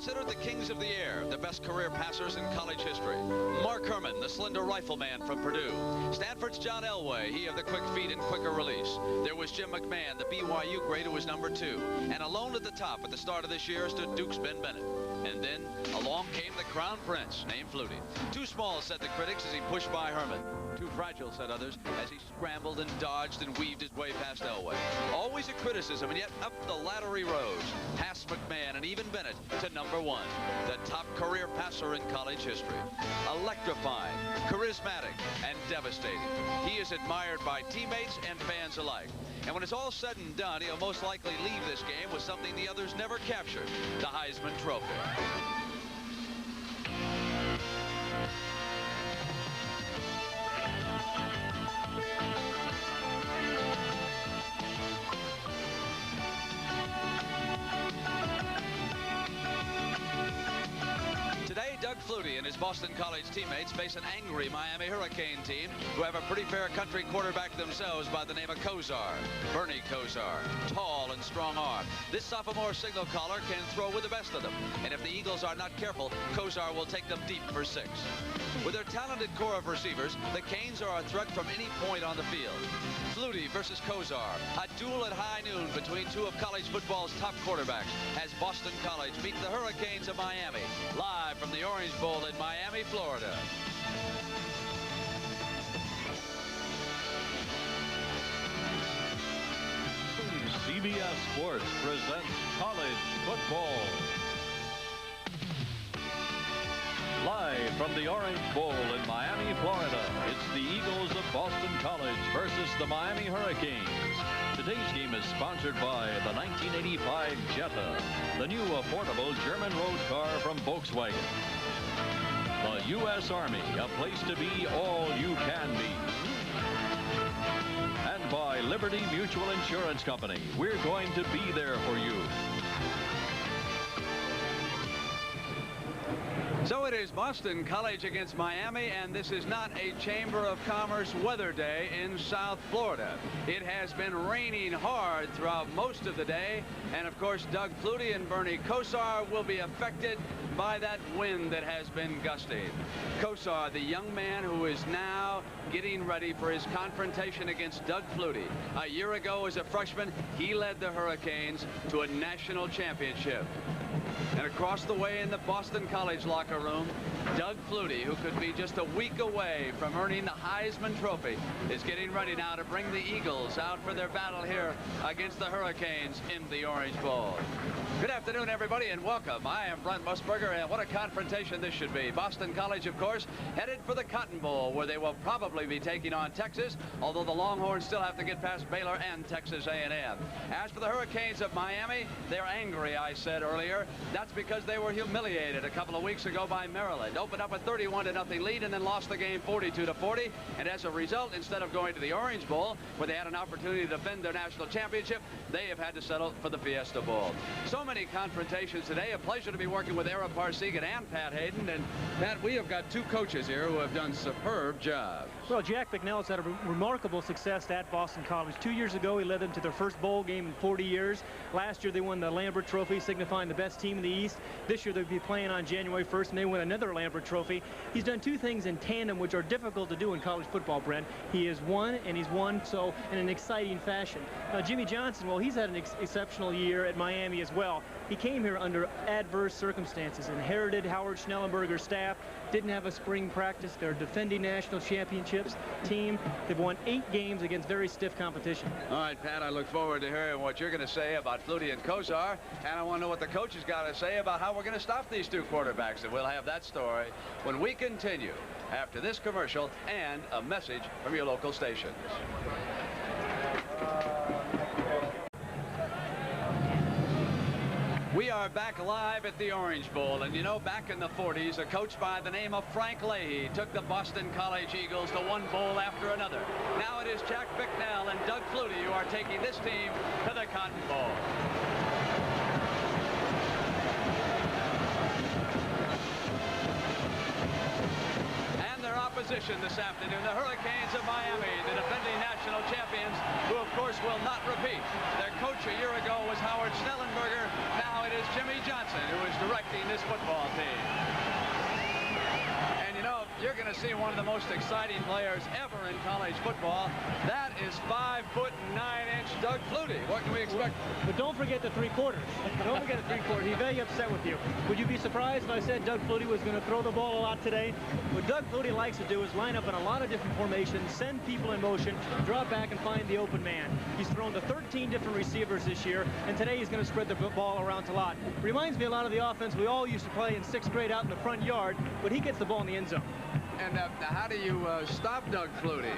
considered the kings of the air, the best career passers in college history. Mark Herman, the slender rifleman from Purdue. Stanford's John Elway, he of the quick feet and quicker release. There was Jim McMahon, the BYU great who was number 2. And alone at the top at the start of this year stood Duke's Ben Bennett. And then along came the crown prince named Flutie. Too small, said the critics, as he pushed by Herman. Too fragile, said others, as he scrambled and dodged and weaved his way past Elway. Always a criticism, and yet up the ladder he rose, past McMahon and even Bennett to number 1, the top career passer in college history. Electrifying, charismatic, and devastating. He is admired by teammates and fans alike. And when it's all said and done, he'll most likely leave this game with something the others never captured, the Heisman Trophy. Doug Flutie and his Boston College teammates face an angry Miami Hurricane team who have a pretty fair country quarterback themselves by the name of Kosar. Bernie Kosar, tall and strong-armed. This sophomore signal caller can throw with the best of them. And if the Eagles are not careful, Kosar will take them deep for 6. With their talented core of receivers, the Canes are a threat from any point on the field. Flutie versus Kosar, a duel at high noon between 2 of college football's top quarterbacks as Boston College meet the Hurricanes of Miami, live from the Orange Bowl in Miami, Florida. CBS Sports presents college football. Live from the Orange Bowl in Miami, Florida, it's the Eagles of Boston College versus the Miami Hurricanes. Today's game is sponsored by the 1985 Jetta, the new affordable German road car from Volkswagen. The U.S. Army, a place to be all you can be. And by Liberty Mutual Insurance Company, we're going to be there for you. So it is Boston College against Miami, and this is not a Chamber of Commerce weather day in South Florida. It has been raining hard throughout most of the day, and of course Doug Flutie and Bernie Kosar will be affected by that wind that has been gusty. Kosar, the young man who is now getting ready for his confrontation against Doug Flutie. A year ago as a freshman, he led the Hurricanes to a national championship. And across the way in the Boston College locker room, Doug Flutie, who could be just a week away from earning the Heisman Trophy, is getting ready now to bring the Eagles out for their battle here against the Hurricanes in the Orange Bowl. Good afternoon, everybody, and welcome. I am Brent Musburger, and what a confrontation this should be. Boston College, of course, headed for the Cotton Bowl, where they will probably be taking on Texas, although the Longhorns still have to get past Baylor and Texas A&M. As for the Hurricanes of Miami, they're angry, I said earlier. That's because they were humiliated a couple of weeks ago by Maryland. Opened up a 31-0 lead and then lost the game 42-40. And as a result, instead of going to the Orange Bowl, where they had an opportunity to defend their national championship, they have had to settle for the Fiesta Bowl. So many confrontations today. A pleasure to be working with Ara Parseghian and Pat Hayden. And Pat, we have got 2 coaches here who have done superb jobs. Well, Jack Bicknell's had a remarkable success at Boston College. 2 years ago, he led them to their first bowl game in 40 years. Last year, they won the Lambert Trophy, signifying the best team in the East. This year, they'll be playing on January 1st, and they win another Lambert Trophy. He's done 2 things in tandem which are difficult to do in college football, Brent. He has won, and he's won so in an exciting fashion. Now, Jimmy Johnson, well, he's had an exceptional year at Miami as well. He came here under adverse circumstances, inherited Howard Schnellenberger's staff, didn't have a spring practice. They're a defending national championships team. They've won 8 games against very stiff competition. All right, Pat, I look forward to hearing what you're going to say about Flutie and Kosar, and I want to know what the coaches got to say about how we're going to stop these 2 quarterbacks, and we'll have that story when we continue after this commercial and a message from your local stations. We are back live at the Orange Bowl, and you know, back in the 40s, a coach by the name of Frank Leahy took the Boston College Eagles to one bowl after another. Now it is Jack Bicknell and Doug Flutie who are taking this team to the Cotton Bowl. Opposition this afternoon, the Hurricanes of Miami, the defending national champions, who of course will not repeat. Their coach a year ago was Howard Schnellenberger. Now it is Jimmy Johnson who is directing this this football team. And you know, you're going to see one of the most exciting players ever in college football. That is 5'9" Doug Flutie. What can we expect? But don't forget the three-quarters. Don't forget the three-quarters. He's very upset with you. Would you be surprised if I said Doug Flutie was going to throw the ball a lot today? What Doug Flutie likes to do is line up in a lot of different formations, send people in motion, drop back and find the open man. He's thrown to 13 different receivers this year, and today he's going to spread the ball around to a lot. Reminds me a lot of the offense we all used to play in 6th grade out in the front yard, but he gets the ball in the end zone. And how do you stop Doug Flutie?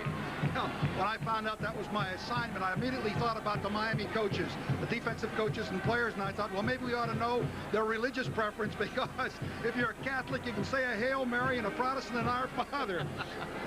When I found out that was my assignment, I immediately thought about the Miami coaches, the defensive coaches and players, and I thought, well, maybe we ought to know their religious preference, because if you're a Catholic, you can say a Hail Mary, and a Protestant, an Our Father.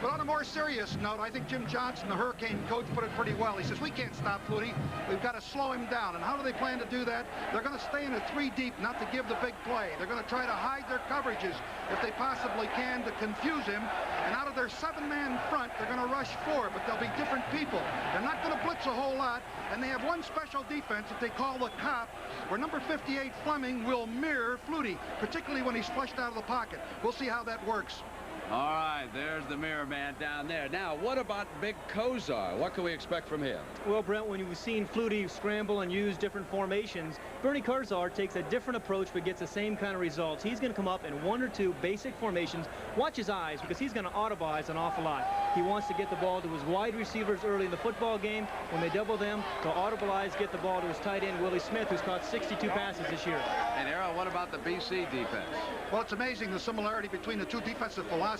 But on a more serious note, I think Jim Johnson, the Hurricane coach, put it pretty well. He says, we can't stop Flutie. We've got to slow him down. And how do they plan to do that? They're going to stay in a 3 deep, not to give the big play. They're going to try to hide their coverages if they possibly can to confuse him. And out of their 7-man front, they're going to rush 4, but they'll be different people. They're not going to blitz a whole lot, and they have one special defense that they call the cop, where number 58 Fleming will mirror Flutie, particularly when he's flushed out of the pocket. We'll see how that works. All right, there's the mirror man down there. Now, what about Big Kosar? What can we expect from him? Well, Brent, when you've seen Flutie scramble and use different formations, Bernie Kosar takes a different approach but gets the same kind of results. He's going to come up in 1 or 2 basic formations. Watch his eyes, because he's going to audibilize an awful lot. He wants to get the ball to his wide receivers early in the football game. When they double them, to audibilize, get the ball to his tight end, Willie Smith, who's caught 62 passes this year. And, Errol, what about the BC defense? Well, it's amazing the similarity between the two defensive philosophies.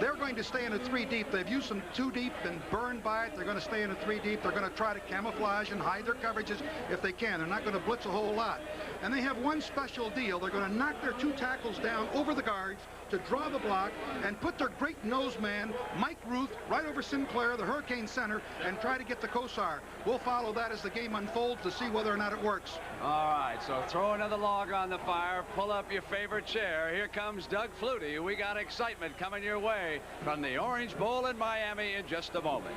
They're going to stay in a 3 deep. They've used some 2 deep and burned by it. They're going to stay in a 3 deep. They're going to try to camouflage and hide their coverages if they can. They're not going to blitz a whole lot. And they have one special deal. They're going to knock their 2 tackles down over the guards to draw the block and put their great nose man, Mike Ruth, right over Sinclair, the Hurricane center, and try to get the Kosar. We'll follow that as the game unfolds to see whether or not it works. All right, so throw another log on the fire, pull up your favorite chair. Here comes Doug Flutie. We got excitement coming your way from the Orange Bowl in Miami in just a moment.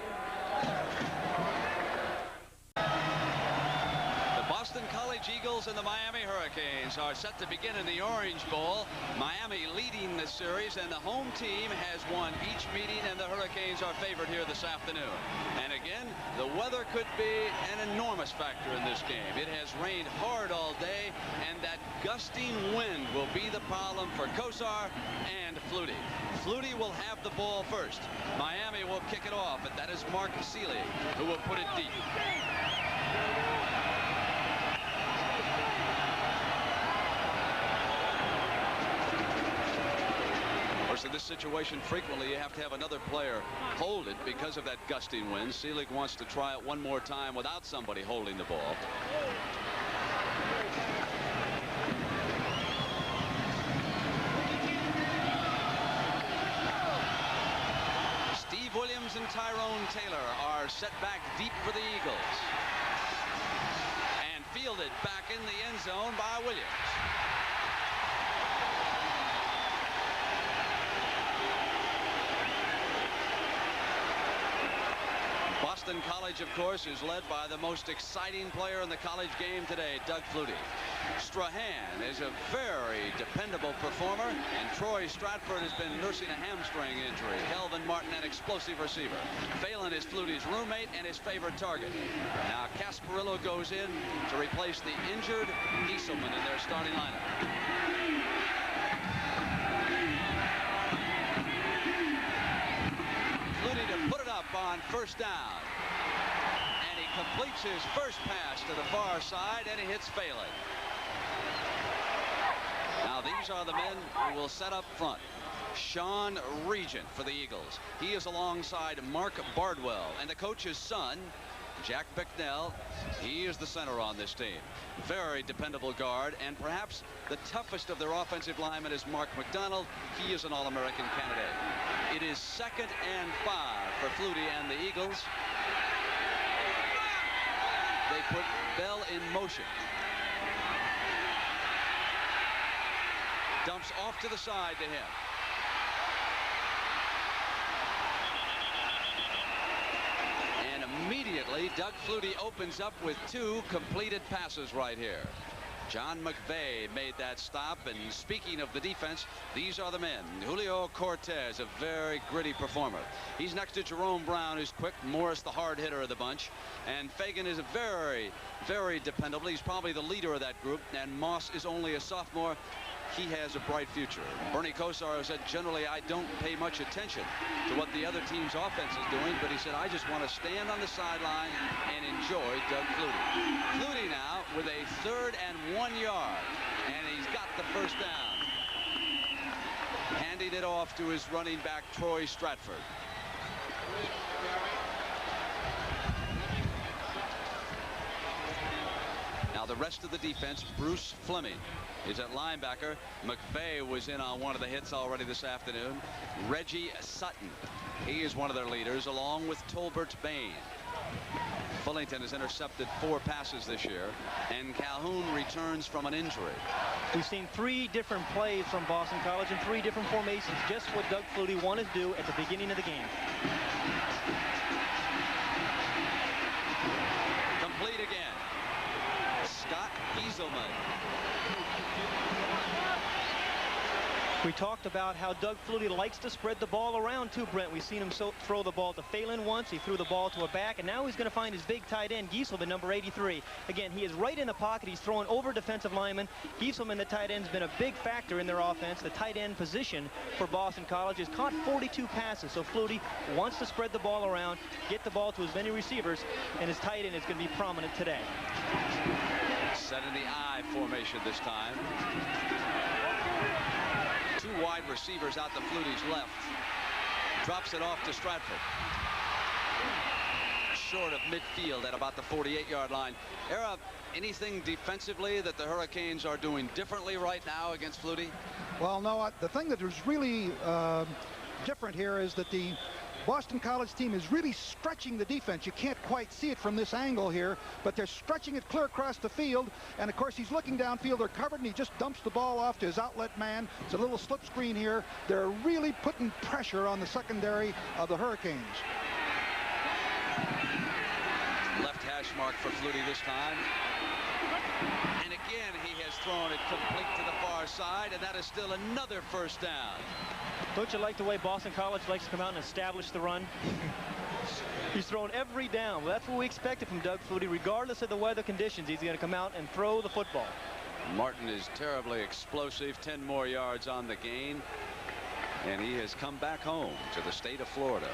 Boston College Eagles and the Miami Hurricanes are set to begin in the Orange Bowl. Miami leading the series, and the home team has won each meeting, and the Hurricanes are favored here this afternoon. And again, the weather could be an enormous factor in this game. It has rained hard all day, and that gusting wind will be the problem for Kosar and Flutie. Flutie will have the ball first. Miami will kick it off, and that is Mark Seeley, who will put it deep. In this situation, frequently you have to have another player hold it because of that gusting wind. Seelig wants to try it one more time without somebody holding the ball. Steve Williams and Tyrone Taylor are set back deep for the Eagles. And fielded back in the end zone by Williams. Boston College, of course, is led by the most exciting player in the college game today, Doug Flutie. Strahan is a very dependable performer, and Troy Stratford has been nursing a hamstring injury. Kelvin Martin, an explosive receiver. Phelan is Flutie's roommate and his favorite target. Now Casparillo goes in to replace the injured Gieselman in their starting lineup. Flutie to put it up on first down. And he completes his first pass to the far side, and he hits Phelan. Now these are the men who will set up front. Sean Regent for the Eagles. He is alongside Mark Bardwell, and the coach's son, Jack Bicknell. He is the center on this team. Very dependable guard, and perhaps the toughest of their offensive linemen is Mark McDonald. He is an All-American candidate. It is 2nd and 5 for Flutie and the Eagles. They put Bell in motion. Dumps off to the side to him. And immediately Doug Flutie opens up with 2 completed passes right here. John McVay made that stop, and speaking of the defense, these are the men. Julio Cortez, a very gritty performer. He's next to Jerome Brown, who's quick. Morris, the hard hitter of the bunch. And Fagan is a very, very dependable. He's probably the leader of that group, and Moss is only a sophomore. He has a bright future. Bernie Kosar said, generally, I don't pay much attention to what the other team's offense is doing, but he said, I just want to stand on the sideline and enjoy Doug Flutie. Flutie now with a 3rd and 1 yard, and he's got the first down. Handing it off to his running back, Troy Stratford. Now the rest of the defense, Bruce Fleming is at linebacker. McVay was in on one of the hits already this afternoon. Reggie Sutton, he is one of their leaders, along with Tolbert Bain. Fullington has intercepted 4 passes this year, and Calhoun returns from an injury. We've seen 3 different plays from Boston College in 3 different formations, just what Doug Flutie wanted to do at the beginning of the game. Complete again. Scott Gieselman. We talked about how Doug Flutie likes to spread the ball around too, Brent. We've seen him throw the ball to Phelan once. He threw the ball to a back, and now he's going to find his big tight end, Gieselman, number 83. Again, he is right in the pocket. He's throwing over defensive linemen. Gieselman, the tight end, has been a big factor in their offense. The tight end position for Boston College has caught 42 passes, so Flutie wants to spread the ball around, get the ball to as many receivers, and his tight end is going to be prominent today. Set in the I formation this time. 2 wide receivers out to Flutie's left. Drops it off to Stratford. Short of midfield at about the 48-yard line. Era, anything defensively that the Hurricanes are doing differently right now against Flutie? Well, no, the thing that is really different here is that the Boston College team is really stretching the defense. You can't quite see it from this angle here, but they're stretching it clear across the field. And of course, he's looking downfield. They're covered, and he just dumps the ball off to his outlet man. It's a little slip screen here. They're really putting pressure on the secondary of the Hurricanes. Left hash mark for Flutie this time. And again, he has thrown it complete to the far side, and that is still another first down. Don't you like the way Boston College likes to come out and establish the run? He's thrown every down. Well, that's what we expected from Doug Flutie. Regardless of the weather conditions, he's going to come out and throw the football. Martin is terribly explosive. 10 more yards on the gain. And he has come back home to the state of Florida.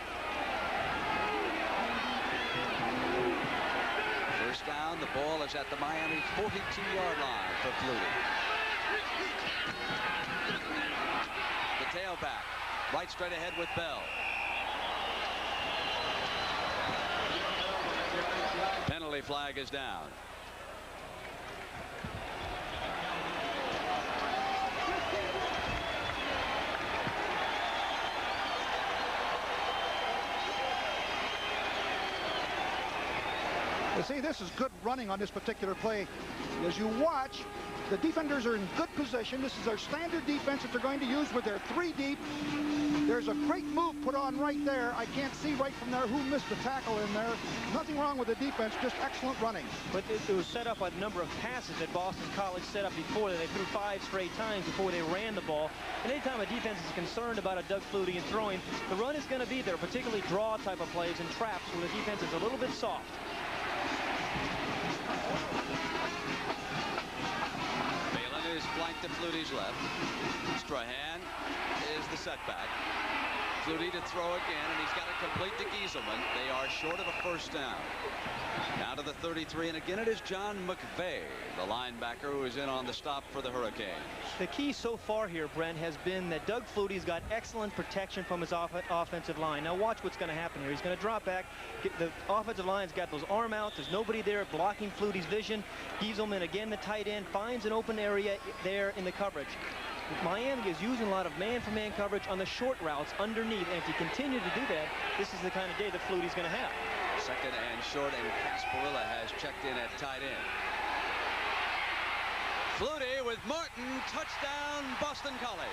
First down, the ball is at the Miami 42-yard line for Flutie. The tailback, right straight ahead with Bell. Penalty flag is down. You see, this is good running on this particular play. As you watch, the defenders are in good position. This is their standard defense that they're going to use with their 3 deep. There's a great move put on right there. I can't see right from there who missed the tackle in there. Nothing wrong with the defense, just excellent running. But it was set up by the number of passes that Boston College set up before that. They threw 5 straight times before they ran the ball. And anytime a defense is concerned about a Doug Flutie and throwing, the run is going to be there, particularly draw type of plays and traps when the defense is a little bit soft. Phelan is flanked to Flutie's left. Strahan is the setback. Flutie to throw again, and he's got it complete to Gieselman. They are short of a first down. Down to the 33, and again it is John McVay, the linebacker, who is in on the stop for the Hurricanes. The key so far here, Brent, has been that Doug Flutie's got excellent protection from his offensive line. Now watch what's going to happen here. He's going to drop back. The offensive line's got those arm outs. There's nobody there blocking Flutie's vision. Gieselman, again, the tight end, finds an open area there in the coverage. Miami is using a lot of man-for-man coverage on the short routes underneath, and if you continue to do that, this is the kind of day that Flutie's going to have. Second and short, and Casparilla has checked in at tight end. Flutie with Martin, touchdown, Boston College.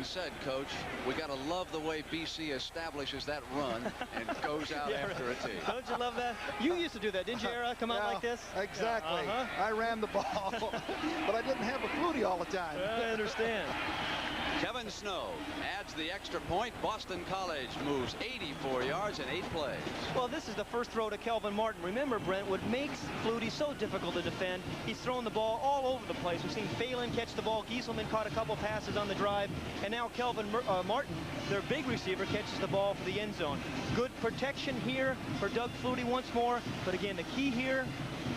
often said, Coach, we got to love the way BC establishes that run and goes out after a tee. Don't you love that? You used to do that, didn't you, Era? Come out like this? Exactly. Yeah, I ran the ball, but I didn't have a Flutie all the time. I understand. Kevin Snow adds the extra point. Boston College moves 84 yards in 8 plays. Well, this is the first throw to Kelvin Martin. Remember, Brent, what makes Flutie so difficult to defend, he's throwing the ball all over the place. We've seen Phelan catch the ball. Gieselman caught a couple passes on the drive. And now Kelvin Martin, their big receiver, catches the ball for the end zone. Good protection here for Doug Flutie once more. But again, the key here,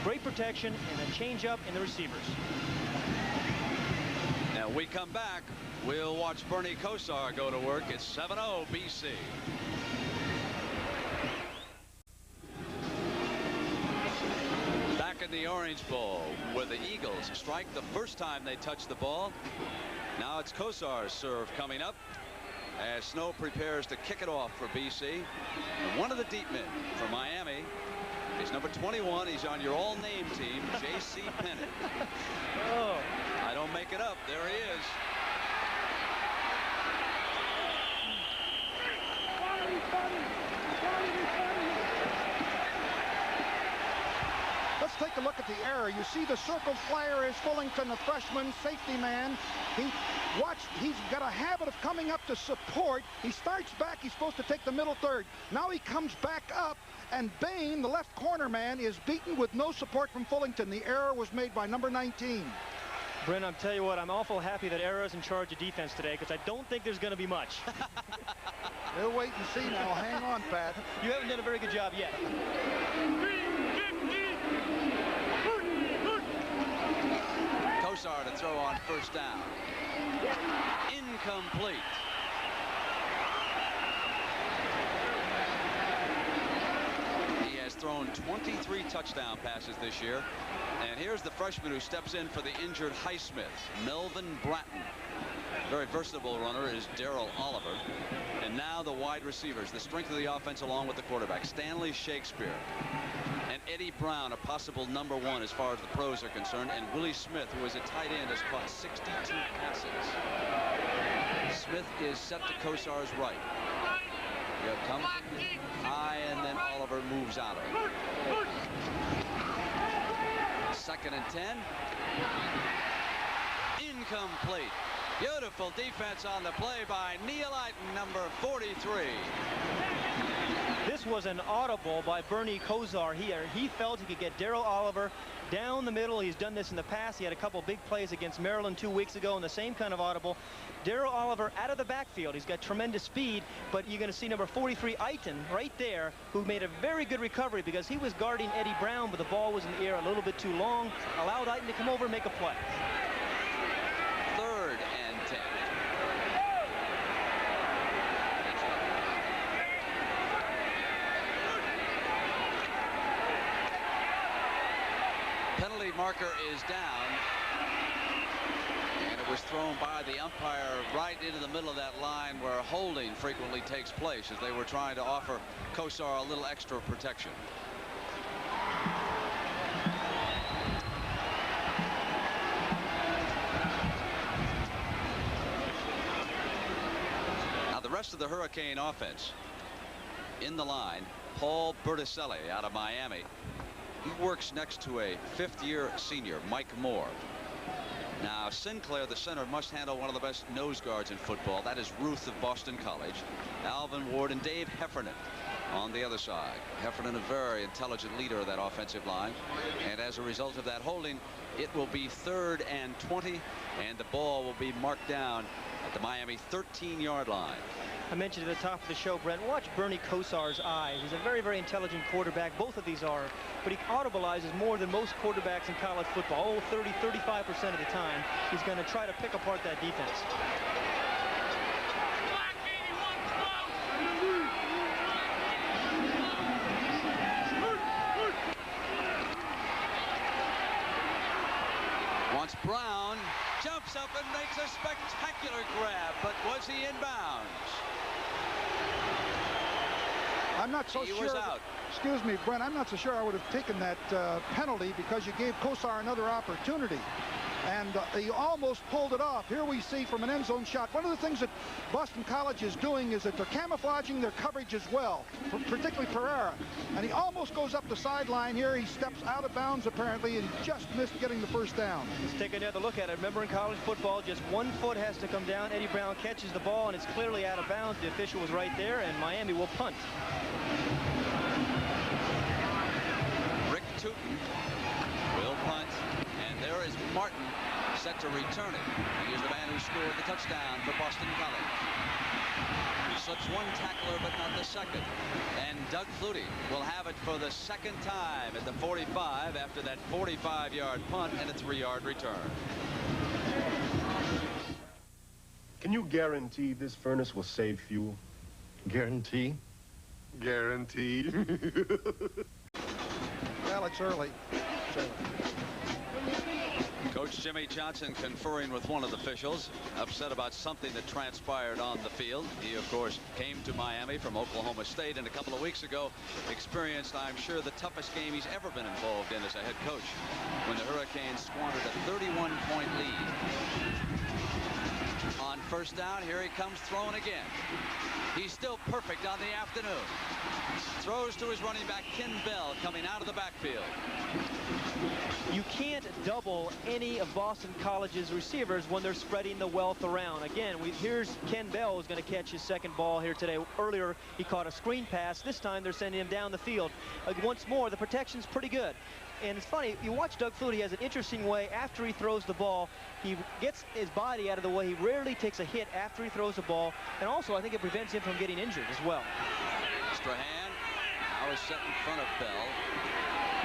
great protection and a change-up in the receivers. Now we come back. We'll watch Bernie Kosar go to work. It's 7-0 BC. Back in the Orange Bowl, where the Eagles strike the first time they touch the ball. Now it's Kosar's serve coming up as Snow prepares to kick it off for BC. And one of the deep men for Miami is number 21. He's on your all-name team, J.C. Pennant. Oh. I don't make it up. There he is. Let's take a look at the error. You see the circle flyer is Fullington, the freshman safety man. He's got a habit of coming up to support. He starts back. He's supposed to take the middle third. Now he comes back up, and Bain, the left corner man, is beaten with no support from Fullington. The error was made by number 19. Brent, I'm tell you what, I'm awful happy that Era's in charge of defense today, because I don't think there's going to be much. We'll wait and see now. Hang on, Pat. You haven't done a very good job yet. Kosar to throw on first down. Incomplete. He has thrown 23 touchdown passes this year. And here's the freshman who steps in for the injured Highsmith, Melvin Bratton. Very versatile runner is Darrell Oliver. And now the wide receivers, the strength of the offense along with the quarterback, Stanley Shakespeare. And Eddie Brown, a possible number 1 as far as the pros are concerned. And Willie Smith, who is a tight end, has caught 62 passes. Smith is set to Kosar's right. You have Compton high, and then Oliver moves out of it. 2nd and 10. Incomplete. Beautiful defense on the play by Neil Eiton, number 43. This was an audible by Bernie Kosar here. He felt he could get Darrell Oliver down the middle. He's done this in the past. He had a couple big plays against Maryland 2 weeks ago in the same kind of audible. Darrell Oliver out of the backfield. He's got tremendous speed, but you're going to see number 43, Eiton, right there, who made a very good recovery because he was guarding Eddie Brown, but the ball was in the air a little bit too long. Allowed Eiton to come over and make a play. 3rd and 10. Penalty marker is down, and it was thrown by the umpire right into the middle of that line where holding frequently takes place as they were trying to offer Kosar a little extra protection. Now the rest of the Hurricane offense in the line, Paul Berticelli out of Miami. He works next to a 5th-year senior, Mike Moore. Now, Sinclair, the center, must handle one of the best nose guards in football. That is Ruth of Boston College. Alvin Ward and Dave Heffernan on the other side. Heffernan, a very intelligent leader of that offensive line. And as a result of that holding, it will be 3rd and 20, and the ball will be marked down at the Miami 13-yard line. I mentioned at the top of the show, Brent, watch Bernie Kosar's eyes. He's a very, very intelligent quarterback. Both of these are. But he audibilizes more than most quarterbacks in college football. Oh, 30, 35% of the time, he's going to try to pick apart that defense. Once Brown jumps up and makes a spectacular grab, but was he in bounds? I'm not so He sure. was out. Excuse me, Brent, I'm not so sure I would have taken that penalty because you gave Kosar another opportunity. and he almost pulled it off. Here we see from an end zone shot. One of the things that Boston College is doing is that they're camouflaging their coverage as well, particularly Pereira. And he almost goes up the sideline here. He steps out of bounds apparently, and he just missed getting the first down. Let's take another look at it. Remember, in college football, just 1 foot has to come down. Eddie Brown catches the ball, and it's clearly out of bounds. The official was right there, and Miami will punt. Rick Tootin will punt, and there is Martin set to return it. He is the man who scored the touchdown for Boston College. He slips one tackler, but not the second. And Doug Flutie will have it for the second time at the 45 after that 45-yard punt and a 3-yard return. Can you guarantee this furnace will save fuel? Guarantee? Guaranteed. Well, it's early. Coach Jimmy Johnson conferring with one of the officials, upset about something that transpired on the field. He, of course, came to Miami from Oklahoma State, and a couple of weeks ago experienced, I'm sure, the toughest game he's ever been involved in as a head coach, when the Hurricanes squandered a 31-point lead. On first down, here he comes throwing again. He's still perfect on the afternoon. Throws to his running back, Ken Bell, coming out of the backfield. You can't double any of Boston College's receivers when they're spreading the wealth around. Again, here's Ken Bell, who's going to catch his second ball here today. Earlier, he caught a screen pass. This time, they're sending him down the field. Once more, the protection's pretty good. And it's funny, you watch Doug Flutie. He has an interesting way after he throws the ball. He gets his body out of the way. He rarely takes a hit after he throws the ball. And also, I think it prevents him from getting injured as well. Strahan now is set in front of Bell.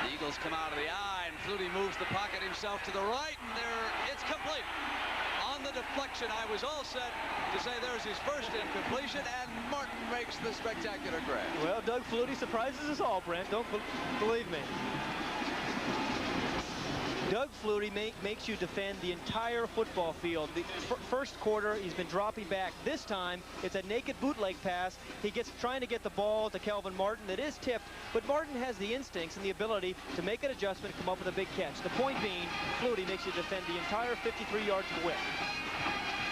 The Eagles come out of the eye, and Flutie moves the pocket himself to the right, and it's complete. On the deflection, I was all set to say there's his first incompletion, and Martin makes the spectacular grab. Well, Doug Flutie surprises us all, Brent. Don't believe me. Doug Flutie makes you defend the entire football field. The first quarter, he's been dropping back. This time, it's a naked bootleg pass. He gets trying to get the ball to Kelvin Martin that is tipped, but Martin has the instincts and the ability to make an adjustment and come up with a big catch. The point being, Flutie makes you defend the entire 53 yards of width.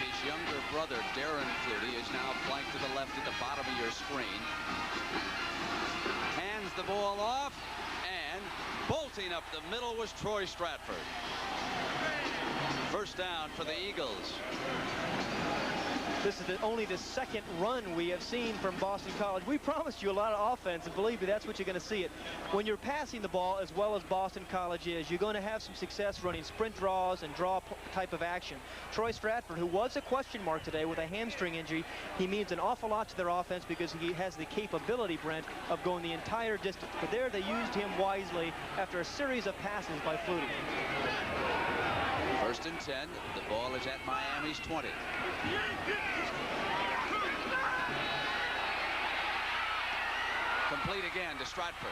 His younger brother, Darren Flutie, is now flanked to the left at the bottom of your screen. Hands the ball off, and bolting up the middle was Troy Stratford. First down for the Eagles. This is only the second run we have seen from Boston College. We promised you a lot of offense, and believe me, that's what you're going to see it. When you're passing the ball as well as Boston College is, you're going to have some success running sprint draws and draw type of action. Troy Stratford, who was a question mark today with a hamstring injury, he means an awful lot to their offense because he has the capability, Brent, of going the entire distance. But there they used him wisely after a series of passes by Flutie. First and 10. The ball is at Miami's 20. Complete again to Stratford.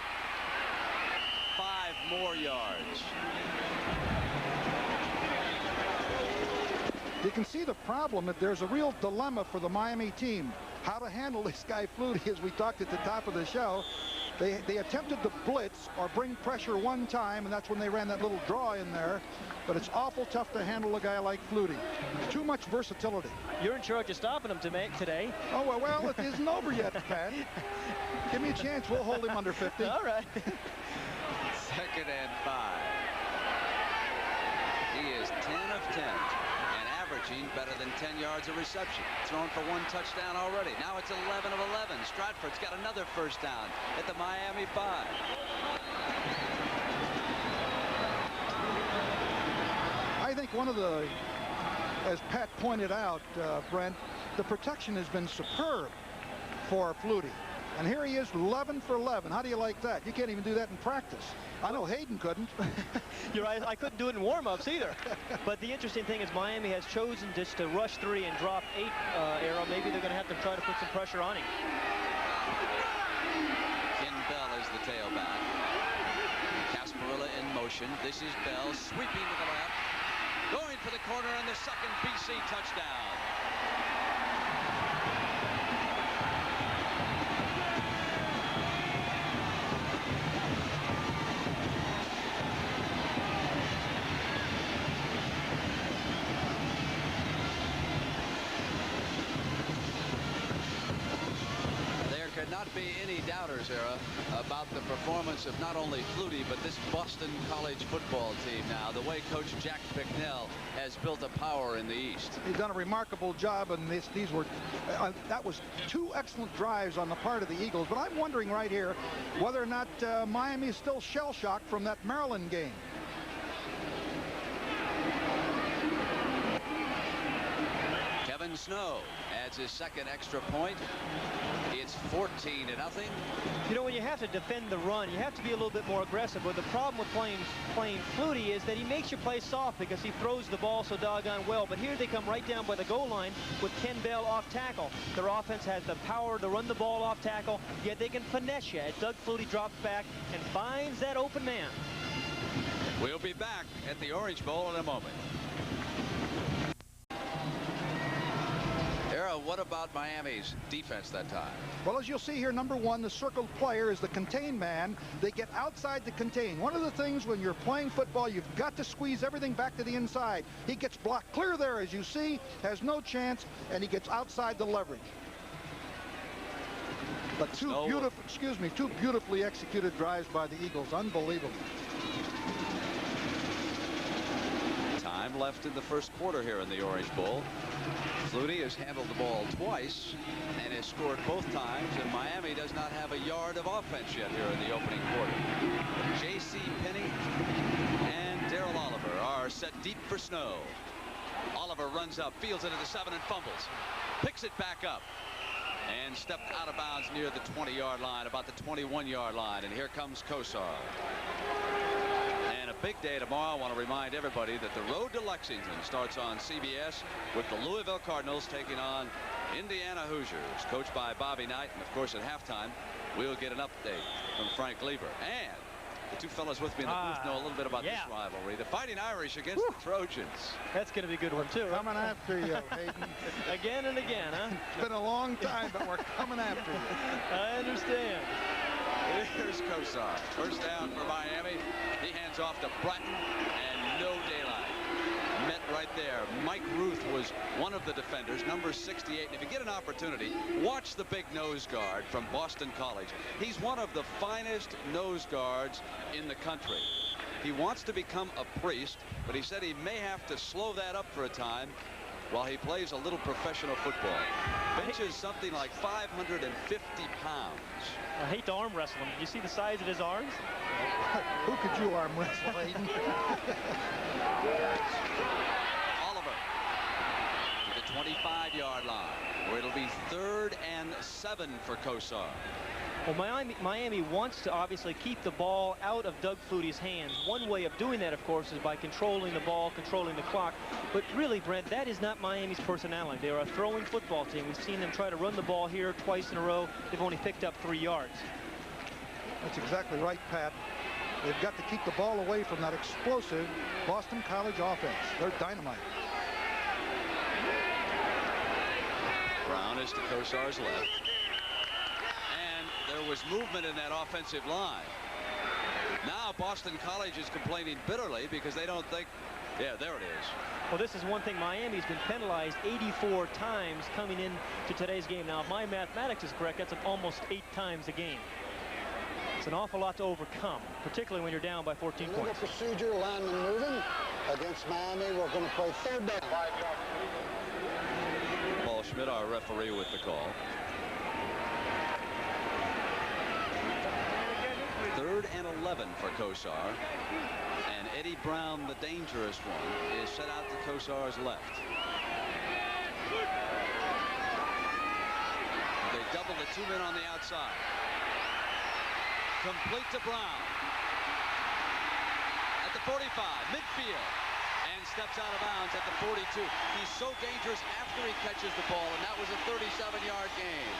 5 more yards. You can see the problem that there's a real dilemma for the Miami team. How to handle this guy Flutie, as we talked at the top of the show. They attempted to blitz or bring pressure one time, and that's when they ran that little draw in there. But it's awful tough to handle a guy like Flutie. Too much versatility. You're in charge of stopping him today. Oh, well, it isn't over yet, Pat. Give me a chance. We'll hold him under 50. All right. Second and 5. He is 10 of 10. Averaging better than 10 yards of reception. Thrown for 1 touchdown already. Now it's 11 of 11. Stratford's got another first down at the Miami 5. I think one of the, as Pat pointed out, Brent, the protection has been superb for Flutie. And here he is, 11 for 11. How do you like that? You can't even do that in practice. I know Hayden couldn't. You're right. I couldn't do it in warm-ups either. But the interesting thing is Miami has chosen just to rush 3 and drop 8 arrow. Maybe they're going to have to try to put some pressure on him. Ken Bell is the tailback. Casparilla in motion. This is Bell sweeping to the left. Going for the corner and the second BC touchdown. not be any doubters, Era, about the performance of not only Flutie, but this Boston College football team now. The way Coach Jack Bicknell has built a power in the East. He's done a remarkable job, and that was 2 excellent drives on the part of the Eagles. But I'm wondering right here whether or not Miami is still shell-shocked from that Maryland game. Kevin Snow adds his second extra point. It's 14-0. You know, when you have to defend the run, you have to be a little bit more aggressive. But the problem with playing Flutie is that he makes you play soft because he throws the ball so doggone well. But here they come right down by the goal line with Ken Bell off tackle. Their offense has the power to run the ball off tackle, yet they can finesse you as Doug Flutie drops back and finds that open man. We'll be back at the Orange Bowl in a moment. What about Miami's defense that time? Well, as you'll see here, number 1, the circled player is the contain man. They get outside the contain. One of the things when you're playing football, you've got to squeeze everything back to the inside. He gets blocked clear there, as you see, has no chance, and he gets outside the leverage. But two beautifully executed drives by the Eagles. Unbelievable. Time left in the first quarter here in the Orange Bowl. Flutie has handled the ball twice and has scored both times, and Miami does not have a yard of offense yet here in the opening quarter. J.C. Penney and Darrell Oliver are set deep for Snow. Oliver runs up, fields it at the 7 and fumbles. Picks it back up and stepped out of bounds near the 20-yard line, about the 21-yard line, and here comes Kosar. And a big day tomorrow. I want to remind everybody that the road to Lexington starts on CBS with the Louisville Cardinals taking on Indiana Hoosiers, coached by Bobby Knight. And of course, at halftime, we'll get an update from Frank Lever. And the two fellas with me in the booth know a little bit about this rivalry. The Fighting Irish against the Trojans. That's going to be a good one, too. Coming after you, Hayden. Again and again, huh? It's been a long time, but we're coming after you. I understand. Here's Kosar. First down for Miami. He hands off to Bratton, and no daylight. Met right there. Mike Ruth was one of the defenders, number 68. And if you get an opportunity, watch the big nose guard from Boston College. He's one of the finest nose guards in the country. He wants to become a priest, but he said he may have to slow that up for a time while he plays a little professional football. Benches something like 550 pounds. I hate to arm wrestle him. Do you see the size of his arms? Who could you arm wrestle, Hayden? Oliver to the 25-yard line, where it'll be 3rd and 7 for Kosar. Well, Miami wants to obviously keep the ball out of Doug Flutie's hands. One way of doing that, of course, is by controlling the ball, controlling the clock. But really, Brent, that is not Miami's personality. They are a throwing football team. We've seen them try to run the ball here twice in a row. They've only picked up 3 yards. That's exactly right, Pat. They've got to keep the ball away from that explosive Boston College offense. They're dynamite. Brown is to Kosar's left. There was movement in that offensive line. Now Boston College is complaining bitterly because they don't think, yeah, there it is. Well, this is one thing. Miami's been penalized 84 times coming into today's game. Now, if my mathematics is correct, that's almost 8 times a game. It's an awful lot to overcome, particularly when you're down by 14 Legal points. procedure, lineman moving against Miami. We're going to play 3rd down. Paul Schmidt, our referee, with the call. 3rd and 11 for Kosar, and Eddie Brown, the dangerous one, is set out to Kosar's left. They double the 2 men on the outside. Complete to Brown at the 45, midfield, and steps out of bounds at the 42. He's so dangerous after he catches the ball, and that was a 37-yard gain.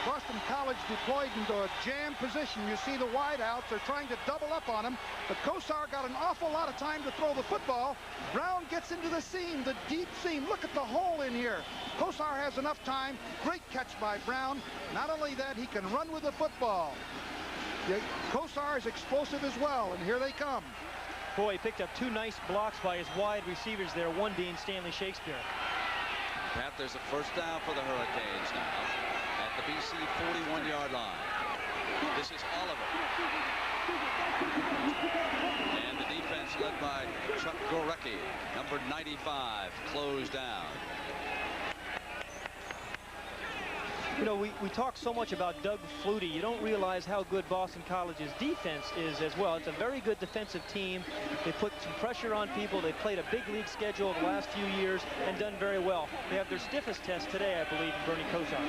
Boston College deployed into a jam position. You see the wideouts. They're trying to double up on him, but Kosar got an awful lot of time to throw the football. Brown gets into the seam, the deep seam. Look at the hole in here. Kosar has enough time. Great catch by Brown. Not only that, he can run with the football. Kosar is explosive as well, and here they come. Boy, he picked up 2 nice blocks by his wide receivers there, one being Stanley Shakespeare. Pat There's a first down for the Hurricanes now at the BC 41-yard line. This is Oliver. And the defense led by Chuck Gorecki, number 95, closed down. You know, we talk so much about Doug Flutie. You don't realize how good Boston College's defense is as well. It's a very good defensive team. They put some pressure on people. They played a big league schedule the last few years and done very well. They have their stiffest test today, I believe, in Bernie Kosar.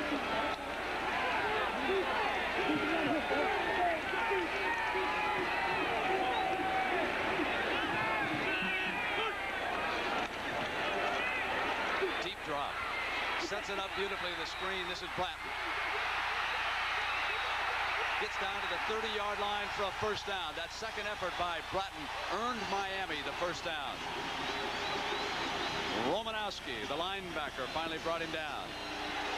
Deep drop. Sets it up beautifully to the screen. This is Bratton. Gets down to the 30-yard line for a first down. That second effort by Bratton earned Miami the first down. Romanowski, the linebacker, finally brought him down.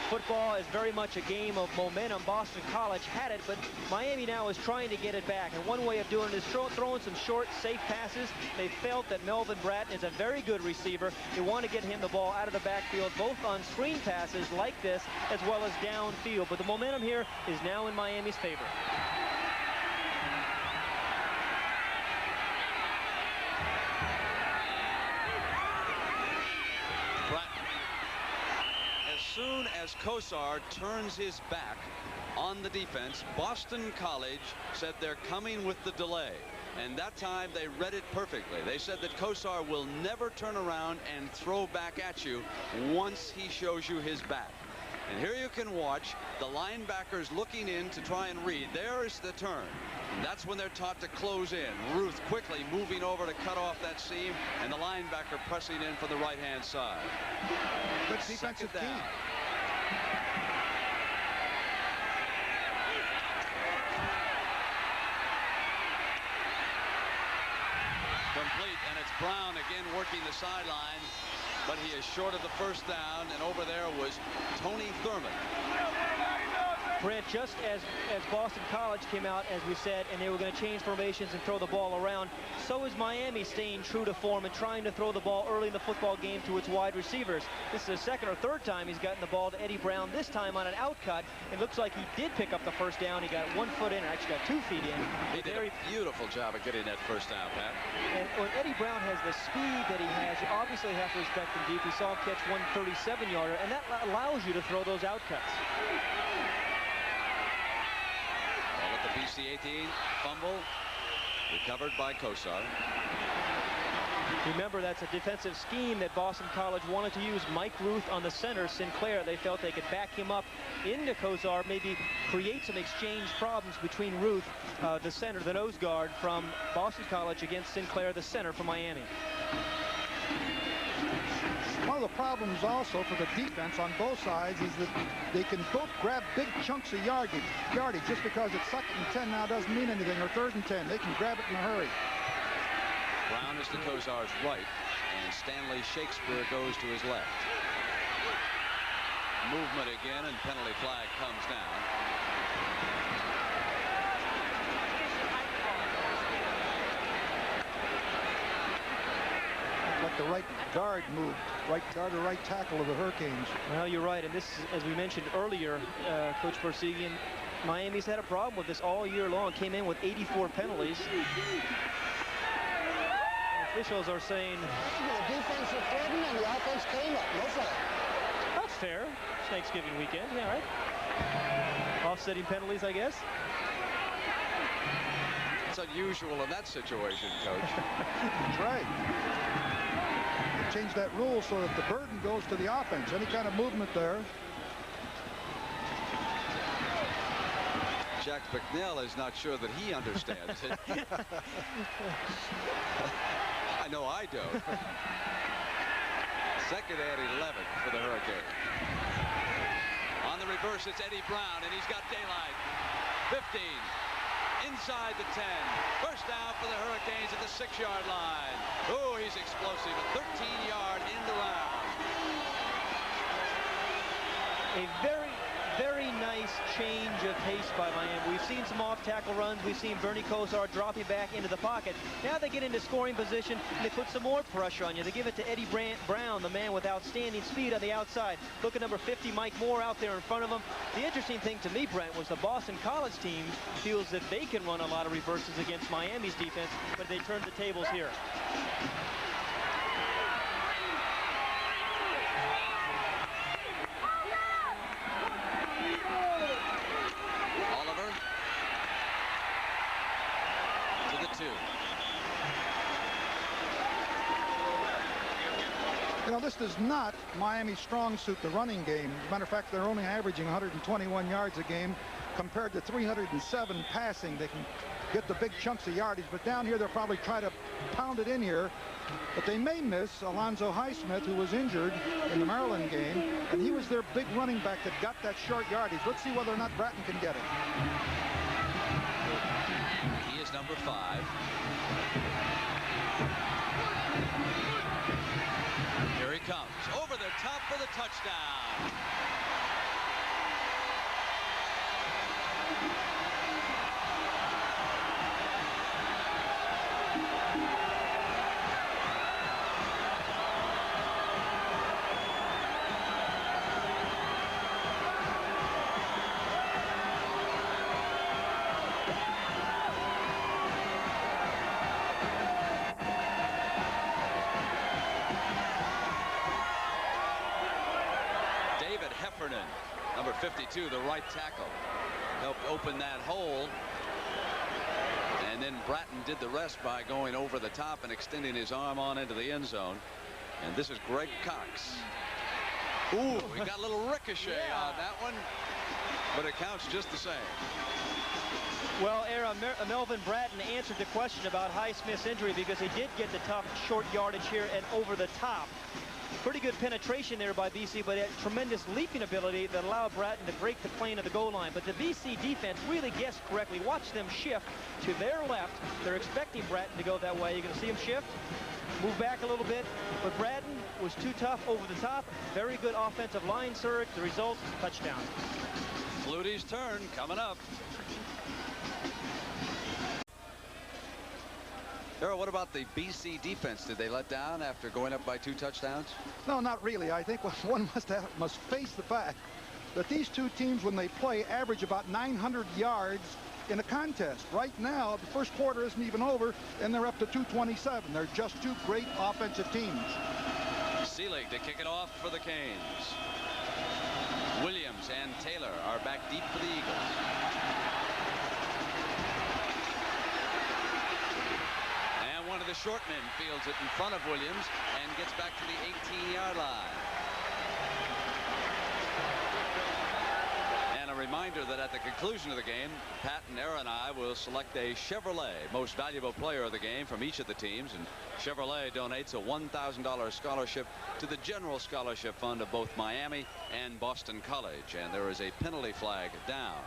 Football is very much a game of momentum. Boston College had it, but Miami now is trying to get it back. And one way of doing it is throwing some short, safe passes. They felt that Melvin Bratton is a very good receiver. They want to get him the ball out of the backfield, both on screen passes like this, as well as downfield. But the momentum here is now in Miami's favor. As soon as Kosar turns his back on the defense, Boston College said they're coming with the delay. And that time they read it perfectly. They said that Kosar will never turn around and throw back at you once he shows you his back. And here you can watch the linebackers looking in to try and read. There's the turn. And that's when they're taught to close in. Ruth quickly moving over to cut off that seam, and the linebacker pressing in from the right-hand side. Good defensive team. Complete, and it's Brown again working the sideline, but he is short of the first down, and over there was Tony Thurman. Brent, just as Boston College came out, as we said, and they were going to change formations and throw the ball around, so is Miami staying true to form and trying to throw the ball early in the football game to its wide receivers. This is the second or third time he's gotten the ball to Eddie Brown, this time on an outcut. It looks like he did pick up the first down. He got 1 foot in, or actually got 2 feet in. He did a beautiful job of getting that first down, Pat. And when Eddie Brown has the speed that he has, you obviously have to respect him deep. We saw him catch 137-yarder, and that allows you to throw those outcuts. The BC 18 fumble recovered by Kosar. Remember, that's a defensive scheme that Boston College wanted to use. Mike Ruth on the center, Sinclair. They felt they could back him up into Kosar, maybe create some exchange problems between Ruth, the center, the nose guard from Boston College, against Sinclair, the center from Miami. One of the problems also for the defense on both sides is that they can both grab big chunks of yardage. Just because it's 2nd and 10 now doesn't mean anything, or 3rd and 10. They can grab it in a hurry. Brown is to Kosar's right, and Stanley Shakespeare goes to his left. Movement again, and penalty flag comes down. Like the right guard moved, right guard or right tackle of the Hurricanes. Well, you're right, and this, as we mentioned earlier, Coach Bersigian, Miami's had a problem with this all year long. Came in with 84 penalties. Officials are saying The defense was threatened and the offense came up. No foul. that's fair. It's Thanksgiving weekend, yeah, right? Offsetting penalties, I guess. It's unusual in that situation, Coach. That's right. Change that rule so that the burden goes to the offense. Any kind of movement there. Jack Bicknell is not sure that he understands it. I know I don't. 2nd and 11 for the Hurricane. On the reverse, it's Eddie Brown, and he's got daylight. 15. Inside the 10. First down for the Hurricanes at the 6-yard line. Oh, he's explosive. A 13-yard end around. A very, very nice nice change of pace by Miami. We've seen some off-tackle runs. We've seen Bernie Kosar dropping back into the pocket. Now they get into scoring position, and they put some more pressure on you. They give it to Eddie Brown, the man with outstanding speed on the outside. Look at number 50, Mike Moore, out there in front of him. The interesting thing to me, Brent, was the Boston College team feels that they can run a lot of reverses against Miami's defense, but they turned the tables here. Oliver to the 2. You know, this is not Miami's strong suit, the running game. As a matter of fact, they're only averaging 121 yards a game compared to 307 passing. They can get the big chunks of yardage, but down here they'll probably try to pound it in here. But they may miss Alonzo Highsmith, who was injured in the Maryland game, and he was their big running back that got that short yardage. Let's see whether or not Bratton can get it. He is number 5. Here he comes, over the top for the touchdown. Number 52, the right tackle, helped open that hole, and then Bratton did the rest by going over the top and extending his arm on into the end zone. And this is Greg Cox. Ooh, we got a little ricochet on that one, but it counts just the same. Well, Aaron, Melvin Bratton answered the question about Highsmith's injury because he did get the tough short yardage here and over the top. Pretty good penetration there by BC, but a tremendous leaping ability that allowed Bratton to break the plane of the goal line. But the BC defense really guessed correctly. Watch them shift to their left. They're expecting Bratton to go that way. You're going to see him shift, move back a little bit. But Bratton was too tough over the top. Very good offensive line surge. The result, touchdown. Flutie's turn coming up. Darryl, what about the BC defense? Did they let down after going up by 2 touchdowns? No, not really. I think one must face the fact that these two teams, when they play, average about 900 yards in a contest. Right now, the first quarter isn't even over, and they're up to 227. They're just two great offensive teams. Seelig to kick it off for the Canes. Williams and Taylor are back deep for the Eagles. One of the short men fields it in front of Williams and gets back to the 18-yard line. And a reminder that at the conclusion of the game, Pat and Aaron and I will select a Chevrolet Most Valuable Player of the game from each of the teams, and Chevrolet donates a $1,000 scholarship to the General Scholarship Fund of both Miami and Boston College. And there is a penalty flag down.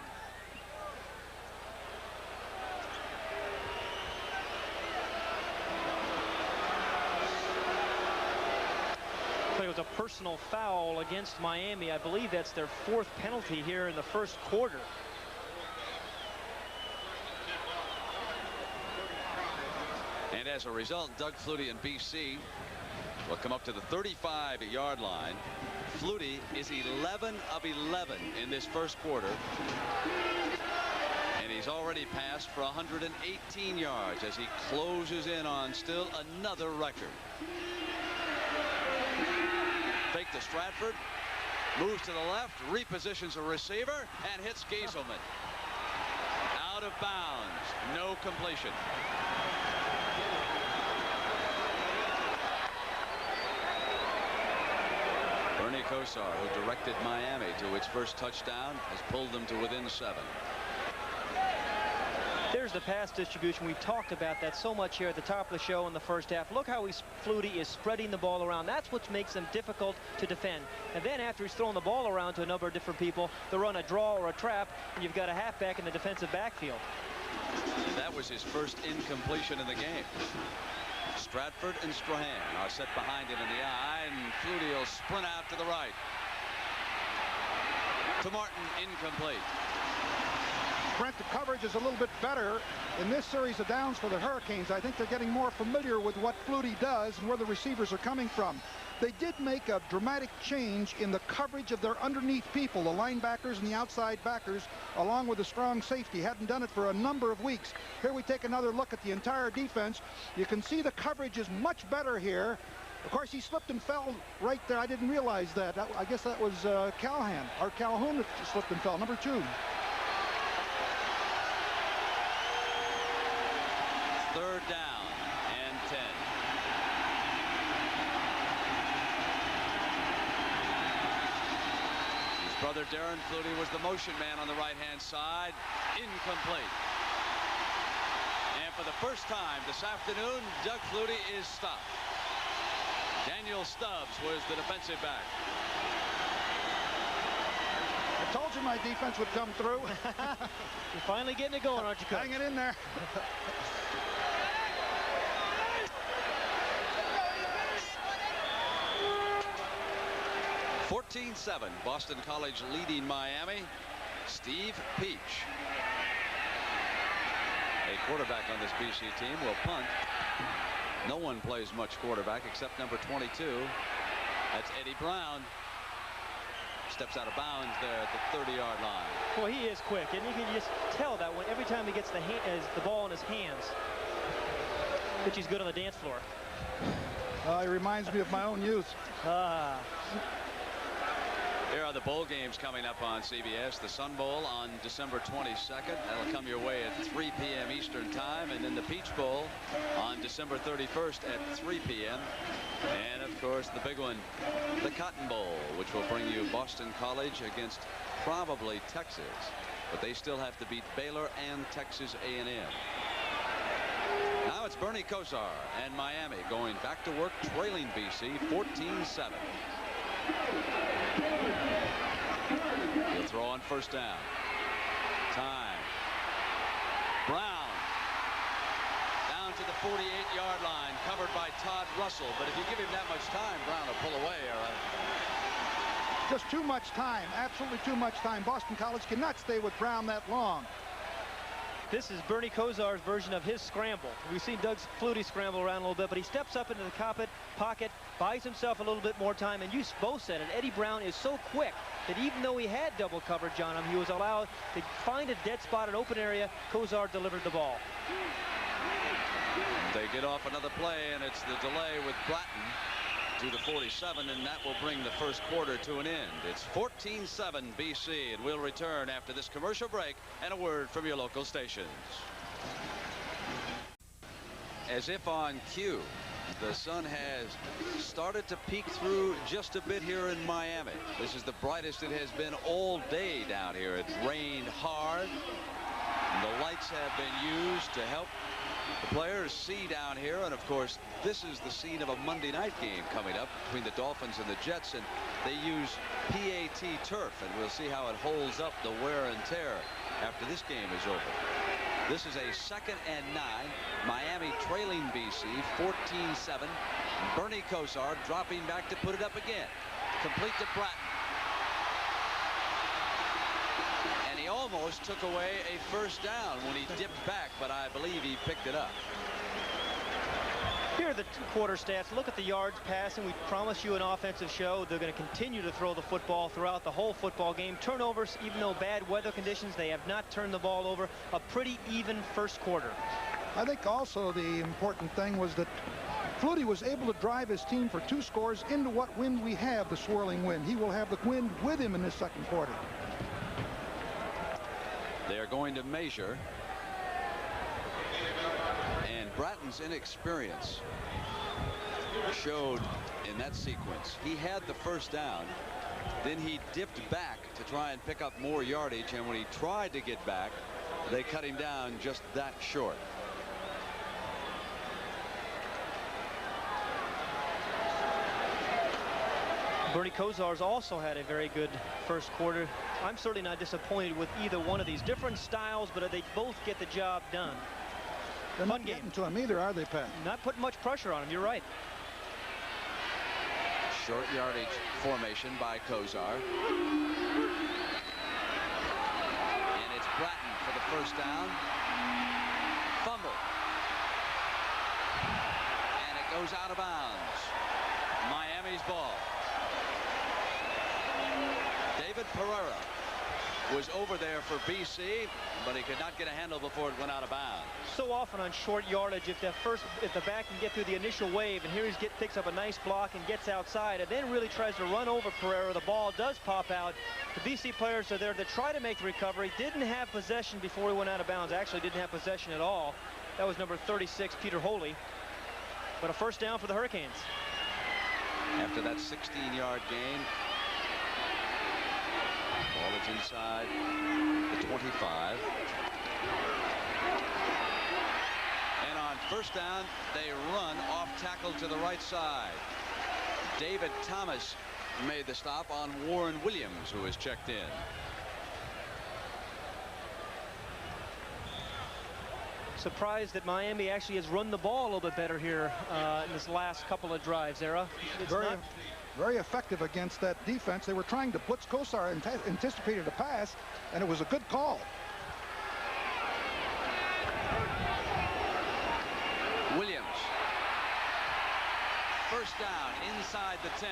It was a personal foul against Miami. I believe that's their 4th penalty here in the first quarter. And as a result, Doug Flutie and BC will come up to the 35-yard line. Flutie is 11 of 11 in this first quarter. And he's already passed for 118 yards as he closes in on still another record. Fake to Stratford, moves to the left, repositions a receiver, and hits Gieselman. Out of bounds, no completion. Bernie Kosar, who directed Miami to its first touchdown, has pulled them to within 7. There's the pass distribution. We talked about that so much here at the top of the show in the first half. Look how Flutie is spreading the ball around. That's what makes them difficult to defend. And then after he's throwing the ball around to a number of different people, they'll run a draw or a trap, and you've got a halfback in the defensive backfield. That was his first incompletion in the game. Stratford and Strahan are set behind him in the eye, and Flutie will sprint out to the right. to Martin, incomplete. Brent, the coverage is a little bit better in this series of downs for the Hurricanes. I think they're getting more familiar with what Flutie does and where the receivers are coming from. They did make a dramatic change in the coverage of their underneath people, the linebackers and the outside backers, along with the strong safety. Hadn't done it for a number of weeks. Here we take another look at the entire defense. You can see the coverage is much better here. Of course, he slipped and fell right there. I didn't realize that. I guess that was Calhoun that slipped and fell, number 2. Third down and 10. His brother Darren Flutie was the motion man on the right-hand side. Incomplete. And for the first time this afternoon, Doug Flutie is stopped. Daniel Stubbs was the defensive back. I told you my defense would come through. You're finally getting it going, aren't you, Coach? Hang it in there. (14-7), Boston College leading Miami. Steve Peach, a quarterback on this BC team, will punt. No one plays much quarterback except number 22. That's Eddie Brown. Steps out of bounds there at the 30-yard line. Boy, he is quick, and you can just tell that when every time he gets the ball in his hands, that he's good on the dance floor. It reminds me of my own youth. Here are the bowl games coming up on CBS. The Sun Bowl on December 22nd. That'll come your way at 3 p.m. Eastern Time. And then the Peach Bowl on December 31st at 3 p.m. And, of course, the big one, the Cotton Bowl, which will bring you Boston College against probably Texas. But they still have to beat Baylor and Texas A&M. Now it's Bernie Kosar and Miami going back to work, trailing BC 14-7. He'll throw on first down. Time. Brown down to the 48-yard line, covered by Todd Russell. But if you give him that much time, Brown will pull away. Just too much time, absolutely too much time. Boston College cannot stay with Brown that long. This is Bernie Kosar's version of his scramble. We've seen Doug Flutie scramble around a little bit, but he steps up into the pocket, buys himself a little bit more time, and you both said it. Eddie Brown is so quick that even though he had double coverage on him, he was allowed to find a dead spot, an open area. Kosar delivered the ball. They get off another play, and it's the delay with Bratton to the 47, and that will bring the first quarter to an end. It's 14-7 BC, and we'll return after this commercial break and a word from your local stations. As if on cue, the sun has started to peek through just a bit here in Miami. This is the brightest it has been all day down here. It rained hard, and the lights have been used to help the players see down here. And of course, this is the scene of a Monday night game coming up between the Dolphins and the Jets, and they use PAT turf, and we'll see how it holds up the wear and tear after this game is over. This is a 2nd and 9. Miami trailing BC 14-7. Bernie Kosar dropping back to put it up again. Complete to Bratton. And he almost took away a first down when he dipped back, but I believe he picked it up. Here are the quarter stats. Look at the yards passing. We promised you an offensive show. They're going to continue to throw the football throughout the whole football game. Turnovers, even though bad weather conditions, they have not turned the ball over. A pretty even first quarter. I think also the important thing was that Flutie was able to drive his team for 2 scores into what wind we have, the swirling wind. He will have the wind with him in this second quarter. They are going to measure. And Bratton's inexperience showed in that sequence. He had the first down, then he dipped back to try and pick up more yardage, and when he tried to get back, they cut him down just that short. Bernie Kosar's also had a very good first quarter. I'm certainly not disappointed with either one of these. Different styles, but they both get the job done. They're not getting to him either, are they, Pat? Not putting much pressure on him. You're right. Short yardage formation by Kosar. first down. Fumble. And it goes out of bounds. Miami's ball. David Pereira was over there for BC, but he could not get a handle before it went out of bounds. So often on short yardage, if the back can get through the initial wave, and here he picks up a nice block and gets outside, and then really tries to run over Pereira, the ball does pop out. The BC players are there to try to make the recovery. Didn't have possession before he went out of bounds. Actually didn't have possession at all. That was number 36, Peter Holy. But a first down for the Hurricanes. After that 16-yard gain, ball is inside the 25. And on first down, they run off tackle to the right side. David Thomas made the stop on Warren Williams, who has checked in. Surprised that Miami actually has run the ball a little bit better here in this last couple of drives, Era. Very effective against that defense. They were trying to blitz Kosar and anticipated a pass, and it was a good call. Williams. First down inside the 10.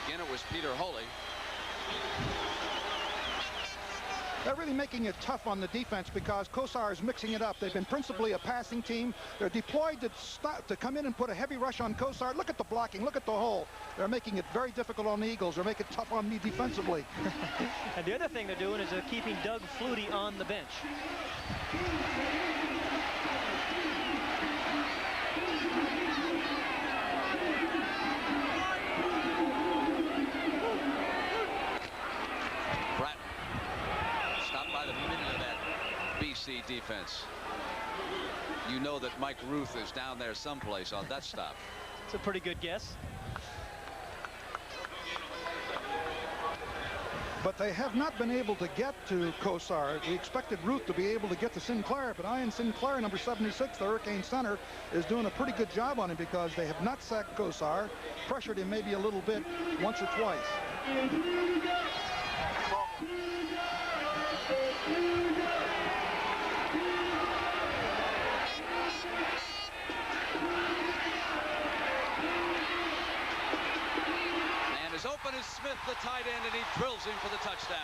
Again, it was Peter Holy. They're really making it tough on the defense because Kosar is mixing it up. They've been principally a passing team. They're deployed to come in and put a heavy rush on Kosar. Look at the blocking. Look at the hole. They're making it very difficult on the Eagles. They're making it tough on me defensively. And the other thing they're doing is they're keeping Doug Flutie on the bench. Defense. You know that Mike Ruth is down there someplace on that stop. It's a pretty good guess. But they have not been able to get to Kosar. We expected Ruth to be able to get to Sinclair, but Ian Sinclair, number 76, the Hurricane center, is doing a pretty good job on him because they have not sacked Kosar, pressured him maybe a little bit once or twice. Open is Smith, the tight end, and he drills him for the touchdown.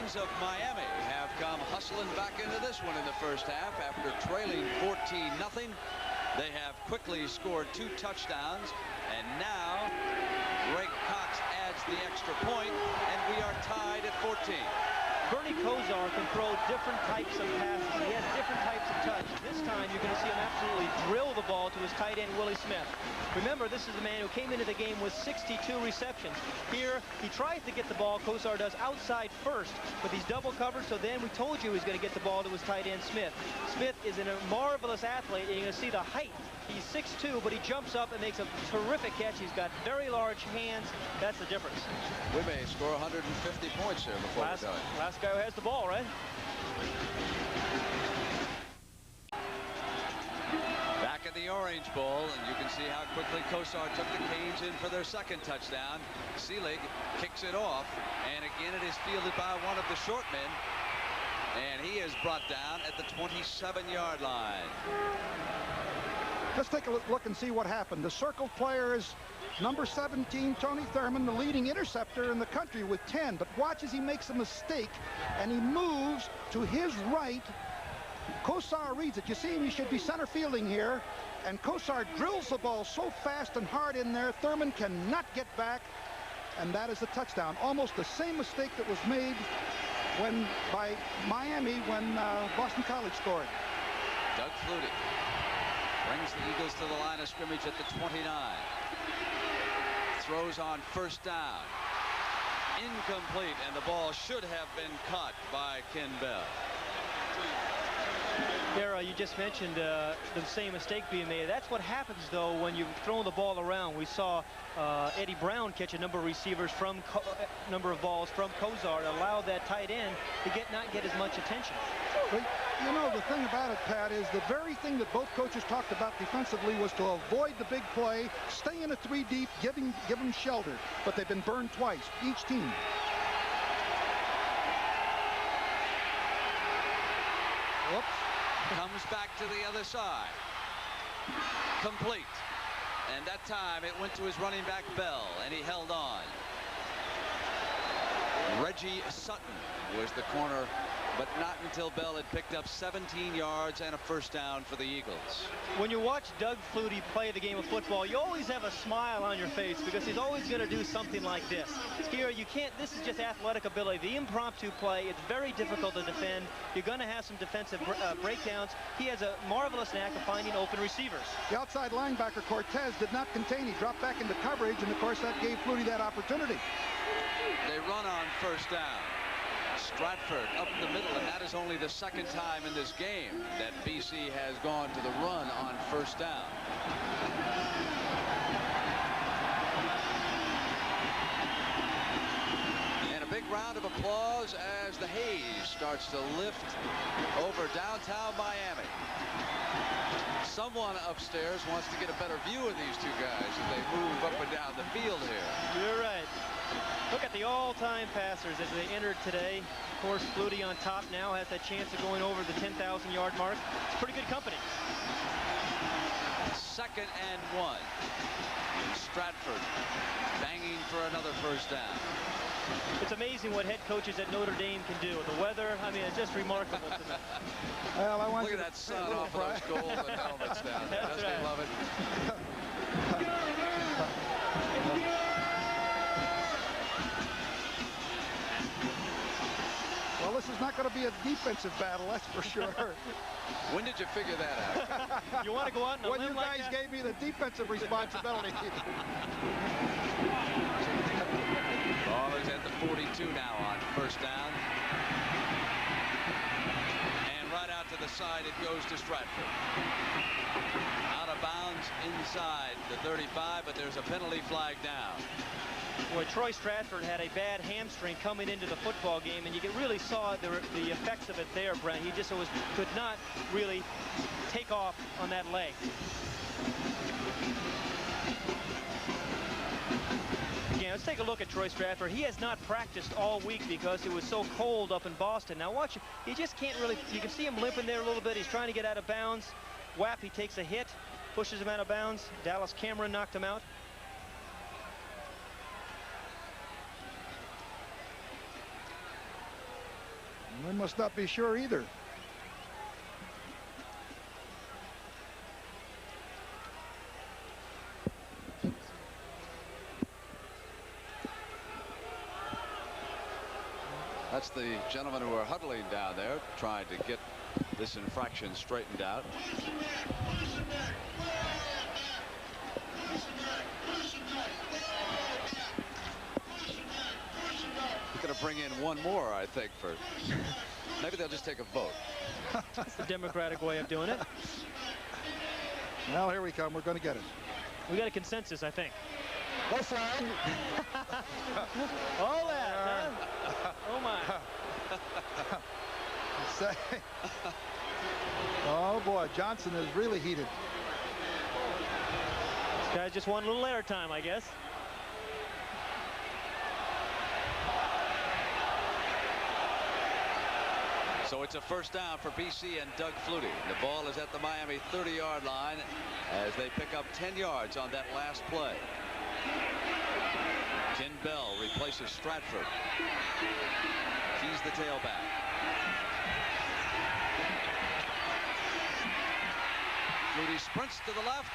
Of Miami have come hustling back into this one in the first half after trailing 14-0. They have quickly scored 2 touchdowns, and now Greg Cox adds the extra point, and we are tied at 14. Bernie Kosar can throw different types of passes. He has different types of touch. This time you're going to see him absolutely drill the ball to his tight end, Willie Smith. Remember, this is a man who came into the game with 62 receptions. Here, he tries to get the ball, Kosar does, outside first, but he's double covered, so then we told you he was going to get the ball to his tight end, Smith. Smith is a marvelous athlete, and you're going to see the height. He's 6'2", but he jumps up and makes a terrific catch. He's got very large hands. That's the difference. We may score 150 points here before we're done. Last guy who has the ball, right? Back in the Orange Bowl, and you can see how quickly Kosar took the Canes in for their second touchdown. Seelig kicks it off, and again it is fielded by one of the short men, and he is brought down at the 27-yard line. Let's take a look and see what happened. The circle player is number 17, Tony Thurman, the leading interceptor in the country with 10. But watch as he makes a mistake, and he moves to his right. Kosar reads it. You see him, he should be center fielding here. And Kosar drills the ball so fast and hard in there, Thurman cannot get back. And that is the touchdown. Almost the same mistake that was made by Miami when Boston College scored. Doug Flutie brings the Eagles to the line of scrimmage at the 29. Throws on first down. Incomplete, and the ball should have been caught by Ken Bell. Era, you just mentioned the same mistake being made. That's what happens, though, when you've thrown the ball around. We saw Eddie Brown catch a number of receivers from number of balls from Kozar, allow that tight end to not get as much attention. But, you know, the thing about it, Pat, is the very thing that both coaches talked about defensively was to avoid the big play, stay in a 3 deep, give them shelter. But they've been burned twice, each team. Whoops. Comes back to the other side. Complete. And that time it went to his running back Bell, and he held on. Reggie Sutton was the corner, but not until Bell had picked up 17 yards and a first down for the Eagles. When you watch Doug Flutie play the game of football, you always have a smile on your face because he's always going to do something like this. Here, you can't, this is just athletic ability. The impromptu play, it's very difficult to defend. You're going to have some defensive breakdowns. He has a marvelous knack of finding open receivers. The outside linebacker, Cortez, did not contain. He dropped back into coverage, and of course that gave Flutie that opportunity. They run on first down. Stratford up the middle, and that is only the second time in this game that BC has gone to the run on first down. And a big round of applause as the haze starts to lift over downtown Miami. Someone upstairs wants to get a better view of these two guys as they move up and down the field here. You're right. Look at the all-time passers as they entered today. Of course, Flutie on top now has that chance of going over the 10,000-yard mark. It's pretty good company. 2nd and 1. Stratford banging for another first down. It's amazing what head coaches at Notre Dame can do. The weather, I mean, it's just remarkable to me. Well, I want Look at that sun off of those golden helmets down there. Doesn't he love it? Well, this is not going to be a defensive battle, that's for sure. When did you figure that out? You want to go out and when you guys gave me the defensive responsibility. Ball is at the 42 now on first down. And right out to the side it goes to Stratford. Out of bounds inside the 35, but there's a penalty flag down. Boy, Troy Stratford had a bad hamstring coming into the football game, and you really saw the effects of it there, Brent. He just could not really take off on that leg. Again, let's take a look at Troy Stratford. He has not practiced all week because it was so cold up in Boston. Now watch, he just can't really, you can see him limping there a little bit. He's trying to get out of bounds. Whap, he takes a hit, pushes him out of bounds. Dallas Cameron knocked him out. I must not be sure either. That's the gentlemen who are huddling down there trying to get this infraction straightened out. We're going to bring in one more, I think, for maybe they'll just take a vote. That's the Democratic way of doing it. Well, here we come. We're going to get it. We got a consensus, I think. Go flag. All that, huh? Oh, my. Oh, boy. Johnson is really heated. This guy just want a little airtime, I guess. So it's a first down for BC and Doug Flutie. The ball is at the Miami 30-yard line as they pick up 10 yards on that last play. Ken Bell replaces Stratford. He's the tailback. Flutie sprints to the left,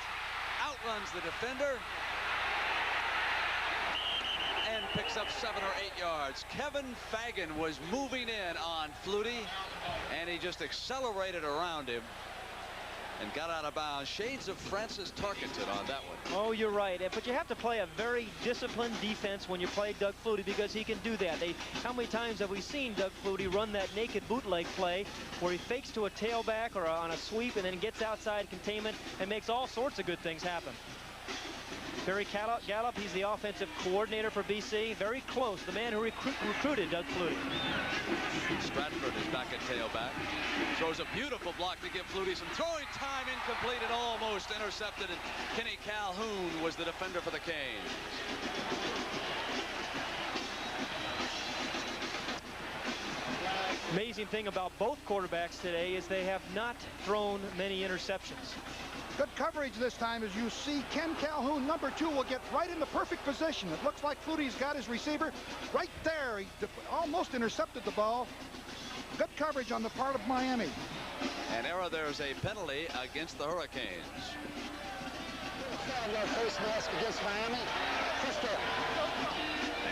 outruns the defender, and picks up 7 or 8 yards. Kevin Fagan was moving in on Flutie, and he just accelerated around him and got out of bounds. Shades of Francis Tarkenton on that one. Oh, you're right. But you have to play a very disciplined defense when you play Doug Flutie, because he can do that. How many times have we seen Doug Flutie run that naked bootleg play where he fakes to a tailback or on a sweep and then gets outside containment and makes all sorts of good things happen. Barry Gallup, he's the offensive coordinator for BC. Very close, the man who recruited Doug Flutie. Stratford is back at tailback. Throws a beautiful block to give Flutie some throwing time. Incomplete and almost intercepted. And Kenny Calhoun was the defender for the Canes. Amazing thing about both quarterbacks today is they have not thrown many interceptions. Good coverage this time, as you see Ken Calhoun, number 2, will get right in the perfect position. It looks like Flutie's got his receiver right there. He almost intercepted the ball. Good coverage on the part of Miami. An error, there's a penalty against the Hurricanes. Face mask against Miami.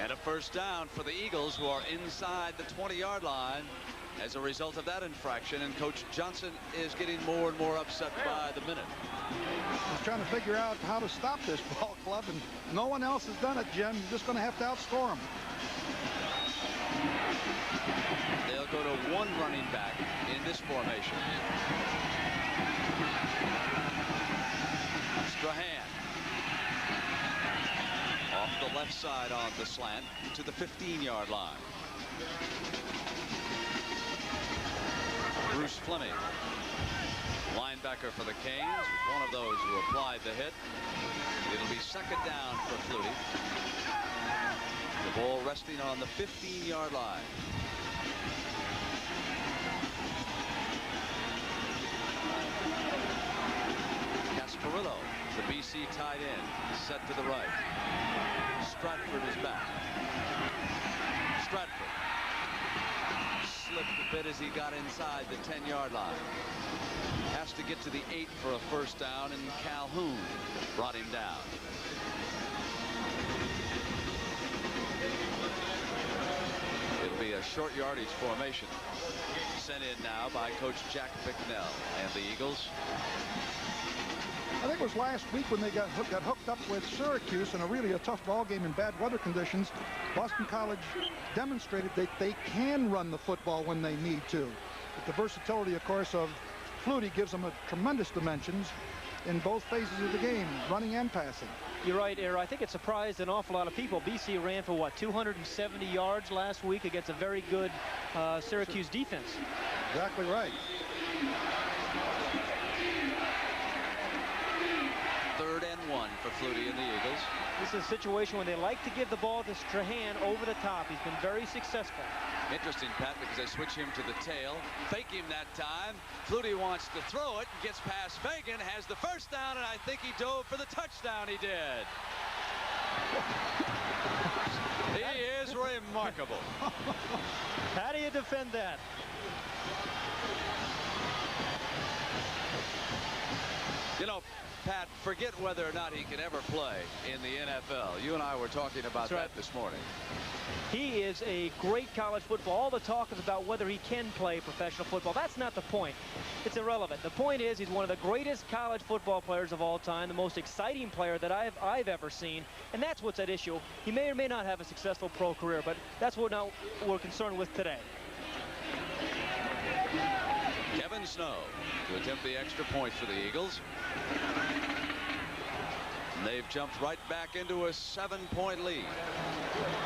And a first down for the Eagles, who are inside the 20-yard line as a result of that infraction, and Coach Johnson is getting more and more upset by the minute. He's trying to figure out how to stop this ball club, and no one else has done it, Jim. You're just going to have to outscore them. They'll go to one running back in this formation. Strahan off the left side on the slant to the 15-yard line. Bruce Fleming, linebacker for the Canes, was one of those who applied the hit. It'll be second down for Flutie. The ball resting on the 15-yard line. Casparillo, the BC tight end, set to the right. Stratford is back. Stratford slipped a bit as he got inside the 10-yard line. Has to get to the 8 for a first down, and Calhoun brought him down. It'll be a short yardage formation sent in now by Coach Jack Bicknell and the Eagles. I think it was last week when they got hooked up with Syracuse in a really tough ball game in bad weather conditions. Boston College demonstrated that they can run the football when they need to. But the versatility, of course, of Flutie gives them a tremendous dimensions in both phases of the game, running and passing. You're right, Era. I think it surprised an awful lot of people. BC ran for, what, 270 yards last week against a very good Syracuse defense. Exactly right. 3rd and 1 for Flutie and the Eagles. This is a situation when they like to give the ball to Strahan over the top. He's been very successful. Interesting, Pat, because they switch him to the tail. Fake him that time. Flutie wants to throw it, gets past Fagan, has the first down, and I think he dove for the touchdown. He did. He is remarkable. How do you defend that? You know, Pat, forget whether or not he can ever play in the NFL. You and I were talking about that this morning. He is a great college football. All the talk is about whether he can play professional football. That's not the point. It's irrelevant. The point is he's one of the greatest college football players of all time, the most exciting player that I've ever seen, and that's what's at issue. He may or may not have a successful pro career, but that's what now we're concerned with today. Kevin Snow to attempt the extra point for the Eagles. They've jumped right back into a 7-point lead.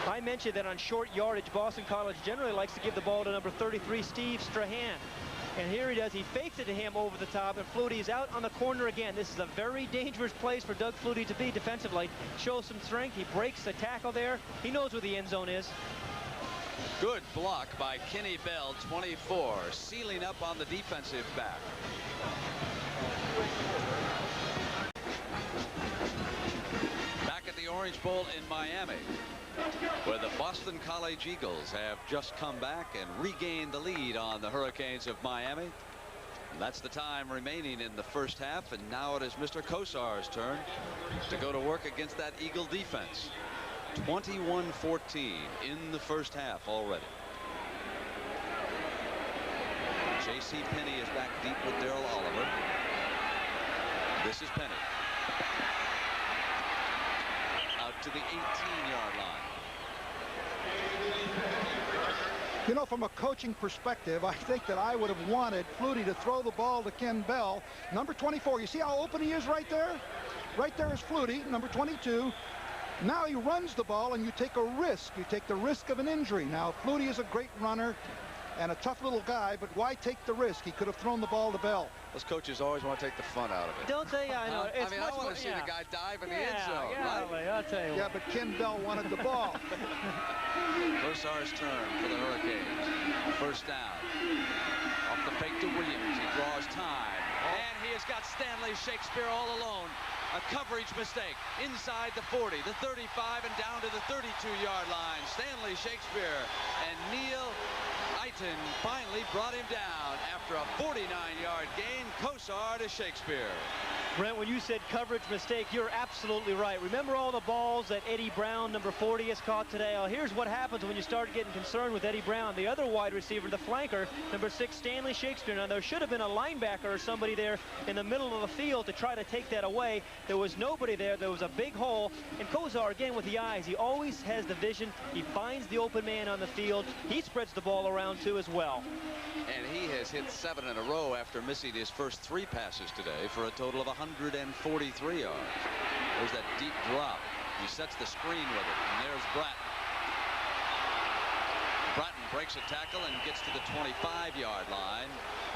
I mentioned that on short yardage, Boston College generally likes to give the ball to number 33, Steve Strahan. And here he does. He fakes it to him over the top, and Flutie is out on the corner again. This is a very dangerous place for Doug Flutie to be defensively. Shows some strength. He breaks the tackle there. He knows where the end zone is. Good block by Kenny Bell, 24, sealing up on the defensive back. Back at the Orange Bowl in Miami, where the Boston College Eagles have just come back and regained the lead on the Hurricanes of Miami. And that's the time remaining in the first half, and now it is Mr. Kosar's turn to go to work against that Eagle defense. 21-14 in the first half already. J.C. Penney is back deep with Darrell Oliver. This is Penny. Out to the 18-yard line. You know, from a coaching perspective, I think that I would have wanted Flutie to throw the ball to Ken Bell, number 24. You see how open he is right there? Right there is Flutie, number 22. Now he runs the ball, and you take a risk. You take the risk of an injury. Now, Flutie is a great runner and a tough little guy, but why take the risk? He could have thrown the ball to Bell. Those coaches always want to take the fun out of it. Don't they? I know. I mean, I want to see the guy dive in the end zone, right? I'll tell you Yeah, but Ken Bell wanted the ball. Kosar's turn for the Hurricanes. First down. Off the fake to Williams. He draws time. And he has got Stanley Shakespeare all alone. A coverage mistake inside the 40, the 35, and down to the 32-yard line. Stanley Shakespeare and Neil Eiton finally brought him down after a 49-yard gain. Kosar to Shakespeare. Brent, when you said coverage mistake, you're absolutely right. Remember all the balls that Eddie Brown, number 40, has caught today? Well, here's what happens when you start getting concerned with Eddie Brown. The other wide receiver, the flanker, number 6, Stanley Shakespeare. Now, there should have been a linebacker or somebody there in the middle of the field to try to take that away. There was nobody there. There was a big hole. And Kosar, again, with the eyes, he always has the vision. He finds the open man on the field. He spreads the ball around, too, as well. And he has hit 7 in a row after missing his first 3 passes today for a total of 143 yards. There's that deep drop. He sets the screen with it. And there's Bratton. Bratton breaks a tackle and gets to the 25-yard line.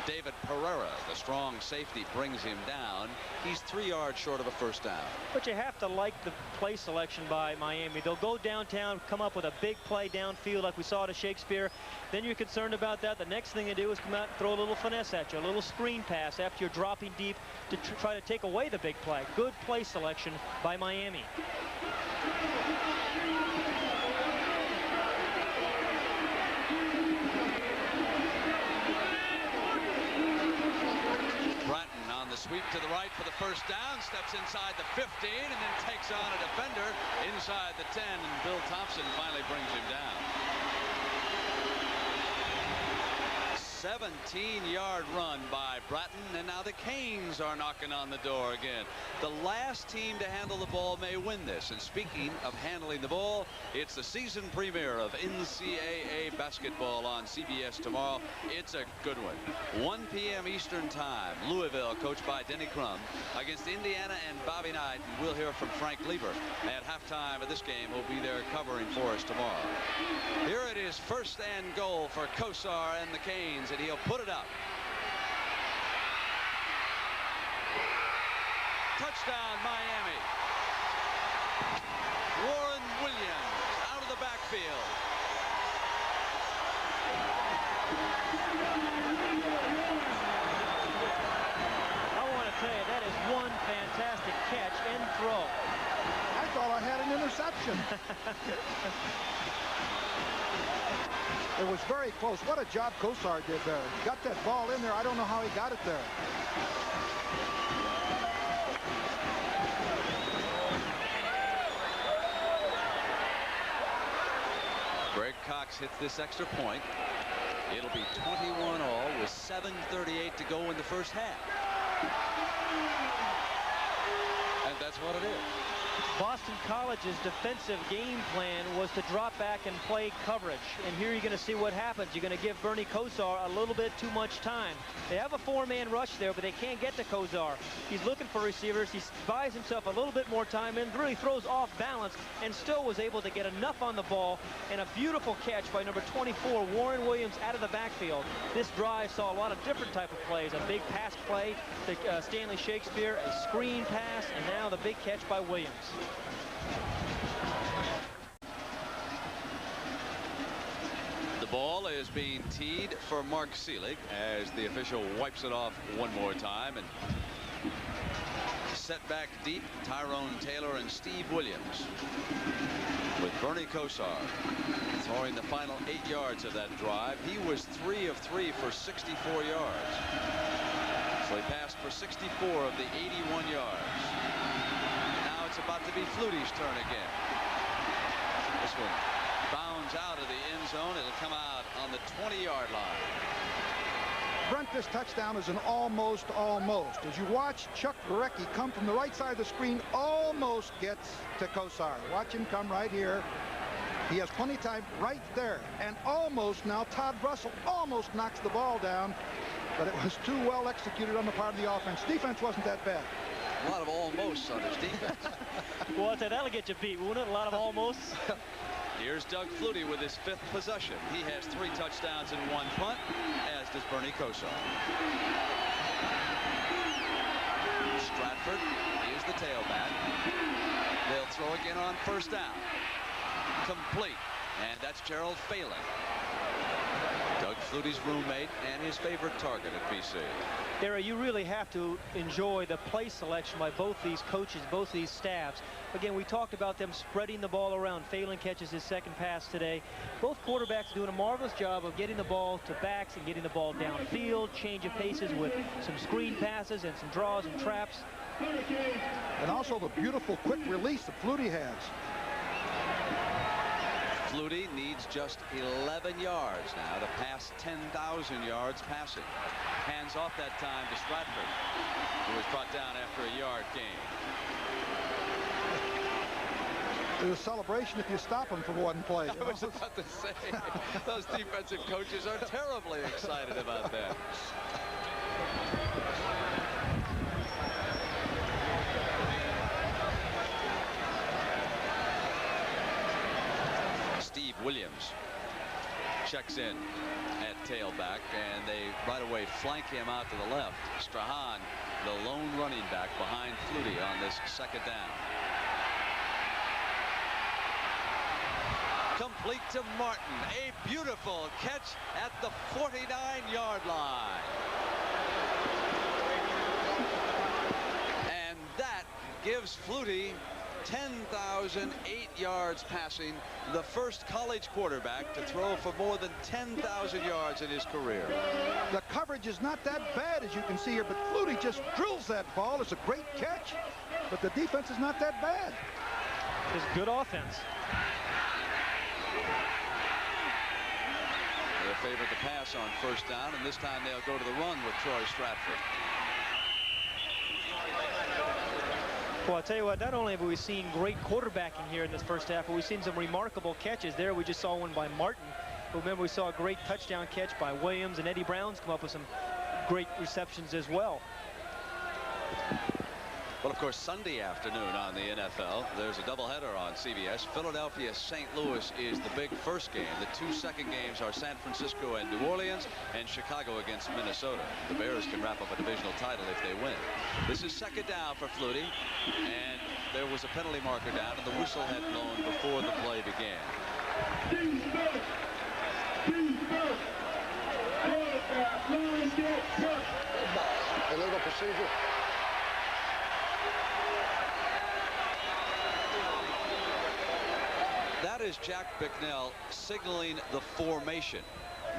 David Pereira, the strong safety, brings him down. He's 3 yards short of a first down. But you have to like the play selection by Miami. They'll go downtown, come up with a big play downfield like we saw to Shakespeare. Then you're concerned about that. The next thing they do is come out and throw a little finesse at you, a little screen pass after you're dropping deep to try to take away the big play. Good play selection by Miami. Sweep to the right for the first down, steps inside the 15, and then takes on a defender inside the 10, and Bill Thompson finally brings him down. 17-yard run by Bratton, and now the Canes are knocking on the door again. The last team to handle the ball may win this. And speaking of handling the ball, it's the season premiere of NCAA basketball on CBS tomorrow. It's a good one. 1 p.m. Eastern time. Louisville, coached by Denny Crum, against Indiana and Bobby Knight. And we'll hear from Frank Lieber at halftime of this game. He'll be there covering for us tomorrow. Here it is, first and goal for Kosar and the Canes. And he'll put it up. Touchdown, Miami. Warren Williams out of the backfield. I want to tell you, that is one fantastic catch and throw. I thought I had an interception. It was very close. What a job Kosar did there. He got that ball in there. I don't know how he got it there. Greg Cox hits this extra point. It'll be 21 all with 7:38 to go in the first half. And that's what it is. Boston College's defensive game plan was to drop back and play coverage. And here you're going to see what happens. You're going to give Bernie Kosar a little bit too much time. They have a 4-man rush there, but they can't get to Kosar. He's looking for receivers. He buys himself a little bit more time and really throws off balance and still was able to get enough on the ball. And a beautiful catch by number 24, Warren Williams, out of the backfield. This drive saw a lot of different type of plays. A big pass play to Stanley Shakespeare, a screen pass, and now the big catch by Williams. The ball is being teed for Mark Selig as the official wipes it off one more time, and set back deep, Tyrone Taylor and Steve Williams with Bernie Kosar throwing the final 8 yards of that drive. He was 3 of 3 for 64 yards. So he passed for 64 of the 81 yards. Now it's about to be Flutie's turn again. This one bounds out of the end zone. It'll come out on the 20-yard line. Brent, this touchdown is an almost. As you watch Chuck Gorecki come from the right side of the screen, almost gets to Kosar. Watch him come right here. He has plenty of time right there. And almost now, Todd Russell almost knocks the ball down, but it was too well executed on the part of the offense. Defense wasn't that bad. A lot of almosts on his defense. Well, that'll get you beat, won't it? A lot of almosts. Here's Doug Flutie with his 5th possession. He has 3 touchdowns and 1 punt, as does Bernie Kosar. Stratford is the tailback. They'll throw again on first down. Complete, and that's Gerald Phelan, Doug Flutie's roommate and his favorite target at BC. Gary, you really have to enjoy the play selection by both these coaches, both these staffs. Again, we talked about them spreading the ball around. Phelan catches his 2nd pass today. Both quarterbacks doing a marvelous job of getting the ball to backs and getting the ball downfield, change of paces with some screen passes and some draws and traps. And also the beautiful quick release that Flutie has. Flutie needs just 11 yards now to pass 10,000 yards passing. Hands off that time to Stratford, who was brought down after a yard gain. There's a celebration if you stop him for one play. I was about to say, those defensive coaches are terribly excited about that. Steve Williams checks in at tailback, and they right away flank him out to the left. Strahan, the lone running back behind Flutie on this 2nd down. Complete to Martin. A beautiful catch at the 49-yard line. And that gives Flutie 10,008 yards passing, the first college quarterback to throw for more than 10,000 yards in his career. The coverage is not that bad, as you can see here, but Flutie just drills that ball. It's a great catch, but the defense is not that bad. It's good offense. They favored the pass on first down, and this time they'll go to the run with Troy Stratford. Well, I'll tell you what, not only have we seen great quarterbacking here in this first half, but we've seen some remarkable catches there. We just saw one by Martin. Remember, we saw a great touchdown catch by Williams, and Eddie Brown's come up with some great receptions as well. Well, of course, Sunday afternoon on the NFL, there's a doubleheader on CBS. Philadelphia-St. Louis is the big first game. The 2 second games are San Francisco and New Orleans, and Chicago against Minnesota. The Bears can wrap up a divisional title if they win. This is 2nd down for Flutie, and there was a penalty marker down, and the whistle had blown before the play began. Illegal procedure. That is Jack Bicknell signaling the formation.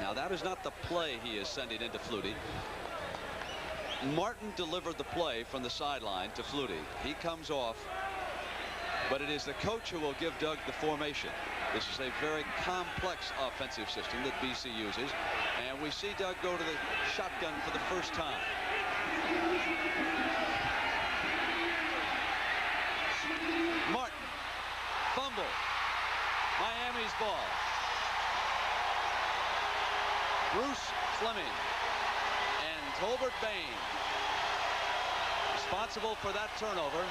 Now, that is not the play he is sending into Flutie. Martin delivered the play from the sideline to Flutie. He comes off, but it is the coach who will give Doug the formation. This is a very complex offensive system that BC uses, and we see Doug go to the shotgun for the first time. Martin, fumble. Miami's ball. Bruce Fleming and Tolbert Bain responsible for that turnover.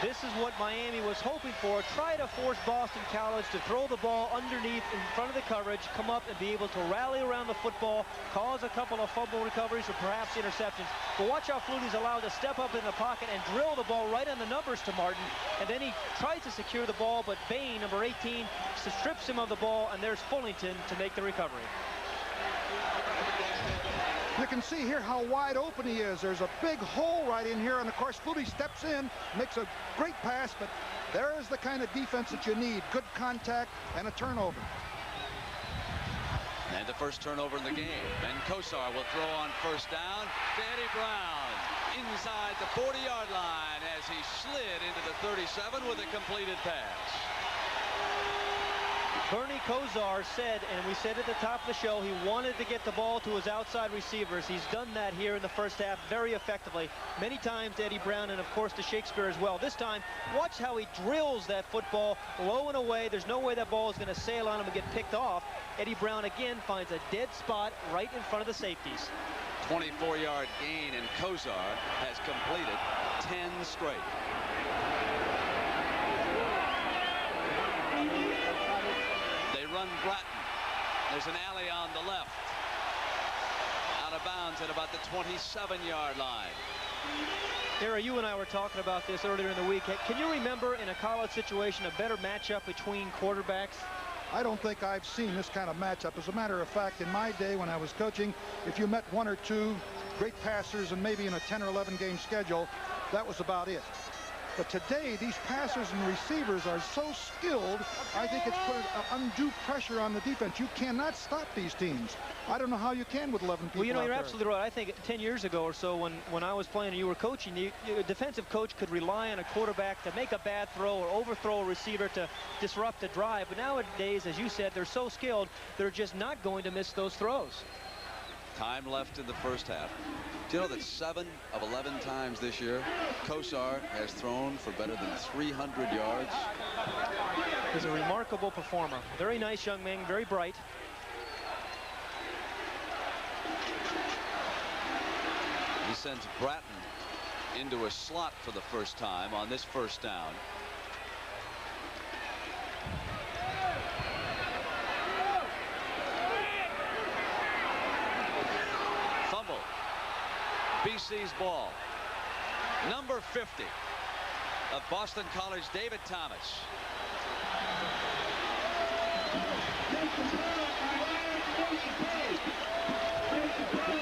This is what Miami was hoping for. Try to force Boston College to throw the ball underneath in front of the coverage, come up and be able to rally around the football, cause a couple of fumble recoveries or perhaps interceptions. But watch how Flutie's allowed to step up in the pocket and drill the ball right on the numbers to Martin. And then he tries to secure the ball, but Bain, number 18, strips him of the ball, and there's Fullington to make the recovery. You can see here how wide open he is. There's a big hole right in here, and of course Flutie steps in, makes a great pass, but there is the kind of defense that you need. Good contact and a turnover. And the first turnover in the game. And Kosar will throw on first down to Eddie Brown inside the 40-yard line as he slid into the 37 with a completed pass. Bernie Kosar said, and we said at the top of the show, he wanted to get the ball to his outside receivers. He's done that here in the first half very effectively. Many times to Eddie Brown and, of course, to Shakespeare as well. This time, watch how he drills that football low and away. There's no way that ball is going to sail on him and get picked off. Eddie Brown, again, finds a dead spot right in front of the safeties. 24-yard gain, and Kosar has completed 10 straight. They run Bratton. There's an alley on the left. Out of bounds at about the 27-yard line. Era, you and I were talking about this earlier in the week. Can you remember in a college situation a better matchup between quarterbacks? I don't think I've seen this kind of matchup. As a matter of fact, in my day when I was coaching, if you met one or two great passers and maybe in a 10 or 11 game schedule, that was about it. But today, these passers and receivers are so skilled, I think it's put undue pressure on the defense. You cannot stop these teams. I don't know how you can with 11 people. Well, you know, out you're there. absolutely right. I think 10 years ago or so when I was playing and you were coaching, the defensive coach could rely on a quarterback to make a bad throw or overthrow a receiver to disrupt a drive. But nowadays, as you said, they're so skilled, they're just not going to miss those throws. Time left in the first half. Do you know that 7 of 11 times this year, Kosar has thrown for better than 300 yards? He's a remarkable performer. Very nice young man, very bright. He sends Bratton into a slot for the first time on this first down. Fumble. BC's ball. Number 50 of Boston College, David Thomas.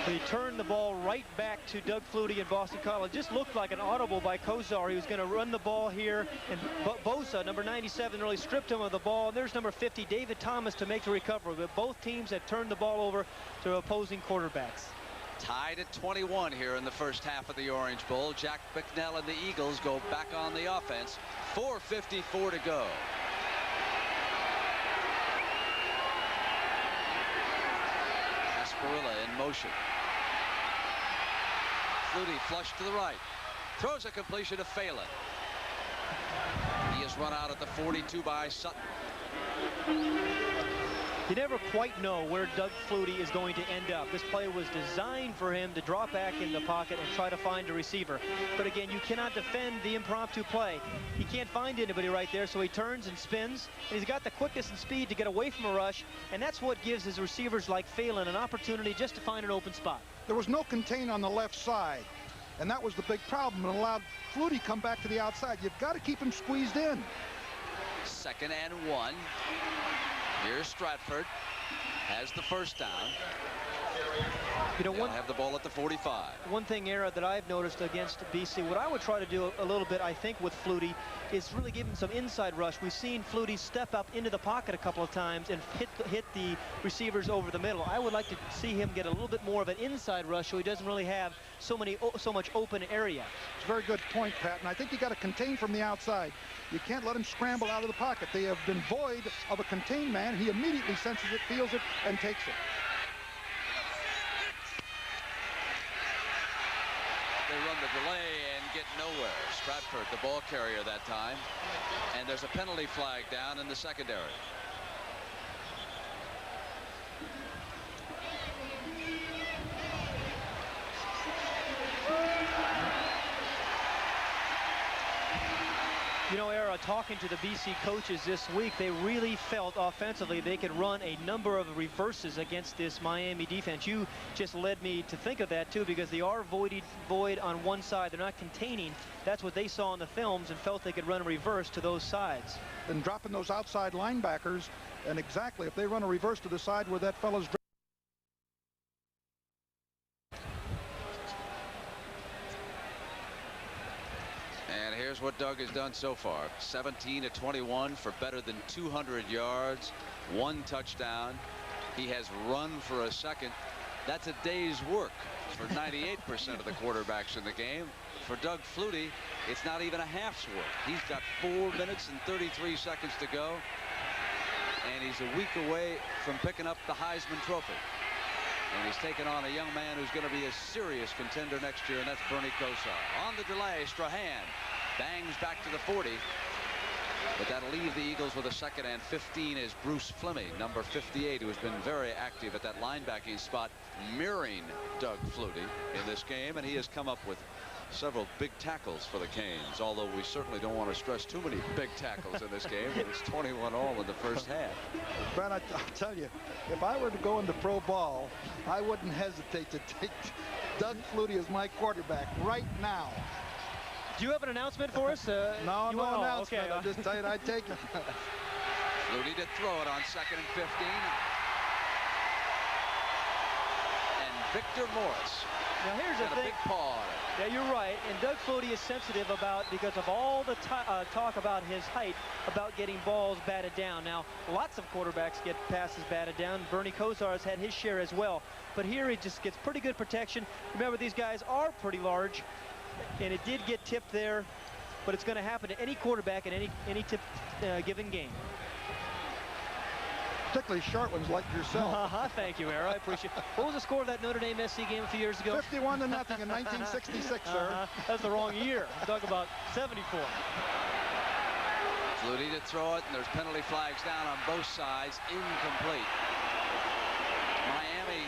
He turned the ball right back to Doug Flutie in Boston College. Just looked like an audible by Kosar. He was going to run the ball here, and Bosa, number 97, really stripped him of the ball. And there's number 50, David Thomas, to make the recovery. But both teams had turned the ball over to opposing quarterbacks. Tied at 21 here in the first half of the Orange Bowl. Jack Bicknell and the Eagles go back on the offense. 4:54 to go. Asparilla in motion. Flutie flush to the right. Throws a completion to Phelan. He is run out at the 42 by Sutton. You never quite know where Doug Flutie is going to end up. This play was designed for him to drop back in the pocket and try to find a receiver. But again, you cannot defend the impromptu play. He can't find anybody right there, so he turns and spins. And he's got the quickness and speed to get away from a rush, and that's what gives his receivers like Phelan an opportunity just to find an open spot. There was no contain on the left side, and that was the big problem. It allowed Flutie come back to the outside. You've got to keep him squeezed in. 2nd and 1. Here's Stratford. Has the first down. You know, They'll have the ball at the 45. One thing, Era, that I've noticed against BC, what I would try to do a little bit, I think, with Flutie is really give him some inside rush. We've seen Flutie step up into the pocket a couple of times and hit the receivers over the middle. I would like to see him get a little bit more of an inside rush so he doesn't really have so much open area. It's a very good point, Pat, and I think you got to contain from the outside. You can't let him scramble out of the pocket. They have been void of a contained man. He immediately senses it, feels it, and takes it. They run the delay and get nowhere. Stratford, the ball carrier that time. And there's a penalty flag down in the secondary. You know, Era, talking to the BC coaches this week, they really felt offensively they could run a number of reverses against this Miami defense. You just led me to think of that, too, because they are void on one side. They're not containing. That's what they saw in the films and felt they could run a reverse to those sides. And dropping those outside linebackers, and exactly, if they run a reverse to the side where that fellow's... Here's what Doug has done so far. 17 of 21 for better than 200 yards, 1 touchdown. He has run for a second. That's a day's work for 98% of the quarterbacks in the game. For Doug Flutie, it's not even a half's work. He's got 4 minutes and 33 seconds to go, and and he's a week away from picking up the Heisman Trophy. And he's taken on a young man who's going to be a serious contender next year, and that's Bernie Kosar. On the delay, Strahan bangs back to the 40. But that'll leave the Eagles with a 2nd and 15 is Bruce Fleming, number 58, who has been very active at that linebacking spot, mirroring Doug Flutie in this game. And he has come up with several big tackles for the Canes, although we certainly don't want to stress too many big tackles in this game. It's 21-all in the first half. Brent, I'll tell you, if I were to go into pro ball, I wouldn't hesitate to take Doug Flutie as my quarterback right now. Do you have an announcement for us? No announcement. Okay. I'll just tell you I'd take it. Flutie to throw it on 2nd and 15. And Victor Morris. Now here's the got a thing. big paw on it. Yeah, you're right. And Doug Flutie is sensitive about, because of all the talk about his height, about getting balls batted down. Now, lots of quarterbacks get passes batted down. Bernie Kosar has had his share as well. But here he just gets pretty good protection. Remember, these guys are pretty large. And it did get tipped there, but it's going to happen to any quarterback in any given game. Particularly short ones like yourself. Thank you, Ara. I appreciate it. What was the score of that Notre Dame SC game a few years ago? 51-0 in 1966, sir. That's the wrong year. Talk about 74. Flutie to throw it, and there's penalty flags down on both sides. Incomplete. Miami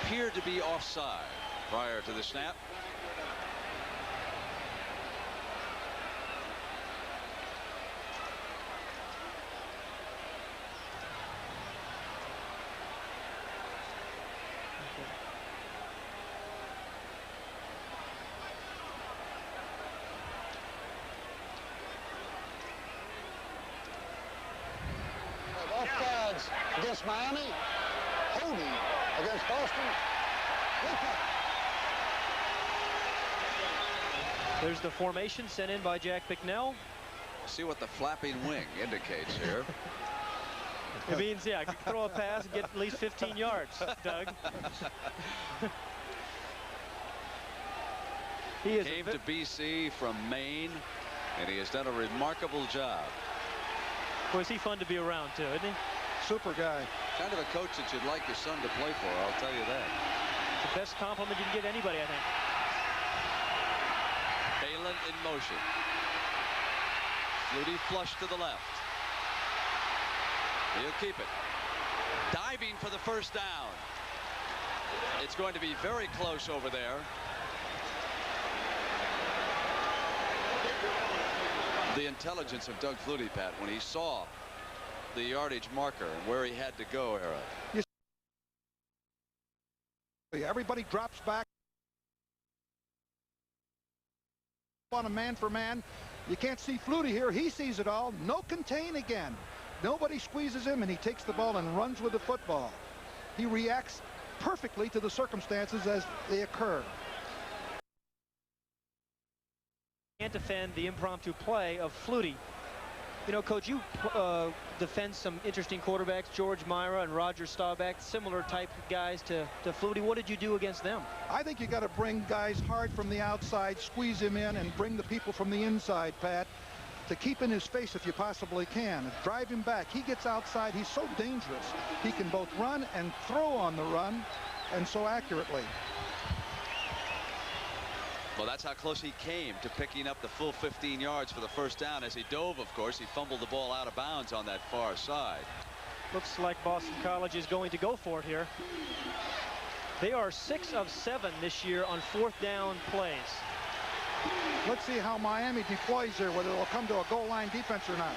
appeared to be offside prior to the snap. Against Miami, Hody against Boston. There's the formation sent in by Jack Bicknell. See what the flapping wing indicates here. It means, yeah, I can throw a pass and get at least 15 yards, Doug. He came to BC from Maine, and he has done a remarkable job. Boy, is he fun to be around, too, isn't he? Super guy. Kind of a coach that you'd like your son to play for, I'll tell you that. It's the best compliment you can give anybody, I think. Phelan in motion. Flutie flush to the left. He'll keep it. Diving for the first down. It's going to be very close over there. The intelligence of Doug Flutie, Pat, when he saw the yardage marker and where he had to go, Ara. Everybody drops back on a man for man. You can't see Flutie here. He sees it all. No contain again. Nobody squeezes him, and he takes the ball and runs with the football. He reacts perfectly to the circumstances as they occur. Can't defend the impromptu play of Flutie. You know, Coach, you defend some interesting quarterbacks, George Myra and Roger Staubach, similar type guys to Flutie. What did you do against them? I think you got to bring guys hard from the outside, squeeze him in, and bring the people from the inside, Pat, to keep in his face if you possibly can. Drive him back. He gets outside. He's so dangerous. He can both run and throw on the run, and so accurately. Well, that's how close he came to picking up the full 15 yards for the first down. As he dove, of course, he fumbled the ball out of bounds on that far side. Looks like Boston College is going to go for it here. They are 6 of 7 this year on 4th down plays. Let's see how Miami deploys here, whether it'll come to a goal line defense or not.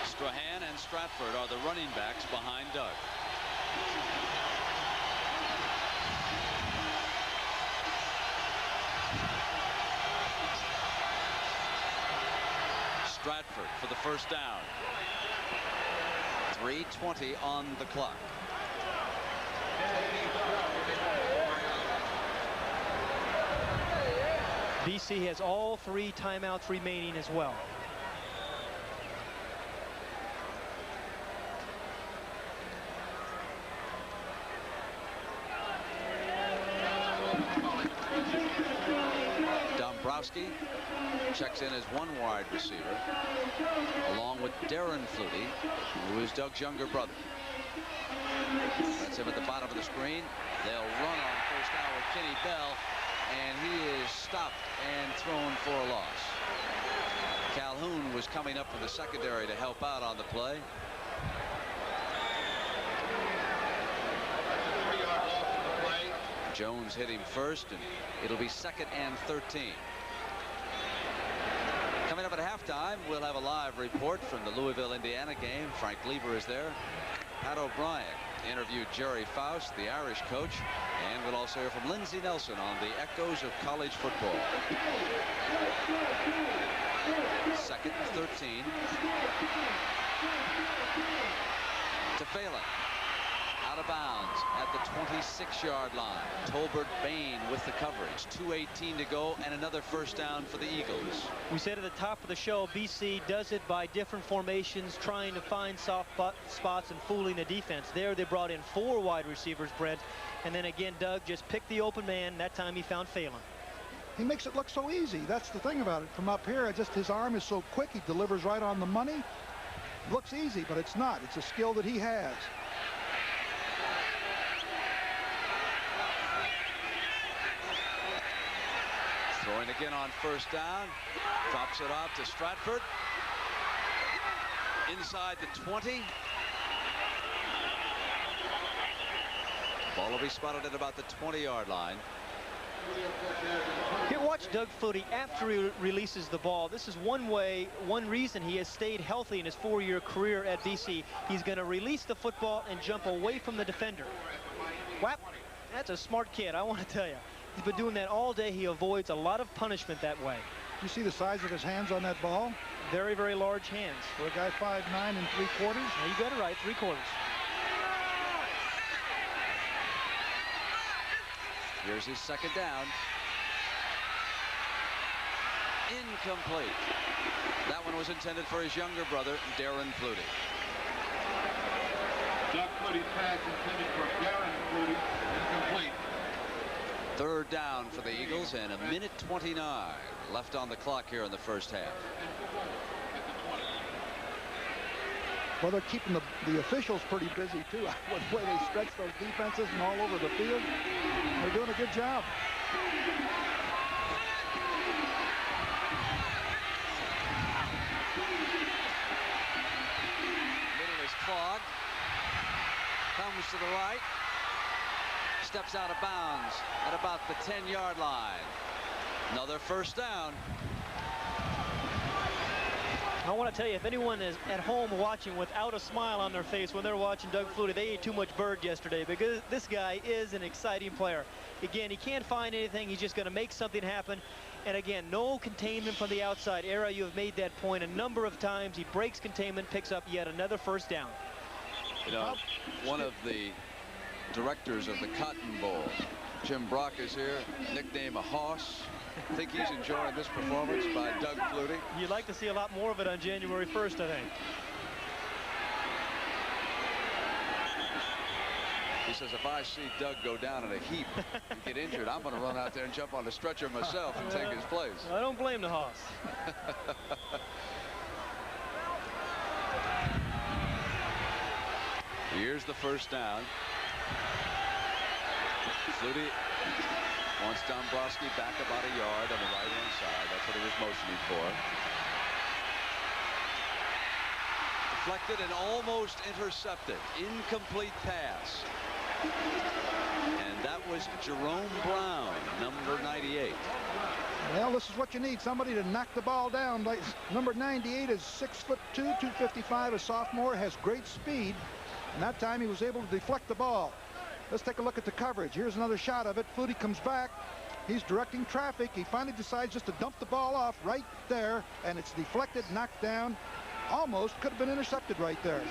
Strahan and Stratford are the running backs behind Doug. Stratford for the first down. 3:20 on the clock. BC has all 3 timeouts remaining as well. Dombrowski checks in as one wide receiver, along with Darren Flutie, who is Doug's younger brother. That's him at the bottom of the screen. They'll run on first down with Kenny Bell, and he is stopped and thrown for a loss. Calhoun was coming up from the secondary to help out on the play. Jones hit him first, and it'll be 2nd and 13. Coming up at halftime, we'll have a live report from the Louisville, Indiana game. Frank Lever is there. Pat O'Brien interviewed Jerry Faust, the Irish coach, and we'll also hear from Lindsey Nelson on the echoes of college football. 2nd and 13. To Phelan. Out of bounds at the 26-yard line. Tolbert Bain with the coverage. 2:18 to go, and another first down for the Eagles. We said at the top of the show, BC does it by different formations, trying to find soft spots and fooling the defense. There they brought in 4 wide receivers, Brent, and then again Doug just picked the open man. That time he found Phelan. He makes it look so easy. That's the thing about it. From up here, his arm is so quick. He delivers right on the money. Looks easy, but it's not. It's a skill that he has. Throwing again on first down. Drops it off to Stratford. Inside the 20. Ball will be spotted at about the 20-yard line. Here, watch Doug Flutie after he releases the ball. This is one reason he has stayed healthy in his 4-year career at BC. He's going to release the football and jump away from the defender. Whap, that's a smart kid, I want to tell you. He's been doing that all day. He avoids a lot of punishment that way. You see the size of his hands on that ball? Very, very large hands. For a guy 5'9" and 3/4? Now you got it right, 3/4. Here's his 2nd down. Incomplete. That one was intended for his younger brother, Darren Flutie. Doug Flutie's pass intended for Darren Flutie. Incomplete. 3rd down for the Eagles, and 1:29 left on the clock here in the first half. Well, they're keeping the officials pretty busy, too, with the way they stretch those defenses and all over the field. They're doing a good job. Middle is clogged. Comes to the right. Steps out of bounds at about the 10-yard line. Another first down. I want to tell you, if anyone is at home watching without a smile on their face when they're watching Doug Flutie, they ate too much bird yesterday, because this guy is an exciting player. Again, he can't find anything. He's just going to make something happen. And again, no containment from the outside. Era, you have made that point a number of times. He breaks containment, picks up yet another first down. You know, one of the directors of the Cotton Bowl, Jim Brock, is here, nicknamed a hoss. I think he's enjoying this performance by Doug Flutie. You'd like to see a lot more of it on January 1st, I think. He says, if I see Doug go down in a heap and get injured, I'm going to run out there and jump on the stretcher myself and take his place. I don't blame the hoss. Here's the first down. Flutie wants Dombrowski back about a yard on the right-hand side. That's what he was motioning for. Deflected and almost intercepted. Incomplete pass. And that was Jerome Brown, number 98. Well, this is what you need, somebody to knock the ball down. Like number 98 is 6'2", 255, a sophomore, has great speed. And that time he was able to deflect the ball. Let's take a look at the coverage. Here's another shot of it. Flutie comes back. He's directing traffic. He finally decides just to dump the ball off right there, and it's deflected, knocked down. Almost could have been intercepted right there.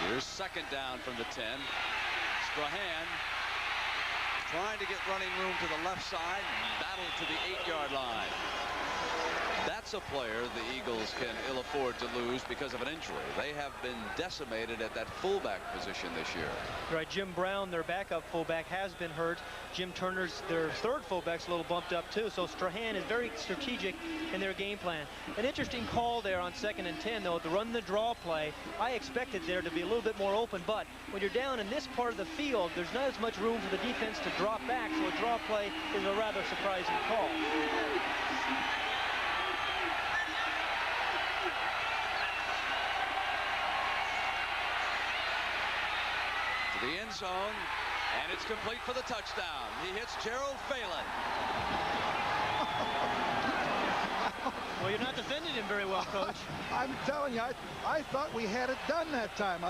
Here's 2nd down from the 10. Strahan trying to get running room to the left side. Battle to the 8-yard line. That's a player the Eagles can ill afford to lose because of an injury. They have been decimated at that fullback position this year. Right, Jim Brown, their backup fullback, has been hurt. Jim Turner's, their third fullback's a little bumped up too. So Strahan is very strategic in their game plan. An interesting call there on 2nd and 10, though, to run the draw play. I expected there to be a little bit more open, but when you're down in this part of the field, there's not as much room for the defense to drop back, so a draw play is a rather surprising call. To the end zone, and it's complete for the touchdown. He hits Gerald Phelan. Well, you're not defending him very well, Coach. I'm telling you, I thought we had it done that time.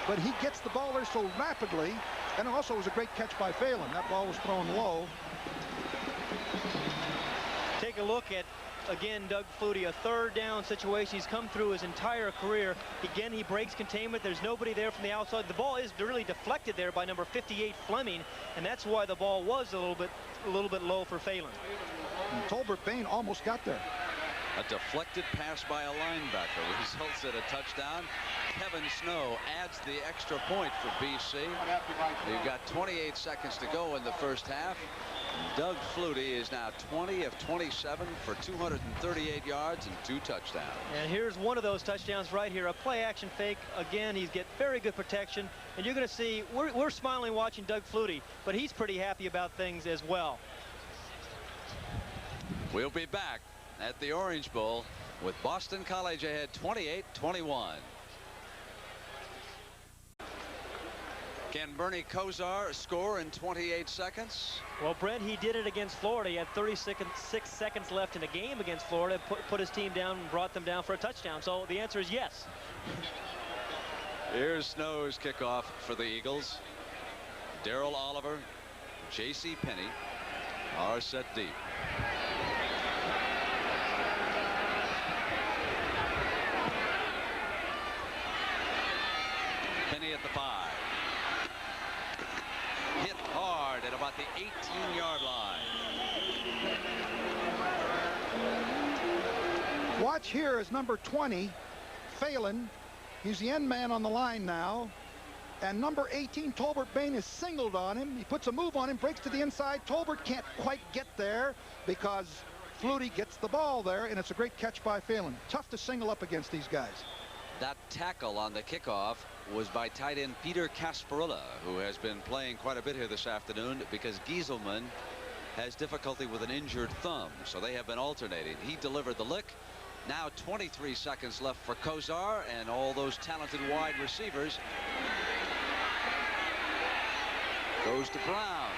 But he gets the ball there so rapidly, and also it was a great catch by Phelan. That ball was thrown low. Take a look at, again, Doug Flutie, a 3rd down situation. He's come through his entire career. Again, he breaks containment. There's nobody there from the outside. The ball is really deflected there by number 58 Fleming, and that's why the ball was a little bit low for Phelan. And Tolbert Bain almost got there. A deflected pass by a linebacker results in a touchdown. Kevin Snow adds the extra point for BC. You've got 28 seconds to go in the first half. Doug Flutie is now 20 of 27 for 238 yards and 2 touchdowns. And here's one of those touchdowns right here, a play action fake. Again, he's get very good protection, and you're going to see we're smiling watching Doug Flutie, but he's pretty happy about things as well. We'll be back at the Orange Bowl with Boston College ahead 28-21. Can Bernie Kosar score in 28 seconds? Well, Brent, he did it against Florida. He had 36 seconds left in the game against Florida, put his team down and brought them down for a touchdown. So the answer is yes. Here's Snow's kickoff for the Eagles. Darrell Oliver, J.C. Penney are set deep. Penney at the 5. Hit hard at about the 18-yard line. Watch here is number 20, Phelan. He's the end man on the line now. And number 18, Tolbert Bain, is singled on him. He puts a move on him, breaks to the inside. Tolbert can't quite get there because Flutie gets the ball there, and it's a great catch by Phelan. Tough to single up against these guys. That tackle on the kickoff was by tight end Peter Casparilla, who has been playing quite a bit here this afternoon because Gieselman has difficulty with an injured thumb, so they have been alternating. He delivered the lick. Now 23 seconds left for Kosar and all those talented wide receivers. Goes to Brown.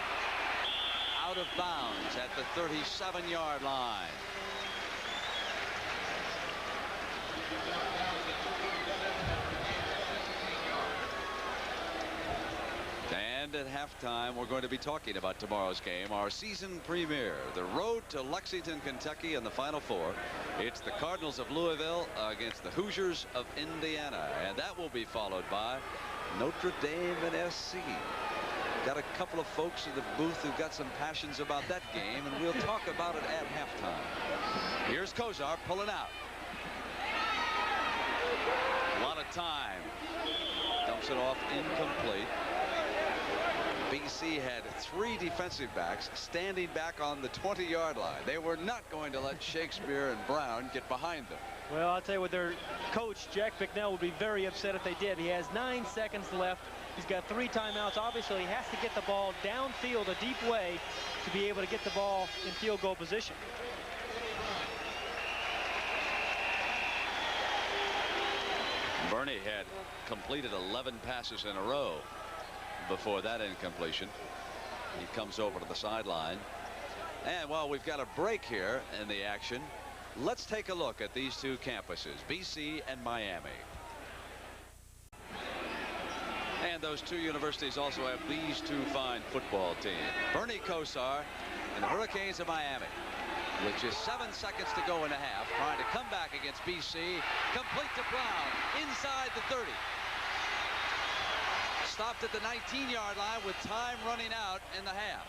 Out of bounds at the 37-yard line. And at halftime, we're going to be talking about tomorrow's game, our season premiere, the road to Lexington, Kentucky in the Final Four. It's the Cardinals of Louisville against the Hoosiers of Indiana, and that will be followed by Notre Dame and SC. Got a couple of folks in the booth who've got some passions about that game, and we'll talk about it at halftime. Here's Kosar pulling out. A lot of time. Dumps it off incomplete. BC had 3 defensive backs standing back on the 20-yard line. They were not going to let Shakespeare and Brown get behind them. Well, I'll tell you what, their coach, Jack Bicknell, would be very upset if they did. He has 9 seconds left. He's got 3 timeouts. Obviously, he has to get the ball downfield a deep way to be able to get the ball in field goal position. Bernie had completed 11 passes in a row before that incompletion. He comes over to the sideline. And while we've got a break here in the action, let's take a look at these 2 campuses, BC and Miami. And those 2 universities also have these 2 fine football teams. Bernie Kosar and the Hurricanes of Miami, with just 7 seconds to go in the half, trying to come back against BC. Complete to Brown inside the 30. Stopped at the 19-yard line with time running out in the half.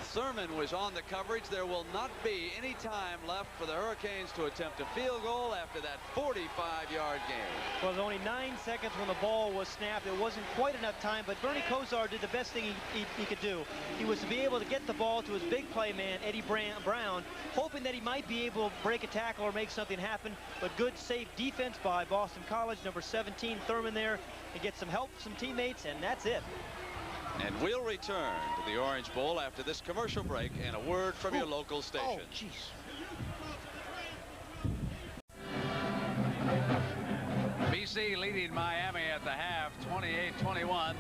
Thurman was on the coverage. There will not be any time left for the Hurricanes to attempt a field goal after that 45-yard game. Well, there's only 9 seconds when the ball was snapped. It wasn't quite enough time, but Bernie Kosar did the best thing he could do. He was to be able to get the ball to his big play man, Eddie Brown, hoping that he might be able to break a tackle or make something happen. But good, safe defense by Boston College. Number 17, Thurman there, to get some help from teammates, and that's it. And we'll return to the Orange Bowl after this commercial break and a word from your local station. Oh, jeez. BC leading Miami at the half, 28-21.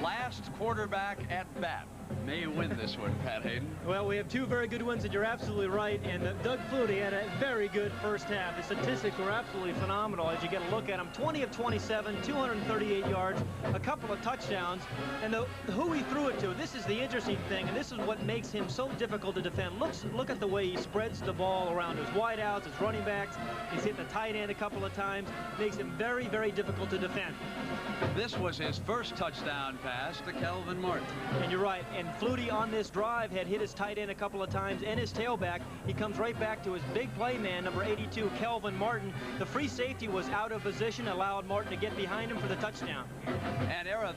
Last quarterback at bat may win this one, Pat Hayden. Well, we have two very good ones, and you're absolutely right. And Doug Flutie had a very good first half. The statistics were absolutely phenomenal as you get a look at him. 20 of 27, 238 yards, a couple of touchdowns. And who he threw it to, this is the interesting thing, and this is what makes him so difficult to defend. Look at the way he spreads the ball around his wideouts, his running backs. He's hit the tight end a couple of times. Makes him very, very difficult to defend. This was his first touchdown pass to Kelvin Martin. And you're right. And Flutie on this drive had hit his tight end a couple of times and his tailback. He comes right back to his big play man, number 82, Kelvin Martin. The free safety was out of position, allowed Martin to get behind him for the touchdown. And Era,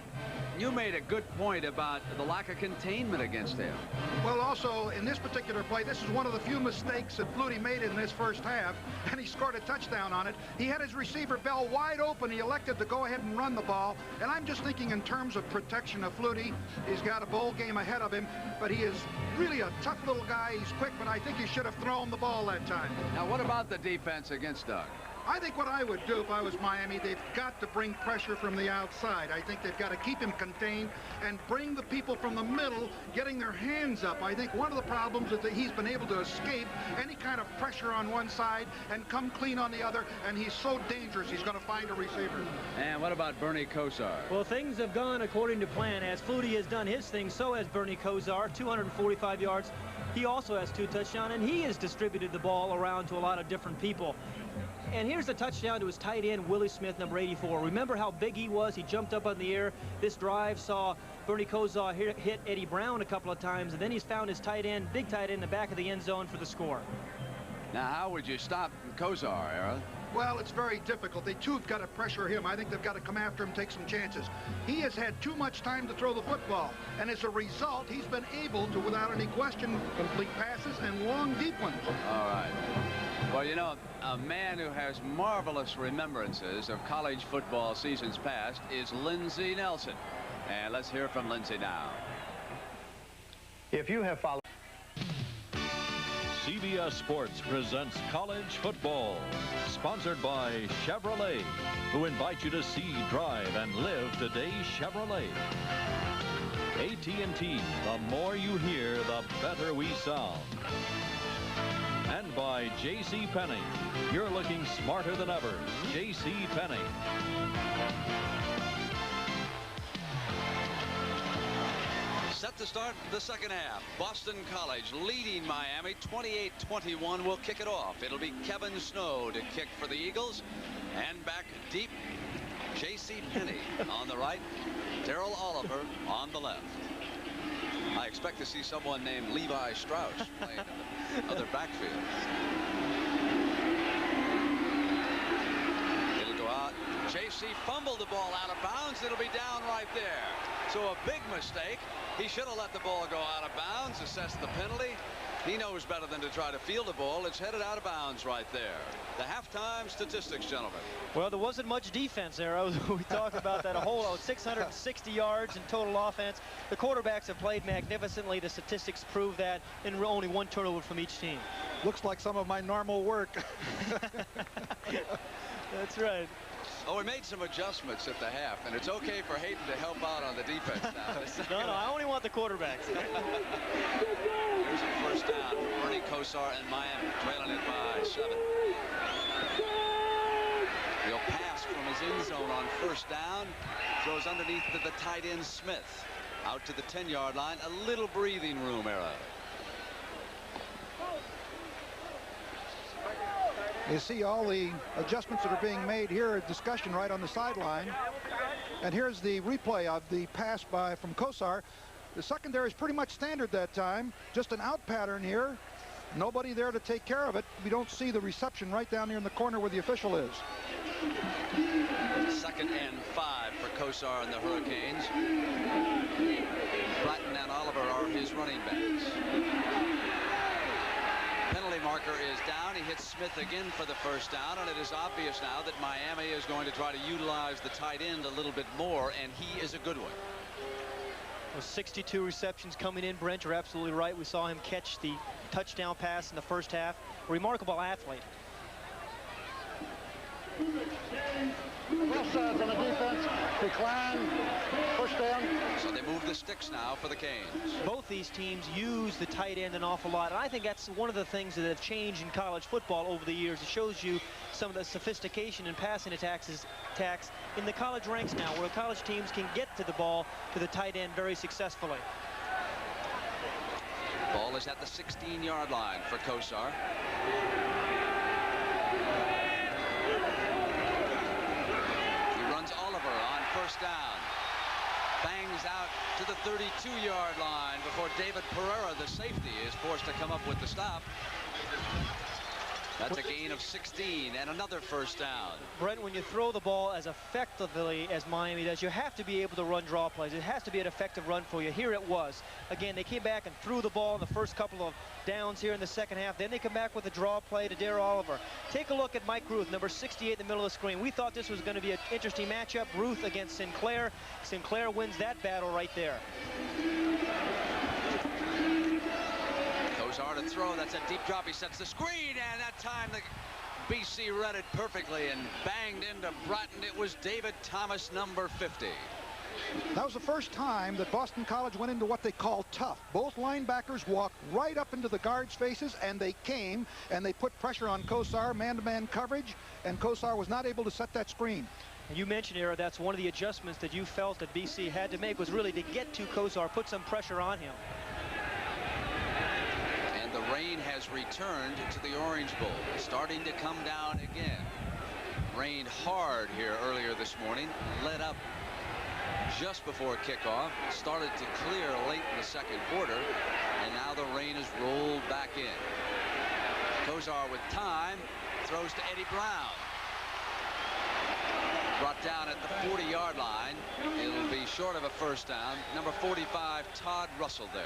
you made a good point about the lack of containment against him. Well, also, in this particular play, this is one of the few mistakes that Flutie made in this first half, and he scored a touchdown on it. He had his receiver Bell wide open. He elected to go ahead and run the ball, and I'm just thinking in terms of protection of Flutie. He's got a bowl game ahead of him, but he is really a tough little guy. He's quick, but I think he should have thrown the ball that time. Now, what about the defense against Doug? I think what I would do if I was Miami, they've got to bring pressure from the outside. I think they've got to keep him contained and bring the people from the middle getting their hands up. I think one of the problems is that he's been able to escape any kind of pressure on one side and come clean on the other, and he's so dangerous he's going to find a receiver. And what about Bernie Kosar? Well, things have gone according to plan. As Flutie has done his thing, so has Bernie Kosar, 245 yards. He also has 2 touchdowns, and he has distributed the ball around to a lot of different people. And here's the touchdown to his tight end, Willie Smith, number 84. Remember how big he was? He jumped up in the air. This drive saw Bernie Kosar hit Eddie Brown a couple of times, and then he's found his tight end, big tight end, in the back of the end zone for the score. Now, how would you stop Kosar, Era? Well, it's very difficult. They, too, have got to pressure him. I think they've got to come after him, take some chances. He has had too much time to throw the football, and as a result, he's been able to, without any question, complete passes and long, deep ones. All right. Well, you know, a man who has marvelous remembrances of college football seasons past is Lindsey Nelson. And let's hear from Lindsey now. If you have followed... CBS Sports presents college football, sponsored by Chevrolet, who invite you to see, drive, and live today's Chevrolet. AT&T, the more you hear, the better we sound. And by J.C. Penney, you're looking smarter than ever. J.C. Penney. Set to start the second half. Boston College leading Miami 28-21. Will kick it off. It'll be Kevin Snow to kick for the Eagles. And back deep, J.C. Penney on the right, Darrell Oliver on the left. I expect to see someone named Levi Strauss playing in the other backfield. It'll go out. J.C. fumbled the ball out of bounds. It'll be down right there. So a big mistake. He should have let the ball go out of bounds, assessed the penalty. He knows better than to try to field the ball. It's headed out of bounds right there. The halftime statistics, gentlemen. Well, there wasn't much defense there. We talked about that a whole lot. 660 yards in total offense. The quarterbacks have played magnificently. The statistics prove that, and only 1 turnover from each team. Looks like some of my normal work. That's right. Oh, we made some adjustments at the half, and it's okay for Hayden to help out on the defense now. No, I only want the quarterbacks. Here's a first down for Bernie Kosar and Miami, trailing it by 7. He'll pass from his end zone on first down. Throws underneath to the tight end Smith. Out to the 10-yard line. A little breathing room, Era. You see all the adjustments that are being made here, a discussion right on the sideline. And here's the replay of the pass from Kosar. The secondary is pretty much standard that time. Just an out pattern here. Nobody there to take care of it. We don't see the reception right down here in the corner where the official is. 2nd and 5 for Kosar and the Hurricanes. Bratton and Oliver are his running backs. Penalty marker is down. He hits Smith again for the first down, and it is obvious now that Miami is going to try to utilize the tight end a little bit more, and he is a good one. Well, 62 receptions coming in, Brent. You're absolutely right. We saw him catch the touchdown pass in the first half. A remarkable athlete. Both sides on the defense, decline, push down. So they move the sticks now for the Canes. Both these teams use the tight end an awful lot, and I think that's one of the things that have changed in college football over the years. It shows you some of the sophistication in passing attacks in the college ranks now, where college teams can get to the ball, to the tight end very successfully. Ball is at the 16-yard line for Kosar. First down. Bangs out to the 32-yard line before David Pereira, the safety, is forced to come up with the stop. That's a gain of 16 and another first down. Brent, when you throw the ball as effectively as Miami does, you have to be able to run draw plays. It has to be an effective run for you. Here it was. Again, they came back and threw the ball in the first couple of downs here in the second half. Then they come back with a draw play to Darrell Oliver. Take a look at Mike Ruth, number 68 in the middle of the screen. We thought this was going to be an interesting matchup. Ruth against Sinclair. Sinclair wins that battle right there. Kosar to throw. That's a deep drop. He sets the screen, and that time the BC read it perfectly and banged into Bratton. It was David Thomas, number 50. That was the first time that Boston College went into what they call tough. Both linebackers walked right up into the guards' faces, and they came and they put pressure on Kosar, man-to-man coverage, and Kosar was not able to set that screen. And you mentioned, Era, that's one of the adjustments that you felt that BC had to make, was really to get to Kosar, put some pressure on him. The rain has returned to the Orange Bowl, starting to come down again. Rained hard here earlier this morning, let up just before kickoff, started to clear late in the second quarter, and now the rain has rolled back in. Kosar with time, throws to Eddie Brown. Brought down at the 40-yard line. It'll be short of a first down. Number 45, Todd Russell there.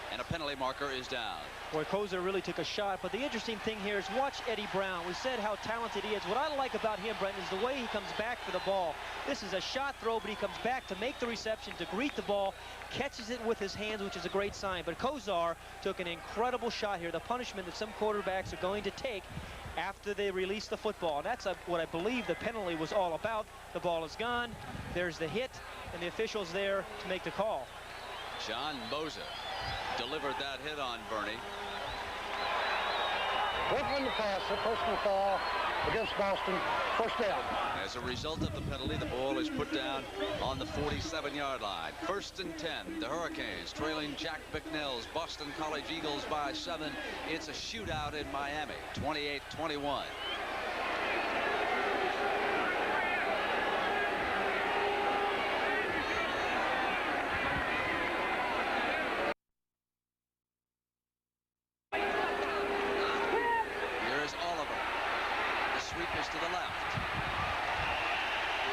And a penalty marker is down. Boy, Kosar really took a shot, but the interesting thing here is watch Eddie Brown. We said how talented he is. What I like about him, Brent, is the way he comes back for the ball. This is a shot throw, but he comes back to make the reception, to greet the ball, catches it with his hands, which is a great sign. But Kosar took an incredible shot here, the punishment that some quarterbacks are going to take after they release the football. And that's what I believe the penalty was all about. The ball is gone, there's the hit, and the official's there to make the call. John Moser delivered that hit on Bernie. Brooklyn to pass, a personal foul against Boston, first down. As a result of the penalty, the ball is put down on the 47-yard line. 1st and 10, the Hurricanes trailing Jack Bicknell's Boston College Eagles by 7. It's a shootout in Miami, 28-21. To the left.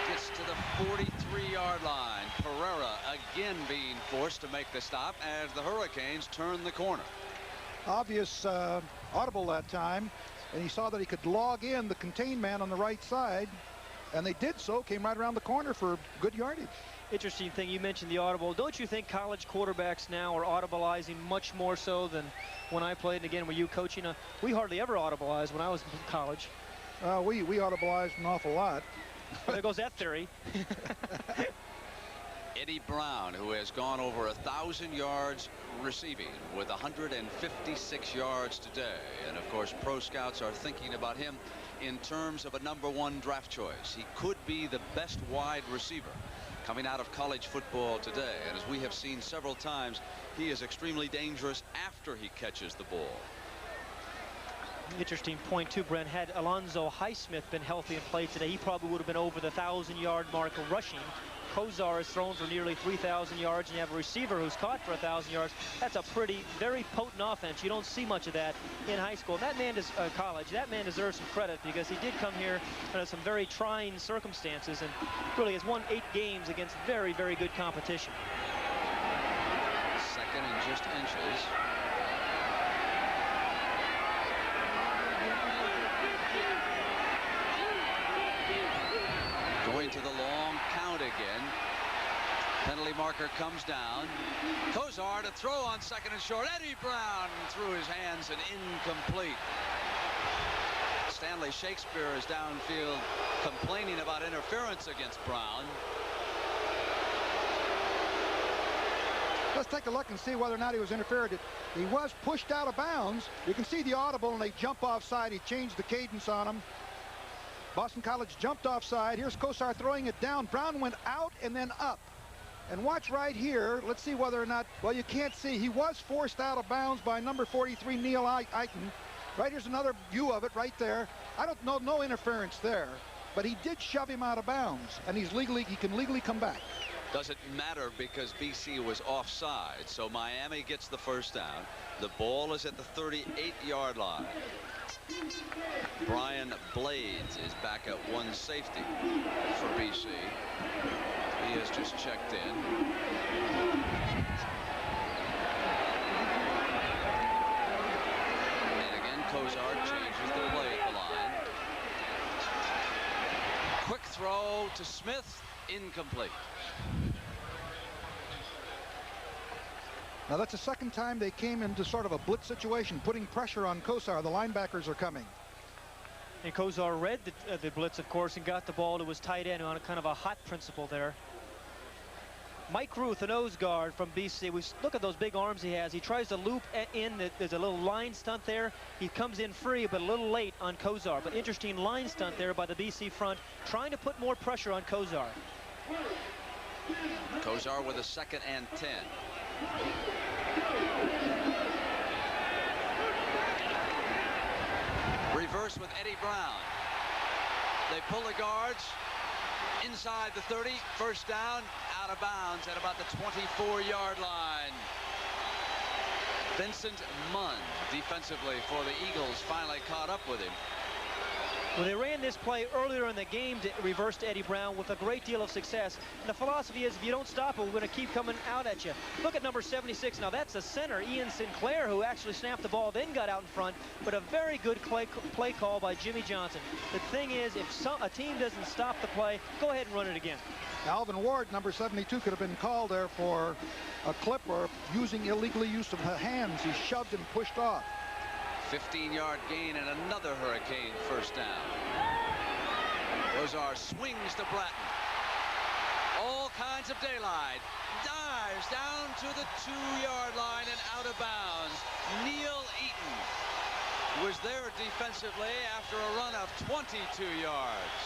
Gets to the 43-yard line. Pereira again being forced to make the stop as the Hurricanes turn the corner. Obvious audible that time, and he saw that he could log in the contained man on the right side, and they did so, came right around the corner for good yardage. Interesting thing, you mentioned the audible. Don't you think college quarterbacks now are audibleizing much more so than when I played? And again, were you coaching? We hardly ever audibleized when I was in college. We audibleized an awful lot. Well, there goes that theory. Eddie Brown, who has gone over 1,000 yards receiving with 156 yards today. And of course, pro scouts are thinking about him in terms of a #1 draft choice. He could be the best wide receiver coming out of college football today. And as we have seen several times, he is extremely dangerous after he catches the ball. Interesting point too, Brent. Had Alonzo Highsmith been healthy and played today, he probably would have been over the 1,000-yard mark of rushing Kozar has thrown for nearly 3,000 yards, and you have a receiver who's caught for 1,000 yards. That's a very potent offense. You don't see much of that in high school. That man is college. That man deserves some credit because he did come here under some very trying circumstances and really has won 8 games against very, very good competition. Second and just inches. Going to the long count again. Penalty marker comes down. Kozar to throw on second and short. Eddie Brown through his hands and incomplete. Stanley Shakespeare is downfield complaining about interference against Brown. Let's take a look and see whether or not he was interfered. He was pushed out of bounds. You can see the audible, and they jump offside. He changed the cadence on him. Boston College jumped offside. Here's Kozar throwing it down. Brown went out and then up. And watch right here. Let's see whether or not, well, you can't see. He was forced out of bounds by number 43, Neil Eichen. Right, here's another view of it right there. I don't know, no interference there. But he did shove him out of bounds, and he can legally come back. Doesn't matter because BC was offside, so Miami gets the first down. The ball is at the 38-yard line. Brian Blades is back at one safety for BC. He has just checked in. And again, Kozar changes the play at the line. Quick throw to Smith, incomplete. Now that's the second time they came into sort of a blitz situation, putting pressure on Kozar. The linebackers are coming. And Kozar read the blitz, of course, and got the ball to his tight end on a kind of a hot principle there. Mike Ruth, a nose guard from BC. Look at those big arms he has. He tries to loop in. There's a little line stunt there. He comes in free, but a little late on Kozar. But interesting line stunt there by the BC front, trying to put more pressure on Kozar. Kozar with a 2nd and 10. Reverse with Eddie Brown. They pull the guards inside the 30. First down, out of bounds at about the 24-yard line. Vincent Munn defensively for the Eagles finally caught up with him. Well, they ran this play earlier in the game to reverse to Eddie Brown with a great deal of success. And the philosophy is if you don't stop it, we're going to keep coming out at you. Look at number 76. Now that's the center, Ian Sinclair, who actually snapped the ball, then got out in front. But a very good play call by Jimmy Johnson. The thing is, if a team doesn't stop the play, go ahead and run it again. Alvin Ward, number 72, could have been called there for a clip or using illegally use of the hands. He shoved and pushed off. 15-yard gain and another Hurricane first down. Kozar swings to Bratton. All kinds of daylight. Dives down to the 2-yard line and out of bounds. Neil Eaton was there defensively after a run of 22 yards.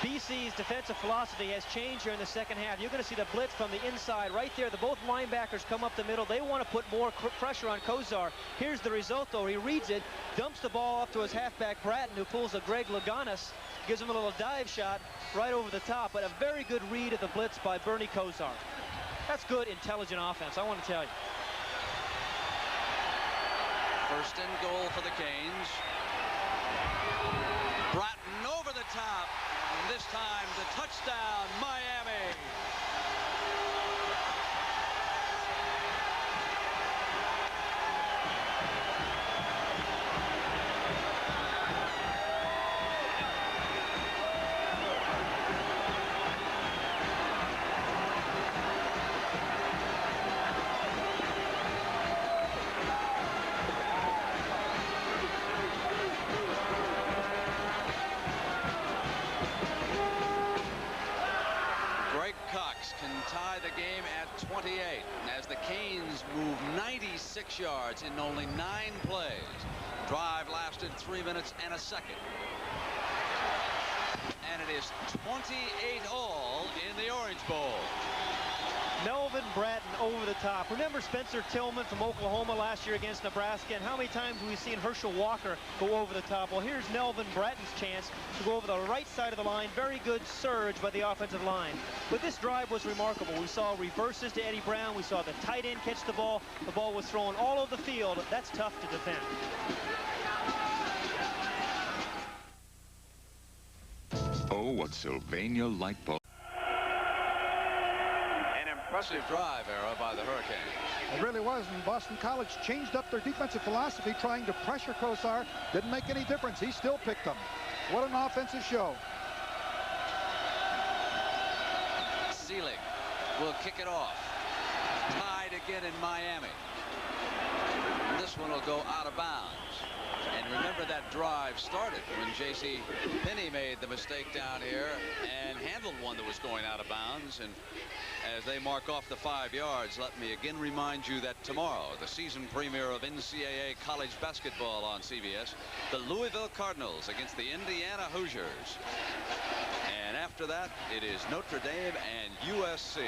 BC's defensive philosophy has changed here in the second half. You're going to see the blitz from the inside right there. Both linebackers come up the middle. They want to put more pressure on Kozar. Here's the result, though. He reads it, dumps the ball off to his halfback, Bratton, who pulls a Greg Laganis, gives him a little dive shot right over the top. But a very good read of the blitz by Bernie Kozar. That's good, intelligent offense, I want to tell you. First and goal for the Canes. Bratton over the top. This time the touchdown, Miami. Tie the game at 28 as the Canes move 96 yards in only 9 plays. Drive lasted 3 minutes and a second. And it is 28 all in the Orange Bowl. Melvin Bratton over the top. Remember Spencer Tillman from Oklahoma last year against Nebraska, and how many times have we seen Herschel Walker go over the top? Well, here's Nelvin Bratton's chance to go over the right side of the line. Very good surge by the offensive line. But this drive was remarkable. We saw reverses to Eddie Brown. We saw the tight end catch the ball. The ball was thrown all over the field. That's tough to defend. Oh, what Sylvania light bulb. An impressive drive error by the Hurricanes. It really was, and Boston College changed up their defensive philosophy, trying to pressure Kosar. Didn't make any difference. He still picked them. What an offensive show. Seelig will kick it off. Tied again in Miami. This one will go out of bounds. And remember, that drive started when J.C. Penney made the mistake down here and handled one that was going out of bounds. And as they mark off the 5 yards, let me again remind you that tomorrow, the season premiere of NCAA college basketball on CBS, the Louisville Cardinals against the Indiana Hoosiers. And after that, it is Notre Dame and USC.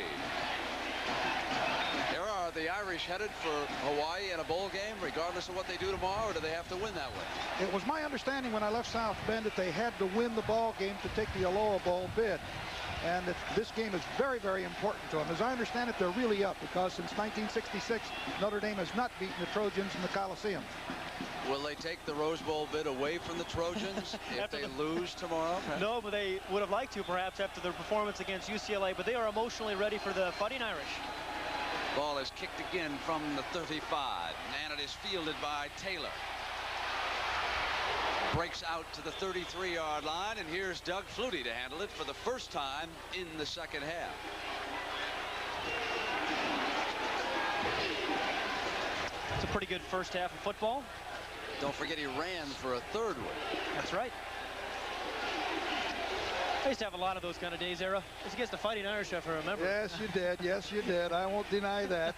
Are the Irish headed for Hawaii in a bowl game, regardless of what they do tomorrow, or do they have to win that way? It was my understanding when I left South Bend that they had to win the ball game to take the Aloha Bowl bid. And this game is very, very important to them. As I understand it, they're really up because since 1966, Notre Dame has not beaten the Trojans in the Coliseum. Will they take the Rose Bowl bid away from the Trojans if they lose tomorrow? No, but they would have liked to, perhaps, after their performance against UCLA. But they are emotionally ready for the Fighting Irish. Ball is kicked again from the 35, and it is fielded by Taylor. Breaks out to the 33-yard line, and here's Doug Flutie to handle it for the first time in the second half. It's a pretty good first half of football. Don't forget he ran for a third one. That's right. I used to have a lot of those kind of days, Era. It's against the Fighting Irish, if I remember. Yes, you did. Yes, you did. I won't deny that.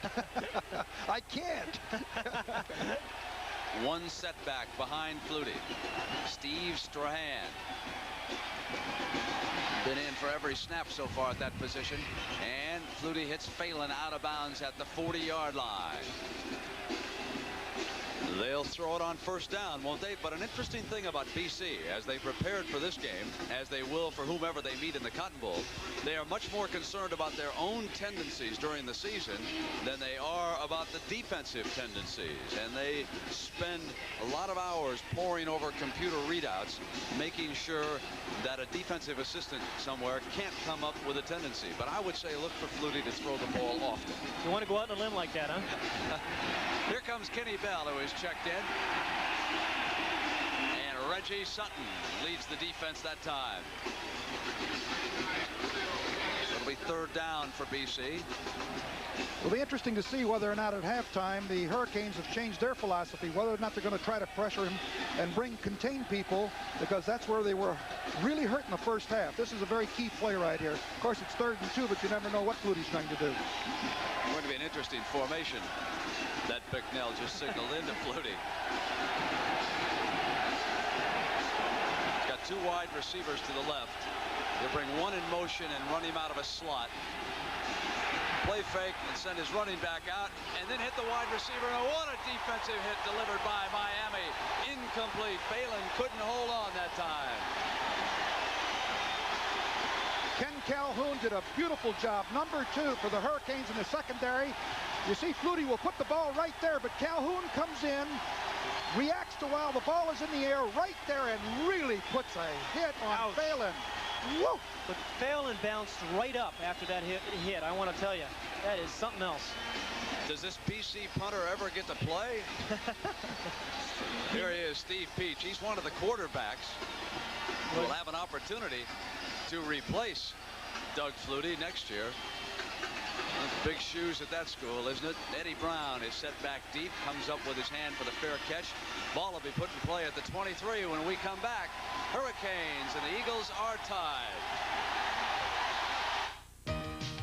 I can't. One setback behind Flutie. Steve Strahan. Been in for every snap so far at that position. And Flutie hits Phelan out of bounds at the 40-yard line. They'll throw it on first down, won't they? But an interesting thing about BC, as they prepared for this game, as they will for whomever they meet in the Cotton Bowl, they are much more concerned about their own tendencies during the season than they are about the defensive tendencies. And they spend a lot of hours poring over computer readouts, making sure that a defensive assistant somewhere can't come up with a tendency. But I would say look for Flutie to throw the ball often. You want to go out on a limb like that, huh? Here comes Kenny Bell, who is checked in. And Reggie Sutton leads the defense that time. It'll be third down for BC. It'll be interesting to see whether or not at halftime the Hurricanes have changed their philosophy, whether or not they're going to try to pressure him and contain people, because that's where they were really hurt in the first half. This is a very key play right here. Of course, it's 3rd and 2, but you never know what Flutie's trying to do. It's going to be an interesting formation that Bicknell just signaled into Flutie. He's got 2 wide receivers to the left. He'll bring one in motion and run him out of a slot. Play fake and send his running back out, and then hit the wide receiver. And what a defensive hit delivered by Miami. Incomplete. Phelan couldn't hold on that time. Ken Calhoun did a beautiful job. Number 2 for the Hurricanes in the secondary. You see Flutie will put the ball right there, but Calhoun comes in, reacts to while the ball is in the air right there, and really puts a hit on Phelan. Woo! But Phelan bounced right up after that hit. I want to tell you, that is something else. Does this BC punter ever get to play? Here he is, Steve Peach. He's one of the quarterbacks who will have an opportunity to replace Doug Flutie next year. Big shoes at that school, isn't it? Eddie Brown is set back deep, comes up with his hand for the fair catch. Ball will be put in play at the 23 when we come back. Hurricanes and the Eagles are tied.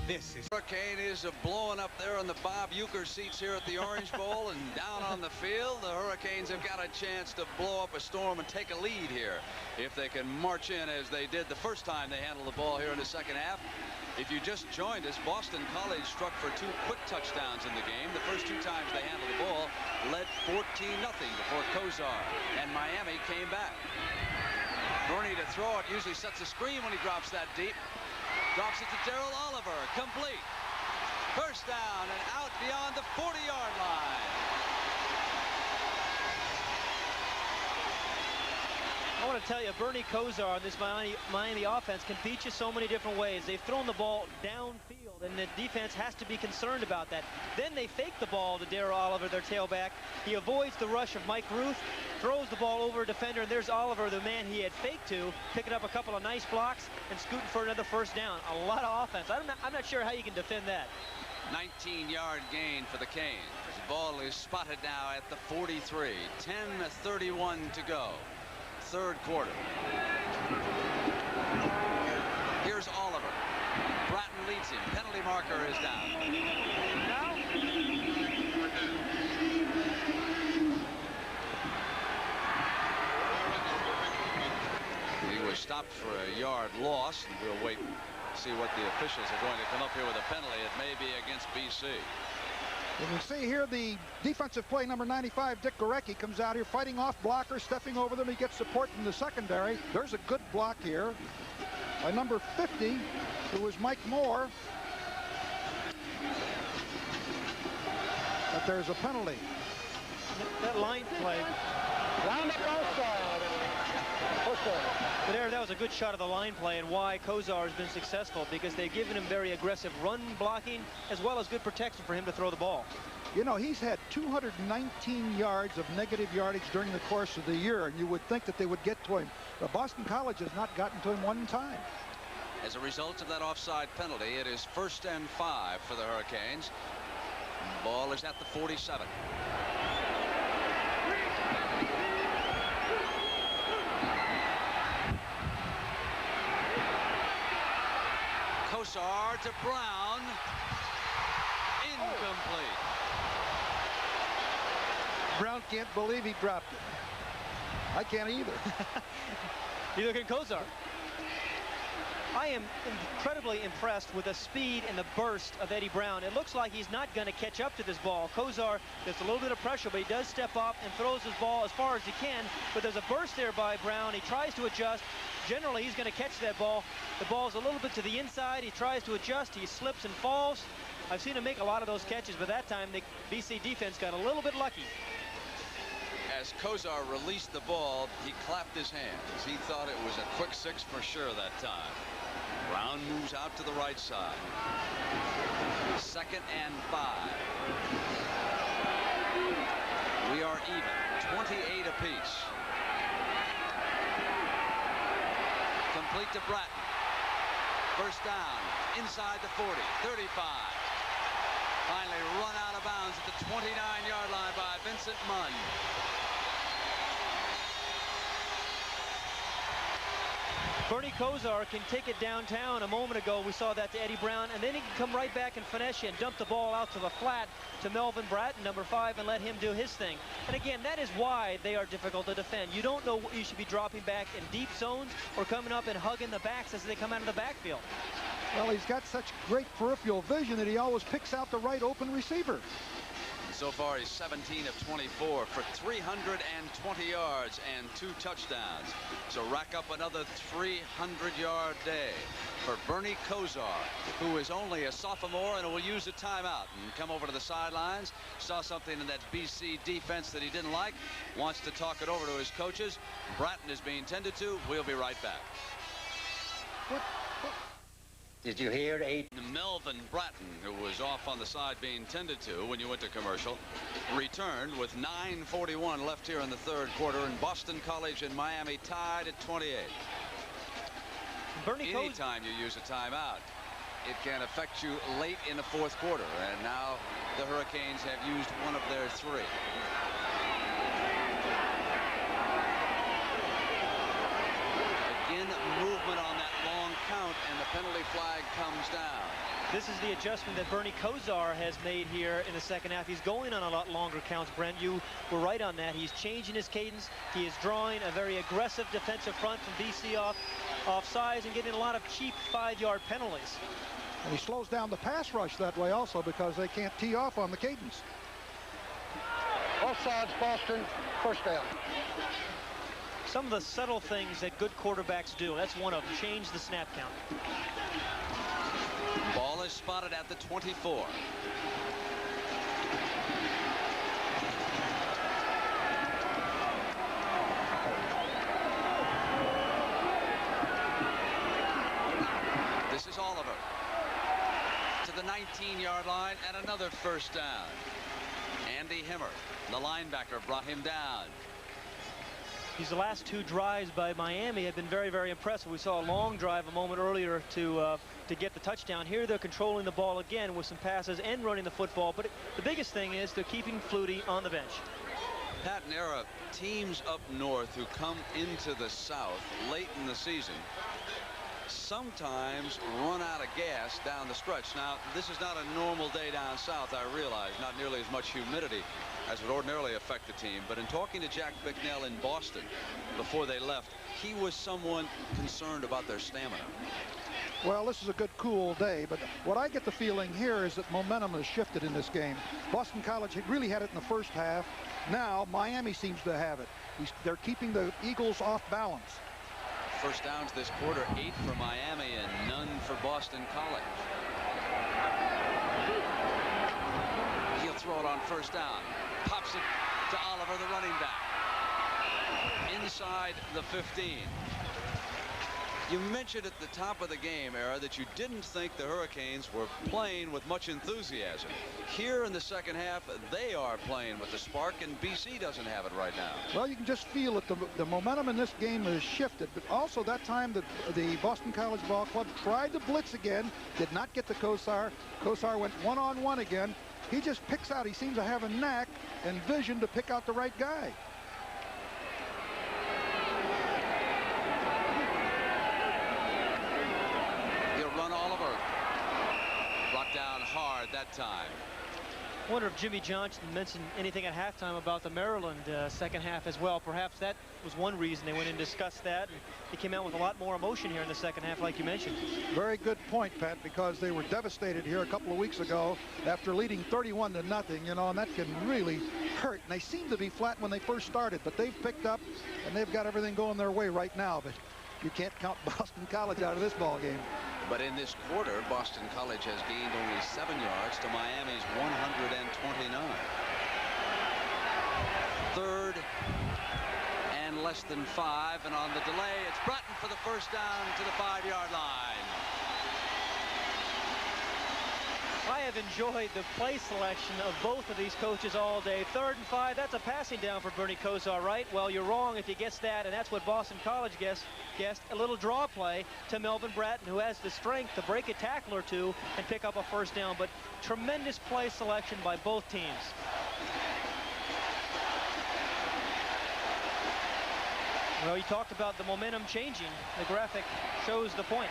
This is Hurricane is blowing up there on the Bob Uecker seats here at the Orange Bowl, and down on the field, the Hurricanes have got a chance to blow up a storm and take a lead here if they can march in as they did the first time they handled the ball here in the second half. If you just joined us, Boston College struck for 2 quick touchdowns in the game. The first 2 times they handled the ball led 14-0 before Kozar, and Miami came back. Bernie to throw it usually sets a screen when he drops that deep. Drops it to Darrell Oliver, complete. First down and out beyond the 40-yard line. I want to tell you, Bernie Kosar on this Miami offense can beat you so many different ways. They've thrown the ball downfield, and the defense has to be concerned about that. Then they fake the ball to Darrell Oliver, their tailback. He avoids the rush of Mike Ruth, throws the ball over a defender, and there's Oliver, the man he had faked to, picking up a couple of nice blocks and scooting for another first down. A lot of offense. I'm not sure how you can defend that. 19-yard gain for the Canes. The ball is spotted now at the 43. 10:31 to go. Third quarter. Here's Oliver. Bratton leads him. Penalty marker is down. Now he was stopped for a yard loss, and we'll wait and see what the officials are going to come up here with a penalty. It may be against BC. You can see here the defensive play, number 95, Dick Gorecki, comes out here fighting off blockers, stepping over them. He gets support from the secondary. There's a good block here by number 50, who was Mike Moore. But there's a penalty. That line play. Round up outside. But there, that was a good shot of the line play, and why Kosar has been successful, because they've given him very aggressive run blocking as well as good protection for him to throw the ball. You know, he's had 219 yards of negative yardage during the course of the year, and you would think that they would get to him. But Boston College has not gotten to him one time. As a result of that offside penalty, it is 1st and 5 for the Hurricanes. The ball is at the 47. Kosar to Brown. Incomplete. Brown can't believe he dropped it. I can't either. Neither can Kosar. I am incredibly impressed with the speed and the burst of Eddie Brown. It looks like he's not going to catch up to this ball. Kosar gets a little bit of pressure, but he does step up and throws his ball as far as he can. But there's a burst there by Brown. He tries to adjust. Generally, he's going to catch that ball. The ball's a little bit to the inside. He tries to adjust. He slips and falls. I've seen him make a lot of those catches, but that time the BC defense got a little bit lucky. As Kosar released the ball, he clapped his hands. He thought it was a quick 6 for sure that time. Brown moves out to the right side. 2nd and 5. We are even. 28 apiece. Complete to Bratton. First down. Inside the 40. 35. Finally run out of bounds at the 29-yard line by Vincent Munn. Bernie Kosar can take it downtown. A moment ago, we saw that to Eddie Brown, and then he can come right back and finesse you and dump the ball out to the flat to Melvin Bratton, number 5, and let him do his thing. And again, that is why they are difficult to defend. You don't know what you should be dropping back in deep zones or coming up and hugging the backs as they come out of the backfield. Well, he's got such great peripheral vision that he always picks out the right open receiver. So far, he's 17 of 24 for 320 yards and 2 touchdowns. So rack up another 300-yard day for Bernie Kosar, who is only a sophomore and will use a timeout and come over to the sidelines. Saw something in that BC defense that he didn't like. Wants to talk it over to his coaches. Bratton is being tended to. We'll be right back. Did you hear Melvin Bratton, who was off on the side being tended to when you went to commercial, returned with 9:41 left here in the third quarter, and Boston College and Miami tied at 28. Anytime you use a timeout, it can affect you late in the fourth quarter, and now the Hurricanes have used one of their 3. Again, movement on that long count, and the penalty flag comes down. This is the adjustment that Bernie Kosar has made here in the second half. He's going on a lot longer counts, Brent. You were right on that. He's changing his cadence. He is drawing a very aggressive defensive front from BC off sides and getting a lot of cheap 5-yard penalties. And he slows down the pass rush that way also because they can't tee off on the cadence. Offsides, Boston, first down. Some of the subtle things that good quarterbacks do. That's one of them. Change the snap count. Ball is spotted at the 24. This is Oliver to the 19-yard line and another first down. Andy Himmer, the linebacker, brought him down. These last 2 drives by Miami have been very, very impressive. We saw a long drive a moment earlier to get the touchdown. Here they're controlling the ball again with some passes and running the football. But the biggest thing is they're keeping Flutie on the bench. Pat Nera, teams up north who come into the South late in the season sometimes run out of gas down the stretch. Now, this is not a normal day down south, I realize. Not nearly as much humidity as would ordinarily affect the team. But in talking to Jack Bicknell in Boston before they left, he was someone concerned about their stamina. Well, this is a good cool day, but what I get the feeling here is that momentum has shifted in this game. Boston College had really had it in the first half. Now Miami seems to have it. They're keeping the Eagles off balance. First downs this quarter, 8 for Miami and none for Boston College. He'll throw it on first down. Pops it to Oliver, the running back. Inside the 15. You mentioned at the top of the game, Era, that you didn't think the Hurricanes were playing with much enthusiasm. Here in the second half, they are playing with the spark, and BC doesn't have it right now. Well, you can just feel that the momentum in this game has shifted, but also that time the Boston College Ball Club tried to blitz again, did not get to Kosar. Kosar went one-on-one again. He just picks out. He seems to have a knack and vision to pick out the right guy. Down hard that time. I wonder if Jimmy Johnson mentioned anything at halftime about the Maryland second half as well. Perhaps that was one reason they went and discussed that. And they came out with a lot more emotion here in the second half, like you mentioned. Very good point, Pat, because they were devastated here a couple of weeks ago after leading 31-0, you know, and that can really hurt. And they seemed to be flat when they first started, but they've picked up and they've got everything going their way right now. But you can't count Boston College out of this ball game. But in this quarter, Boston College has gained only 7 yards to Miami's 129. Third and less than 5, and on the delay, it's Bratton for the first down to the 5-yard line. I have enjoyed the play selection of both of these coaches all day. 3rd and 5, that's a passing down for Bernie Kosar, right? Well, you're wrong if he gets that, and that's what Boston College guessed. A little draw play to Melvin Bratton, who has the strength to break a tackle or two and pick up a first down. But tremendous play selection by both teams. Well, you talked about the momentum changing. The graphic shows the point.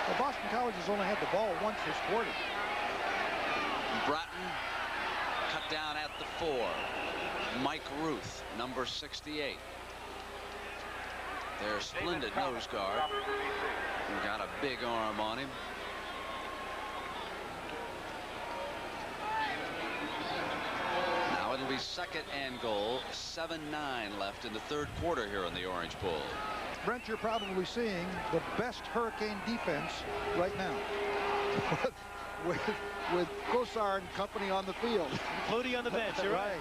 Well, Boston College has only had the ball once this quarter. Bratton cut down at the 4. Mike Ruth, number 68. Their splendid nose guard. Got a big arm on him. Now it'll be 2nd and goal. 7-9 left in the 3rd quarter here in the Orange Bowl. Brent, you're probably seeing the best Hurricane defense right now. with Kosar and company on the field. Flutie on the bench, you're right.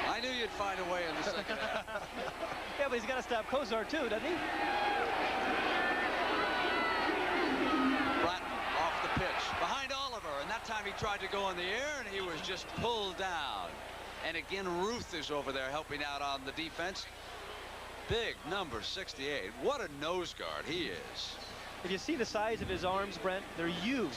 I knew you'd find a way in the second half. Yeah, but he's got to stop Kosar too, doesn't he? Bratton off the pitch behind Oliver, and that time he tried to go in the air and he was just pulled down. And again, Ruth is over there helping out on the defense. Big number 68. What a nose guard he is. If you see the size of his arms, Brent, they're huge.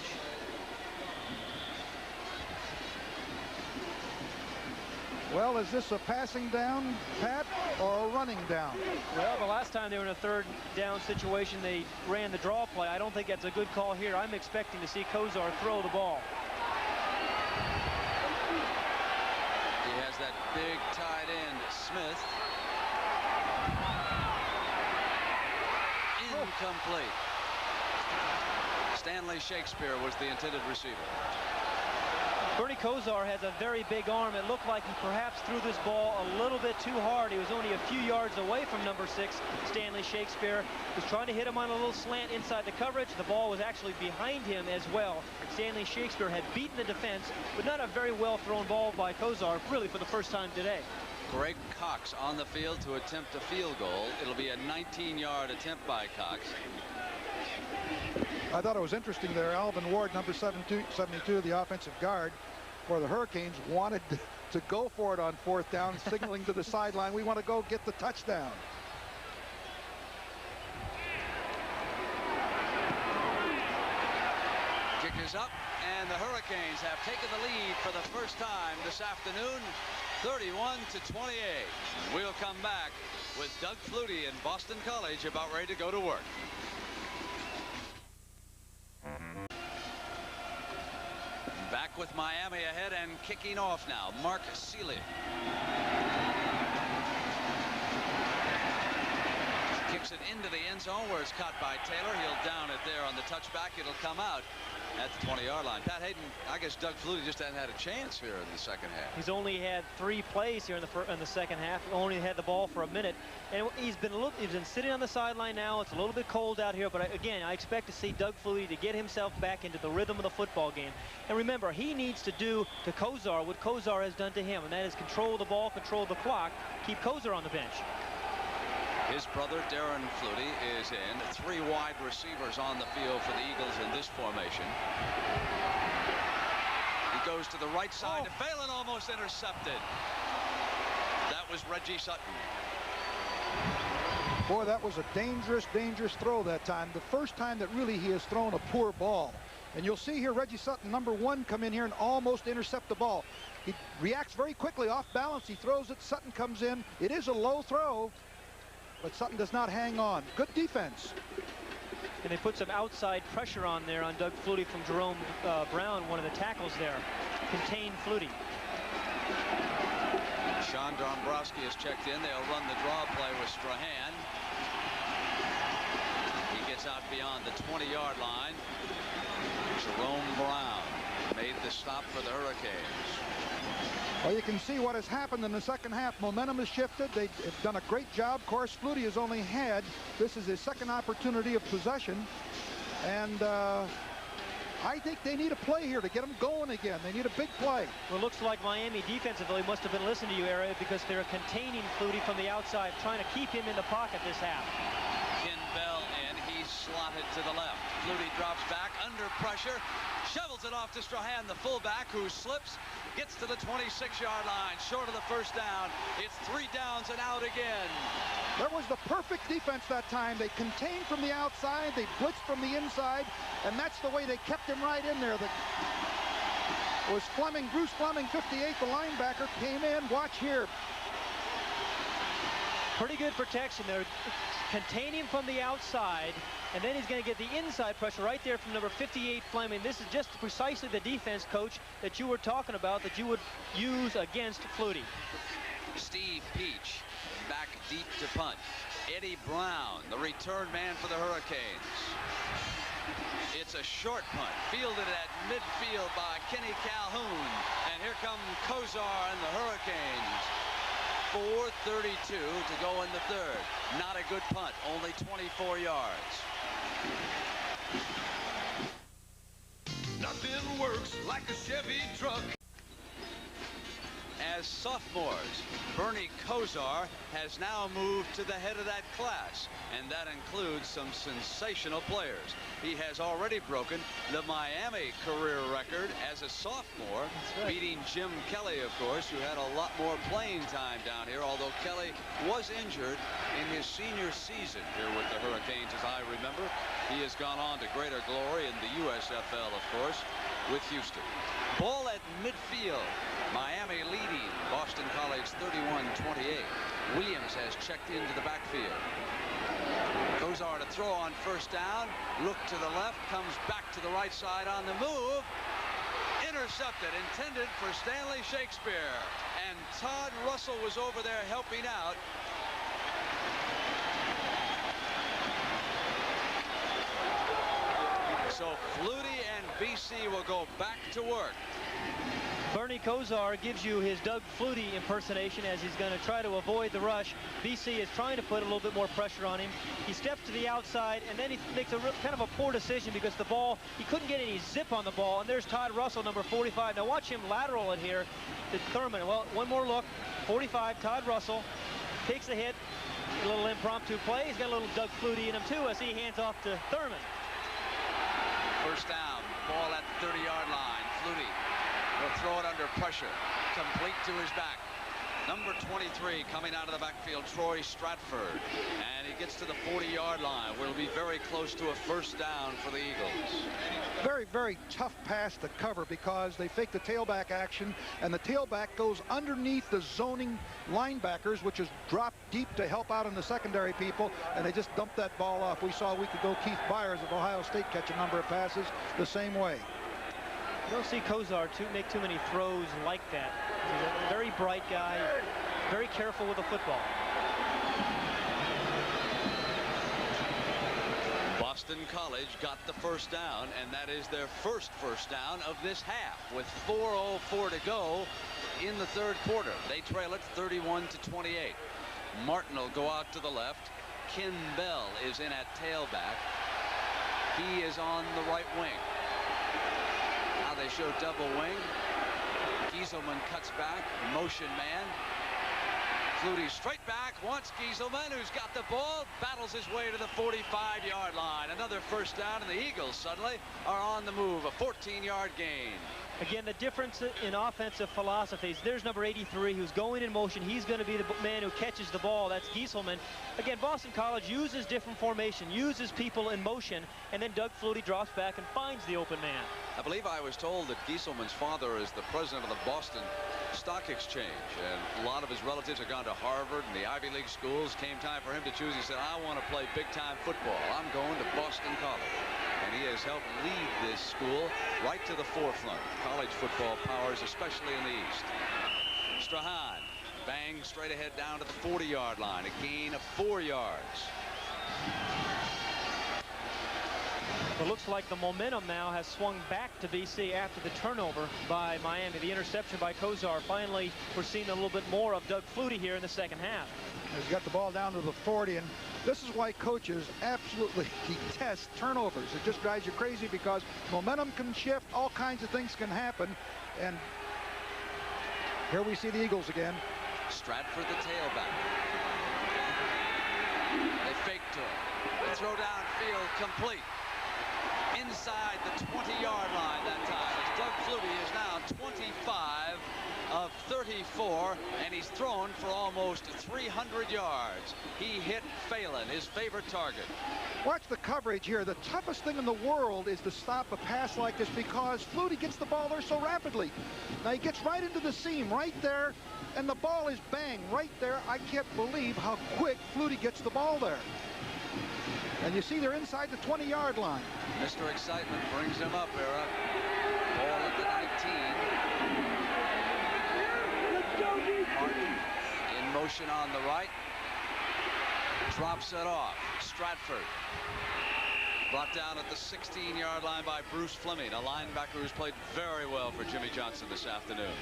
Well, is this a passing down, Pat, or a running down? Well, the last time they were in a third down situation, they ran the draw play. I don't think that's a good call here. I'm expecting to see Kozar throw the ball. He has that big tight end, Smith. Incomplete. Stanley Shakespeare was the intended receiver. Bernie Kozar has a very big arm. It looked like he perhaps threw this ball a little bit too hard. He was only a few yards away from number 6, Stanley Shakespeare. He was trying to hit him on a little slant inside the coverage. The ball was actually behind him as well. Stanley Shakespeare had beaten the defense, but not a very well thrown ball by Kozar, really for the first time today. Greg Cox on the field to attempt a field goal. It'll be a 19-yard attempt by Cox. I thought it was interesting there. Alvin Ward, number 72, the offensive guard for the Hurricanes, wanted to go for it on 4th down, signaling to the sideline, we want to go get the touchdown. Kick is up, and the Hurricanes have taken the lead for the first time this afternoon, 31-28. We'll come back with Doug Flutie and Boston College about ready to go to work. Back with Miami ahead and kicking off now, Mark Seeley. Kicks it into the end zone where it's caught by Taylor. He'll down it there on the touchback. It'll come out at the 20-yard line. Pat Hayden, I guess Doug Flutie just hasn't had a chance here in the second half. He's only had 3 plays here in the second half. Only had the ball for a minute, and he's been sitting on the sideline now. It's a little bit cold out here, but again, I expect to see Doug Flutie to get himself back into the rhythm of the football game. And remember, he needs to do to Kozar what Kozar has done to him, and that is control the ball, control the clock, keep Kozar on the bench. His brother Darren Flutie is in. 3 wide receivers on the field for the Eagles in this formation. He goes to the right side to Phelan, almost intercepted. That was Reggie Sutton. Boy, that was a dangerous throw that time. The first time that really he has thrown a poor ball. And you'll see here Reggie Sutton, number 1, come in here and almost intercept the ball. He reacts very quickly off balance. He throws it. Sutton comes in. It is a low throw, but Sutton does not hang on. Good defense. And they put some outside pressure on there on Doug Flutie from Jerome Brown, one of the tackles there. Contain Flutie. Sean Dombrowski has checked in. They'll run the draw play with Strahan. He gets out beyond the 20-yard line. Jerome Brown made the stop for the Hurricanes. Well, you can see what has happened in the second half. Momentum has shifted. They've done a great job. Of course, Flutie has only had, this is his second opportunity of possession. And I think they need a play here to get them going again. They need a big play. Well, it looks like Miami defensively must have been listening to you, Area, because they're containing Flutie from the outside, trying to keep him in the pocket this half. Ken Bell in. He's slotted to the left. Flutie drops back under pressure. Shovels it off to Strahan, the fullback, who slips, gets to the 26-yard line, short of the first down. It's 3 downs and out again. There was the perfect defense that time. They contained from the outside, they blitzed from the inside, and that's the way they kept him right in there. It was Fleming, Bruce Fleming, 58, the linebacker, came in. Watch here. Pretty good protection there. Contain him from the outside, and then he's going to get the inside pressure right there from number 58, Fleming. This is just precisely the defense, Coach, that you were talking about that you would use against Flutie. Steve Peach back deep to punt. Eddie Brown, the return man for the Hurricanes. It's a short punt, fielded at midfield by Kenny Calhoun. And here come Kozar and the Hurricanes. 4:32 to go in the third. Not a good punt, only 24 yards. Nothing works like a Chevy truck. As sophomores, Bernie Kozar has now moved to the head of that class, and that includes some sensational players. He has already broken the Miami career record as a sophomore, beating Jim Kelly, of course, who had a lot more playing time down here, although Kelly was injured in his senior season here with the Hurricanes, as I remember. He has gone on to greater glory in the USFL, of course, with Houston. Ball at midfield. Miami leading Boston College 31-28. Williams has checked into the backfield. Kozar to throw on first down. Look to the left. Comes back to the right side on the move. Intercepted. Intended for Stanley Shakespeare. And Todd Russell was over there helping out. So Flutie and BC will go back to work. Bernie Kozar gives you his Doug Flutie impersonation as he's going to try to avoid the rush. BC is trying to put a little bit more pressure on him. He steps to the outside, and then he makes a kind of a poor decision because the ball, he couldn't get any zip on the ball, and there's Todd Russell, number 45. Now watch him lateral it here to Thurman. Well, one more look. 45, Todd Russell takes the hit. A little impromptu play. He's got a little Doug Flutie in him, too, as he hands off to Thurman. First down, ball at the 30-yard line. Flutie will throw it under pressure. Complete to his back. Number 23 coming out of the backfield, Troy Stratford. And he gets to the 40-yard line, where it'll be very close to a first down for the Eagles. Very, very tough pass to cover because they fake the tailback action, and the tailback goes underneath the zoning linebackers, which is dropped deep to help out on the secondary people, and they just dump that ball off. We saw a week ago Keith Byers of Ohio State catch a number of passes the same way. You don't see Kozar make too many throws like that. He's a very bright guy, very careful with the football. Boston College got the first down, and that is their first down of this half with 4:04 to go in the third quarter. They trail it 31-28. Martin will go out to the left. Ken Bell is in at tailback. He is on the right wing. Now they show double wing. Gieselman cuts back, motion man. Flutie straight back, wants Gieselman, who's got the ball, battles his way to the 45-yard line. Another first down, and the Eagles suddenly are on the move. A 14-yard gain. Again, the difference in offensive philosophies. There's number 83 who's going in motion. He's going to be the man who catches the ball. That's Gieselman. Again, Boston College uses different formation, uses people in motion, and then Doug Flutie drops back and finds the open man. I believe I was told that Gieselman's father is the president of the Boston Stock Exchange, and a lot of his relatives have gone to Harvard and the Ivy League schools. Came time for him to choose. He said, I want to play big-time football. I'm going to Boston College. And he has helped lead this school right to the forefront. College football powers, especially in the East. Strahan bangs straight ahead down to the 40-yard line. A gain of 4 yards. It looks like the momentum now has swung back to BC after the turnover by Miami. The interception by Kozar. Finally, we're seeing a little bit more of Doug Flutie here in the second half. He's got the ball down to the 40, and this is why coaches absolutely detest turnovers. It just drives you crazy because momentum can shift, all kinds of things can happen, and here we see the Eagles again. Stratford the tailback. They fake to him. They throw downfield, complete. Inside the 20-yard line that time. As Doug Flutie is now 25 of 34, and he's thrown for almost 300 yards. He hit Phelan, his favorite target. Watch the coverage here. The toughest thing in the world is to stop a pass like this because Flutie gets the ball there so rapidly. Now he gets right into the seam right there, and the ball is bang right there. I can't believe how quick Flutie gets the ball there. And you see they're inside the 20-yard line. Mr. Excitement brings him up, Era. Ball at the 19. Martin in motion on the right. Drops it off. Stratford. Brought down at the 16-yard line by Bruce Fleming, a linebacker who's played very well for Jimmy Johnson this afternoon.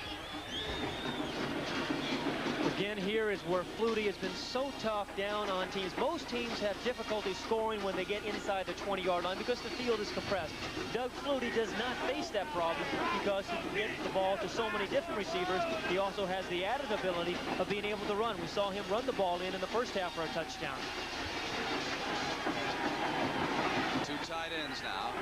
Again, here is where Flutie has been so tough down on teams. Most teams have difficulty scoring when they get inside the 20-yard line because the field is compressed. Doug Flutie does not face that problem because he can get the ball to so many different receivers. He also has the added ability of being able to run. We saw him run the ball in the first half for a touchdown. Two tight ends now.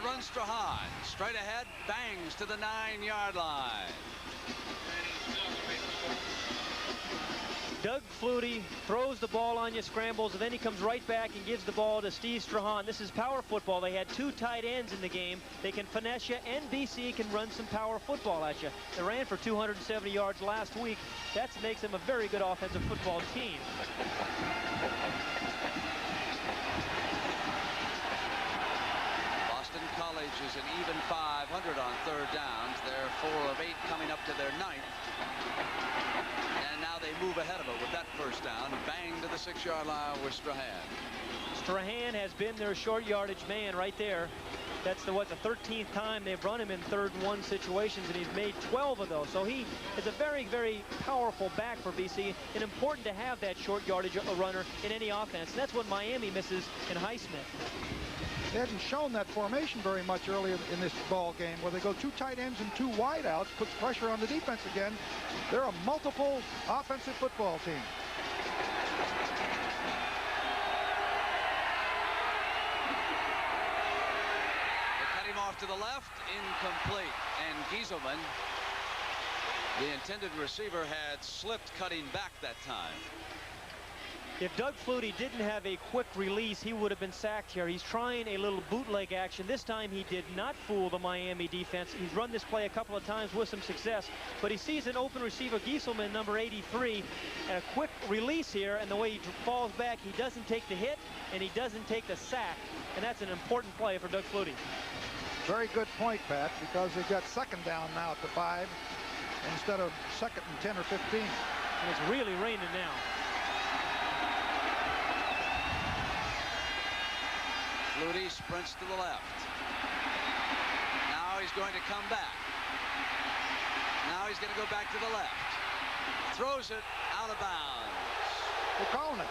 Run Strahan straight ahead, bangs to the 9-yard line. Doug Flutie throws the ball on you, scrambles, and then he comes right back and gives the ball to Steve Strahan. This is power football. They had 2 tight ends in the game. They can finesse you, and BC can run some power football at you. They ran for 270 yards last week. That makes them a very good offensive football team. Boston College is an even 500 on third downs. They're 4 of 8 coming up to their 9th. And now they move ahead of it with that first down. Bang to the 6-yard line with Strahan. Strahan has been their short yardage man right there. That's the 13th time they've run him in 3rd and 1 situations, and he's made 12 of those. So he is a very, very powerful back for BC, and important to have that short yardage runner in any offense. And that's what Miami misses in Highsmith. They hadn't shown that formation very much earlier in this ball game, where they go 2 tight ends and 2 wideouts, puts pressure on the defense again. They're a multiple offensive football team. They cut him off to the left, incomplete. And Gieselman, the intended receiver, had slipped cutting back that time. If Doug Flutie didn't have a quick release, he would have been sacked here. He's trying a little bootleg action. This time he did not fool the Miami defense. He's run this play a couple of times with some success, but he sees an open receiver, Gieselman, number 83, and a quick release here, and the way he falls back, he doesn't take the hit, and he doesn't take the sack, and that's an important play for Doug Flutie. Very good point, Pat, because they've got 2nd down now at the 5 instead of 2nd and 10 or 15. And it's really raining now. Flutie sprints to the left. Now he's going to come back. Now he's going to go back to the left. Throws it out of bounds. They're calling it.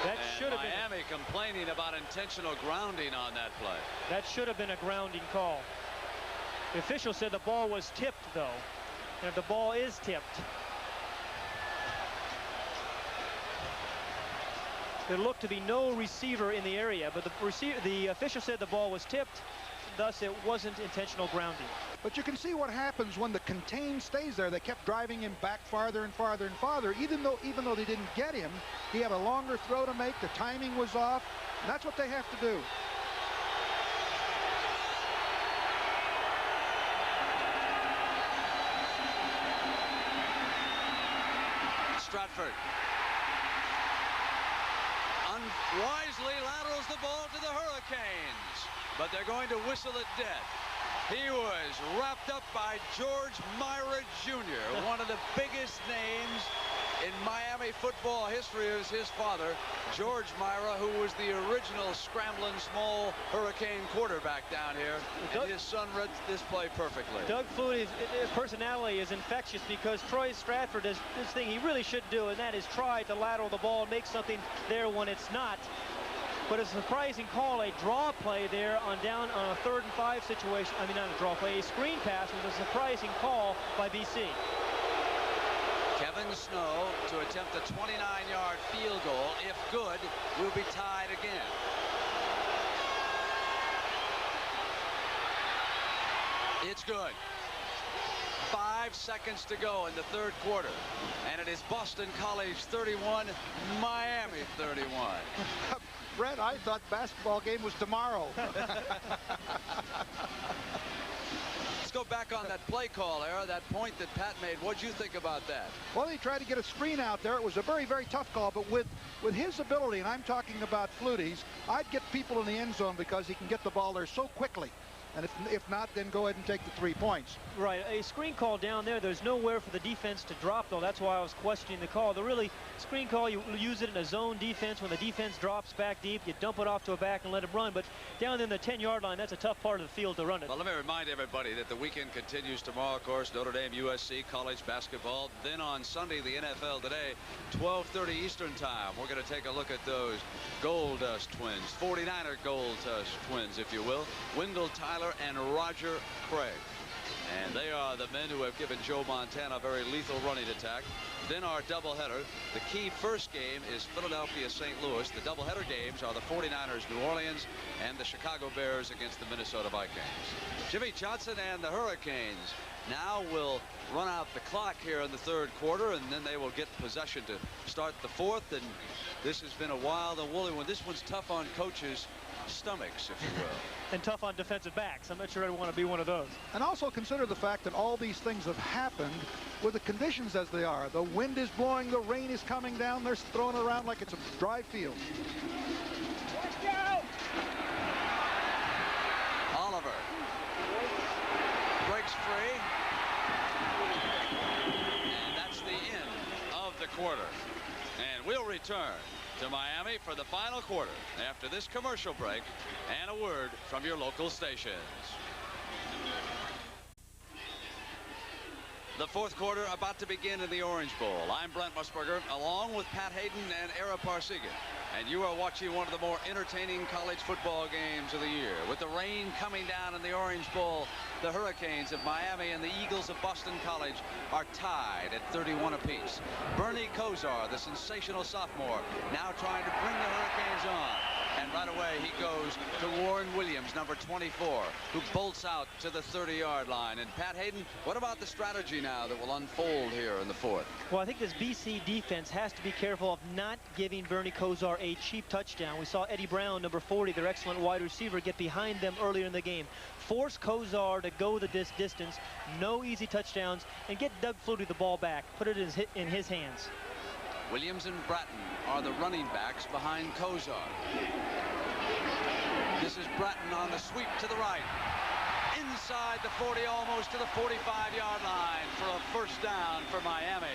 That should have been. Miami complaining about intentional grounding on that play. That should have been a grounding call. The official said the ball was tipped, though. And if the ball is tipped, there looked to be no receiver in the area, but the official said the ball was tipped, thus it wasn't intentional grounding. But you can see what happens when the contain stays there. They kept driving him back farther and farther and farther. Even though they didn't get him, he had a longer throw to make. The timing was off. And that's what they have to do. Stratford unwisely laterals the ball to the Hurricanes, but they're going to whistle it dead. He was wrapped up by George Myra Jr., one of the biggest names in Miami football history. Is his father, George Myra, who was the original scrambling small Hurricane quarterback down here. And his son read this play perfectly. Doug Flutie's personality is infectious, because Troy Stratford does this thing he really should do, and that is try to lateral the ball and make something there when it's not. But it's a surprising call, a draw play there on a 3rd and 5 situation. I mean, not a draw play, a screen pass was a surprising call by BC. Kevin Snow to attempt a 29-yard field goal. If good, will be tied again. It's good. 5 seconds to go in the 3rd quarter. And it is Boston College 31, Miami 31. Brett, I thought the basketball game was tomorrow. Let's go back on that play call, Era, that point that Pat made. What'd you think about that? Well, he tried to get a screen out there. It was a very, very tough call, but with his ability, and I'm talking about Flutie's, I'd get people in the end zone because he can get the ball there so quickly. And if not, then go ahead and take the 3 points. Right, a screen call down there. There's nowhere for the defense to drop, though. That's why I was questioning the call. The really screen call, you use it in a zone defense. When the defense drops back deep, you dump it off to a back and let him run. But down in the 10-yard line, that's a tough part of the field to run it. Well, let me remind everybody that the weekend continues tomorrow, of course. Notre Dame, USC, college basketball. Then on Sunday, the NFL today, 12:30 Eastern time. We're going to take a look at those Gold Dust twins, 49er Gold Dust twins, if you will. Wendell Tyler and Roger Craig. And they are the men who have given Joe Montana a very lethal running attack. Then our doubleheader. The key first game is Philadelphia-St. Louis. The doubleheader games are the 49ers, New Orleans, and the Chicago Bears against the Minnesota Vikings. Jimmy Johnson and the Hurricanes now will run out the clock here in the third quarter, and then they will get possession to start the fourth. And this has been a wild and woolly one. This one's tough on coaches' stomachs, if you will. And tough on defensive backs. I'm not sure I'd want to be one of those. And also consider the fact that all these things have happened with the conditions as they are. The wind is blowing, the rain is coming down, they're throwing around like it's a dry field. Watch out! Oliver breaks free. And that's the end of the quarter. And we'll return to Miami for the final quarter after this commercial break and a word from your local stations. The fourth quarter about to begin in the Orange Bowl. I'm Brent Musburger, along with Pat Hayden and Ara Parseghian. And you are watching one of the more entertaining college football games of the year. With the rain coming down in the Orange Bowl, the Hurricanes of Miami and the Eagles of Boston College are tied at 31 apiece. Bernie Kosar, the sensational sophomore, now trying to bring the Hurricanes on. And right away he goes to Warren Williams, number 24, who bolts out to the 30-yard line. And Pat Hayden, what about the strategy now that will unfold here in the fourth? Well, I think this BC defense has to be careful of not giving Bernie Kosar a cheap touchdown. We saw Eddie Brown, number 40, their excellent wide receiver, get behind them earlier in the game. Force Kosar to go this distance, no easy touchdowns, and get Doug Flutie the ball back, put it in his hands. Williams and Bratton are the running backs behind Kosar. This is Bratton on the sweep to the right. Inside the 40, almost to the 45-yard line for a first down for Miami.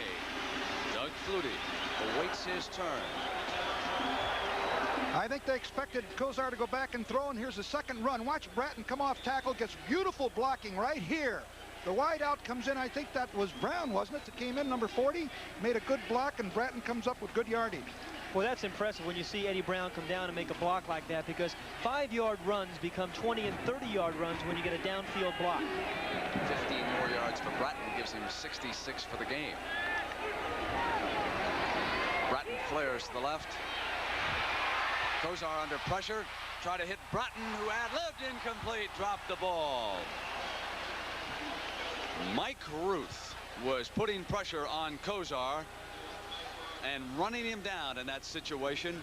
Doug Flutie awaits his turn. I think they expected Kosar to go back and throw, and here's the second run. Watch Bratton come off tackle, gets beautiful blocking right here. The wide out comes in. I think that was Brown, wasn't it, that came in, number 40? Made a good block, and Bratton comes up with good yardage. Well, that's impressive when you see Eddie Brown come down and make a block like that, because 5-yard runs become 20 and 30-yard runs when you get a downfield block. 15 more yards for Bratton gives him 66 for the game. Bratton flares to the left. Kosar under pressure. Try to hit Bratton, who ad-libbed, incomplete, dropped the ball. Mike Ruth was putting pressure on Kosar and running him down in that situation.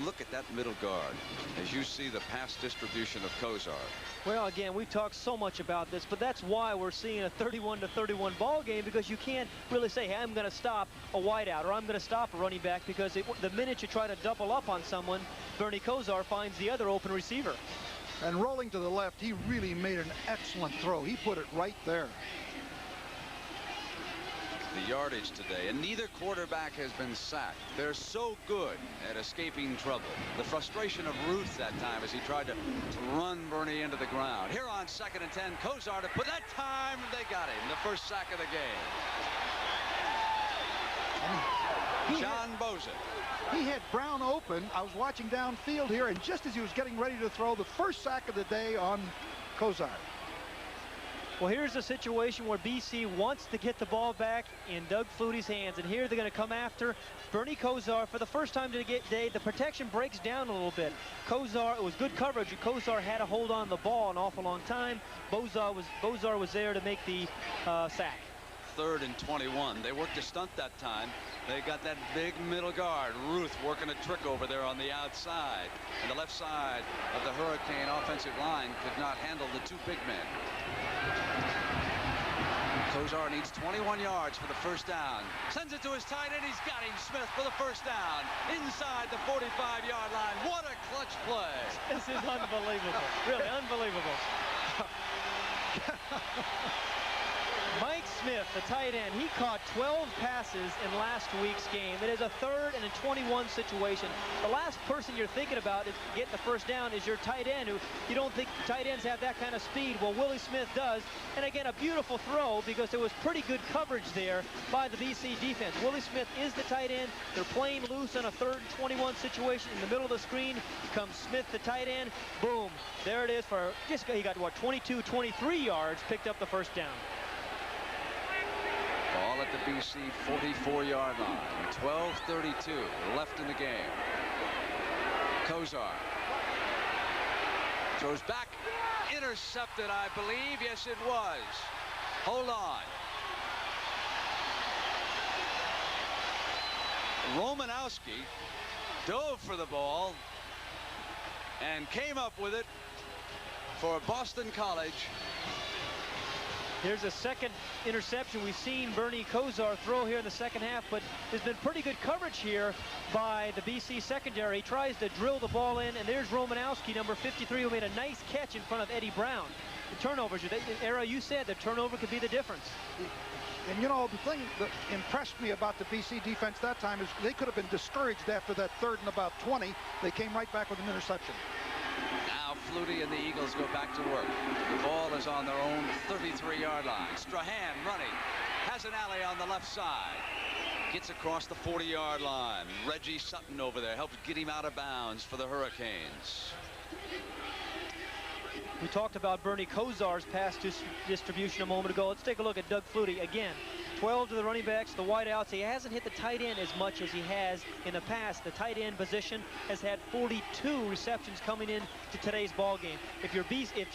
Look at that middle guard as you see the pass distribution of Kosar. Well, again, we've talked so much about this, but that's why we're seeing a 31-31 ball game, because you can't really say, hey, I'm going to stop a wideout or I'm going to stop a running back, because the minute you try to double up on someone, Bernie Kosar finds the other open receiver. And rolling to the left, he really made an excellent throw. He put it right there. The yardage today, and neither quarterback has been sacked. They're so good at escaping trouble. The frustration of Ruth that time as he tried to run Bernie into the ground. Here on 2nd and 10, Kosar to put that time, they got him. The first sack of the game. John Bosa. He had Brown open. I was watching downfield here, and just as he was getting ready to throw, the first sack of the day on Kosar. Well, here's a situation where BC wants to get the ball back in Doug Flutie's hands, and here they're going to come after Bernie Kosar for the first time today. The protection breaks down a little bit. Kosar, it was good coverage. Kosar had to hold on the ball an awful long time. Bozar was there to make the sack. 3rd and 21. They worked a stunt that time. They got that big middle guard, Ruth, working a trick over there on the outside. And the left side of the Hurricane offensive line could not handle the two big men. Kosar needs 21 yards for the first down. Sends it to his tight end. He's got him. Smith for the first down. Inside the 45-yard line. What a clutch play. This is unbelievable. Really unbelievable. Mike Smith, the tight end, he caught 12 passes in last week's game. It is a 3rd and a 21 situation. The last person you're thinking about is getting the first down is your tight end, who you don't think tight ends have that kind of speed. Well, Willie Smith does. And again, a beautiful throw, because there was pretty good coverage there by the BC defense. Willie Smith is the tight end. They're playing loose on a 3rd and 21 situation. In the middle of the screen comes Smith, the tight end. Boom. There it is for just, he got what, 22, 23 yards, picked up the first down. Ball at the BC 44-yard line. 12:32 left in the game. Kosar throws back. Intercepted, I believe. Yes, it was. Hold on. Romanowski dove for the ball and came up with it for Boston College. Here's a second interception. We've seen Bernie Kosar throw here in the second half, but there's been pretty good coverage here by the BC secondary. He tries to drill the ball in, and there's Romanowski, number 53, who made a nice catch in front of Eddie Brown. The turnovers, Era, you said the turnover could be the difference. And, you know, the thing that impressed me about the BC defense that time is they could have been discouraged after that 3rd and about 20. They came right back with an interception. Now Flutie and the Eagles go back to work. The ball is on their own 33-yard line. Strahan running. Has an alley on the left side. Gets across the 40-yard line. Reggie Sutton over there helps get him out of bounds for the Hurricanes. We talked about Bernie Kosar's pass distribution a moment ago. Let's take a look at Doug Flutie again. 12 to the running backs, the wideouts. He hasn't hit the tight end as much as he has in the past. The tight end position has had 42 receptions coming in to today's ball game. If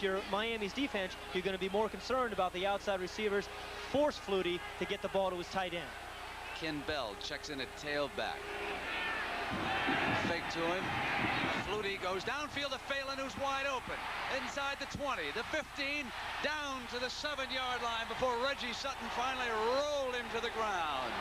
you're Miami's defense, you're going to be more concerned about the outside receivers. Force Flutie to get the ball to his tight end. Ken Bell checks in at tailback. Fake to him. Flutie goes downfield to Phelan, who's wide open. Inside the 20, the 15, down to the 7-yard line before Reggie Sutton finally rolled him to the ground.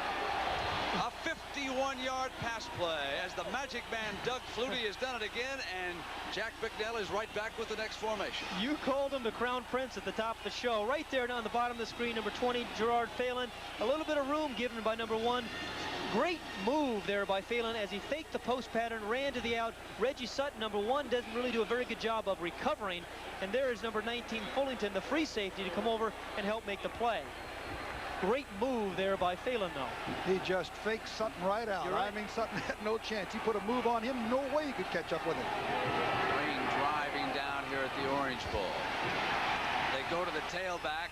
A 51-yard pass play as the Magic Man Doug Flutie has done it again, and Jack Bicknell is right back with the next formation. You called him the Crown Prince at the top of the show. Right there down the bottom of the screen, number 20, Gerard Phelan. A little bit of room given by number 1. Great move there by Phelan as he faked the post pattern, ran to the out. Reggie Sutton, number 1, doesn't really do a very good job of recovering. And there is number 19, Fullington, the free safety, to come over and help make the play. Great move there by Phelan, though. He just faked Sutton right out. Right. I mean, Sutton had no chance. He put a move on him. No way he could catch up with him. Green driving down here at the Orange Bowl. They go to the tailback,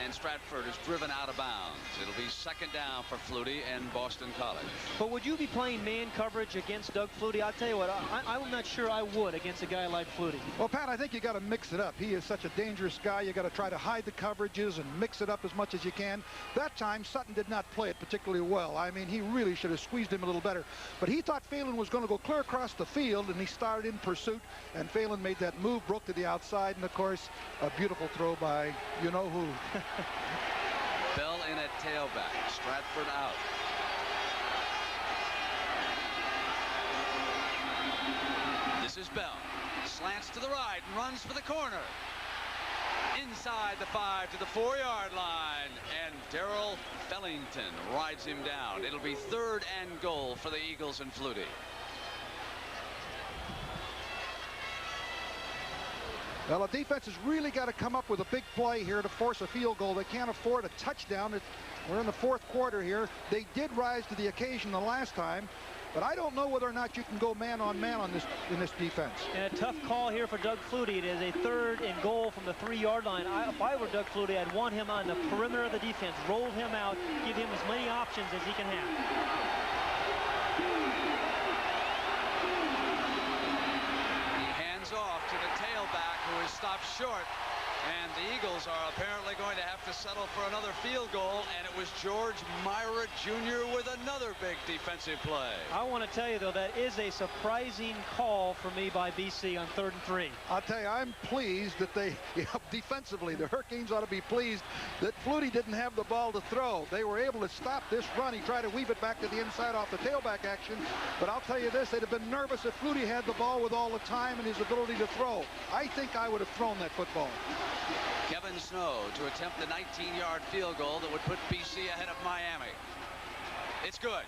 and Stratford is driven out of bounds. It'll be 2nd down for Flutie and Boston College. But would you be playing man coverage against Doug Flutie? I'll tell you what, I'm not sure I would against a guy like Flutie. Well, Pat, I think you got to mix it up. He is such a dangerous guy. You got to try to hide the coverages and mix it up as much as you can. That time, Sutton did not play it particularly well. I mean, he really should have squeezed him a little better. But he thought Phelan was going to go clear across the field, and he started in pursuit, and Phelan made that move, broke to the outside, and, of course, a beautiful throw by you-know-who. Bell in at tailback. Stratford out. This is Bell. Slants to the right and runs for the corner. Inside the 5 to the 4-yard line. And Darrell Fellington rides him down. It'll be 3rd and goal for the Eagles and Flutie. Well, the defense has really got to come up with a big play here to force a field goal. They can't afford a touchdown. We're in the 4th quarter here. They did rise to the occasion the last time, but I don't know whether or not you can go man-on-man in this defense. And a tough call here for Doug Flutie. It is a 3rd and goal from the 3-yard line. If I were Doug Flutie, I'd want him on the perimeter of the defense, roll him out, give him as many options as he can have. Off to the tailback, who is stopped short, and the Eagles are apparently going to have to settle for another field goal, and it was George Myra Jr. with another big defensive play. I want to tell you, though, that is a surprising call for me by BC on 3rd and 3. I'll tell you, I'm pleased that they, defensively, the Hurricanes ought to be pleased that Flutie didn't have the ball to throw. They were able to stop this run. He tried to weave it back to the inside off the tailback action, but I'll tell you this, they'd have been nervous if Flutie had the ball with all the time and his ability to throw. I think I would have thrown that football. Kevin Snow to attempt the 19-yard field goal that would put BC ahead of Miami. It's good.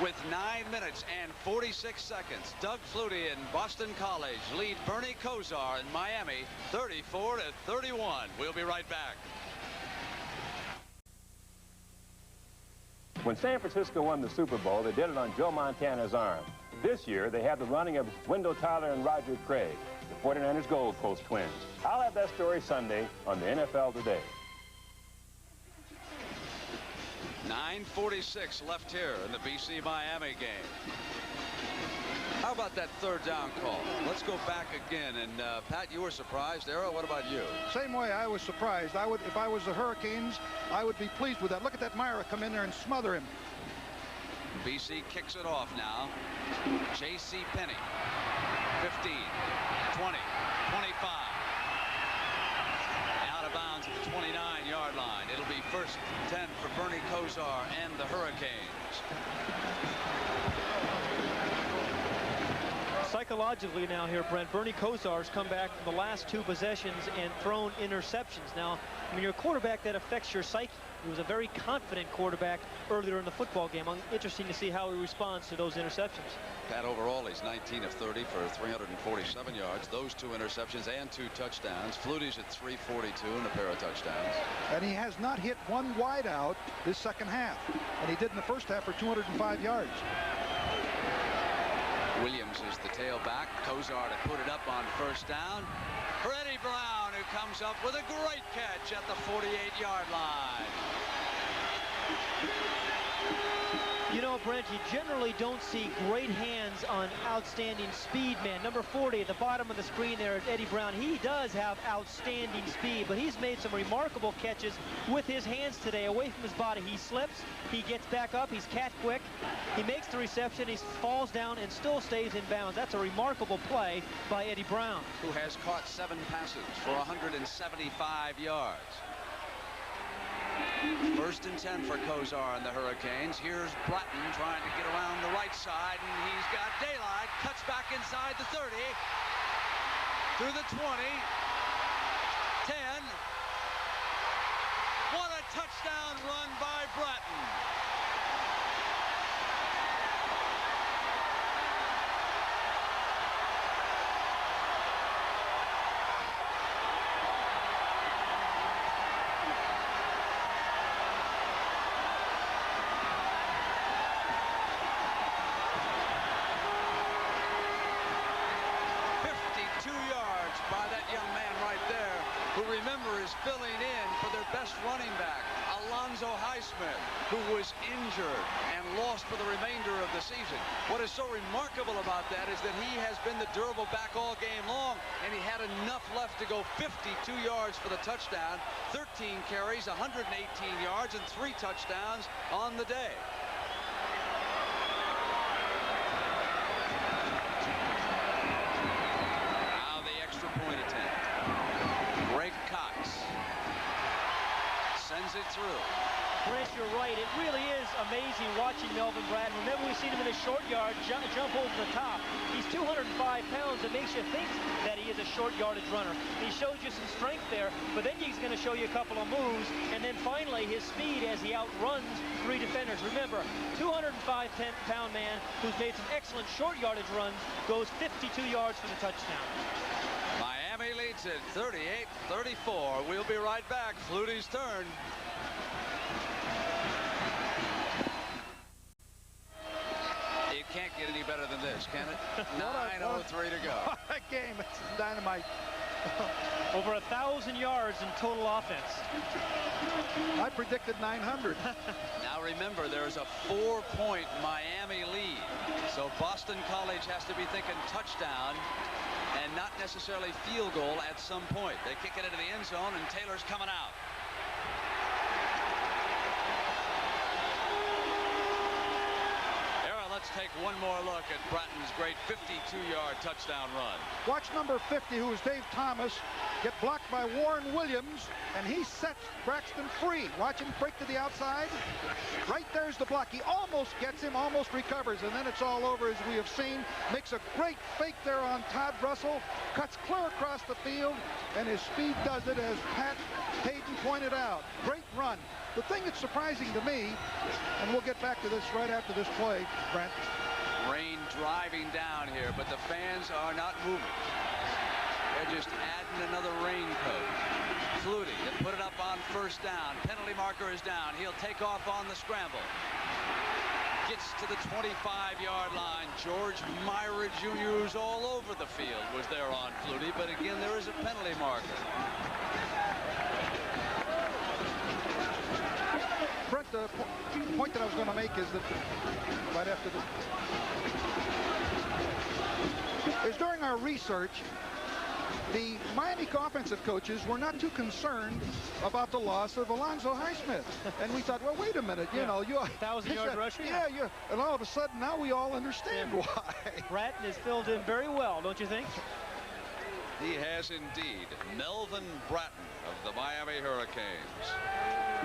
With 9 minutes and 46 seconds, Doug Flutie and Boston College lead Bernie Kosar in Miami 34-31. We'll be right back. When San Francisco won the Super Bowl, they did it on Joe Montana's arm. This year, they have the running of Wendell Tyler and Roger Craig, the 49ers Gold Coast twins. I'll have that story Sunday on the NFL Today. 9:46 left here in the BC-Miami game. How about that third down call? Let's go back again. And Pat, you were surprised. Arrow, what about you? Same way, I was surprised. If I was the Hurricanes, I would be pleased with that. Look at that Myra come in there and smother him. BC kicks it off now. J.C. Penney. 15, 20, 25. Out of bounds at the 29-yard line. It'll be 1st and 10 for Bernie Kosar and the Hurricanes. Psychologically now here, Brent, Bernie Kosar's come back from the last 2 possessions and thrown interceptions. Now, when you're a quarterback, that affects your psyche. He was a very confident quarterback earlier in the football game. Interesting to see how he responds to those interceptions. Pat, overall, he's 19 of 30 for 347 yards. Those 2 interceptions and 2 touchdowns. Flutie's at 342 and a pair of touchdowns. And he has not hit one wide out this second half. And he did in the first half for 205 yards. Williams is the tailback. Kosar to put it up on 1st down. For Eddie Brown, who comes up with a great catch at the 48-yard line. You know, Brent, you generally don't see great hands on outstanding speed man. Number 40 at the bottom of the screen there is Eddie Brown. He does have outstanding speed, but he's made some remarkable catches with his hands today, away from his body. He slips, he gets back up, he's cat quick, he makes the reception, he falls down and still stays in bounds. That's a remarkable play by Eddie Brown, who has caught 7 passes for 175 yards. 1st and 10 for Kosar and the Hurricanes. Here's Bratton trying to get around the right side, and he's got daylight. Cuts back inside the 30, through the 20, 10. What a touchdown run by Bratton. Filling in for their best running back, Alonzo Highsmith, who was injured and lost for the remainder of the season. What is so remarkable about that is that he has been the durable back all game long, and he had enough left to go 52 yards for the touchdown, 13 carries, 118 yards, and 3 touchdowns on the day. Now the extra point attempt. Greg Cox sends it through. Brent, you're right. It really is amazing watching Melvin Bratton. Remember, we've seen him in a short yard jump over the top. He's 205 pounds. It makes you think that he is a short yardage runner. He shows you some strength there, but then he's going to show you a couple of moves, and then finally his speed as he outruns 3 defenders. Remember, 205-pound man who's made some excellent short yardage runs goes 52 yards for the touchdown. Miami leads at 38-34. We'll be right back. Flutie's turn. It can't get any better than this, can it? 9:03 to go. That game, it's dynamite. Over 1,000 yards in total offense. I predicted 900. Now remember, there's a 4-point Miami lead. So Boston College has to be thinking touchdown and not necessarily field goal at some point. They kick it into the end zone, and Taylor's coming out. Let's take one more look at Bratton's great 52-yard touchdown run. Watch number 50, who is Dave Thomas, get blocked by Warren Williams, and he sets Braxton free. Watch him break to the outside. Right there's the block. He almost gets him, almost recovers, and then it's all over, as we have seen. Makes a great fake there on Todd Russell, cuts clear across the field, and his speed does it, as Pat Hayden pointed out. Great run. The thing that's surprising to me, and we'll get back to this right after this play, Brent. Rain driving down here, but the fans are not moving. They're just adding another raincoat. Flutie to put it up on 1st down. Penalty marker is down. He'll take off on the scramble. Gets to the 25-yard line. George Myra Jr., who's all over the field, was there on Flutie, but again, there is a penalty marker. Brent, the point that I was going to make is that right after the is during our research, the Miami offensive coaches were not too concerned about the loss of Alonzo Highsmith. And we thought, well, wait a minute, you know, you 1,000-yard rusher. Yeah, and all of a sudden now we all understand why. Bratton has filled in very well, don't you think? He has indeed. Melvin Bratton of the Miami Hurricanes.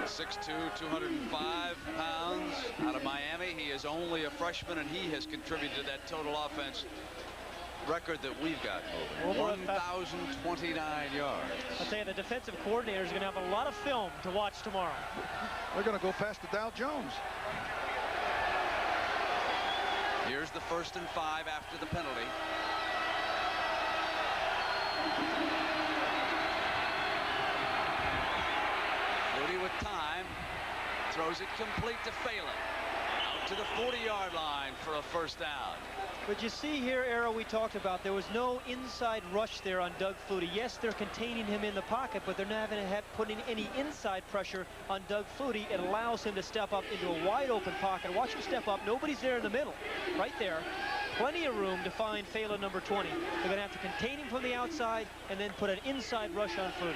6'2", 205 pounds out of Miami. He is only a freshman, and he has contributed to that total offense record that we've got moving. 1,029 yards. I'll tell you, the defensive coordinator is going to have a lot of film to watch tomorrow. They're going to go past the Dow Jones. Here's the 1st and 5 after the penalty. Flutie with time. Throws it complete to Phelan. Out to the 40-yard line for a first down. But you see here, Arrow, we talked about there was no inside rush there on Doug Flutie. Yes, they're containing him in the pocket, but they're not going to have putting any inside pressure on Doug Flutie. It allows him to step up into a wide open pocket. Watch him step up. Nobody's there in the middle. Right there. Plenty of room to find Phelan, number 20. They're going to have to contain him from the outside and then put an inside rush on Flutie.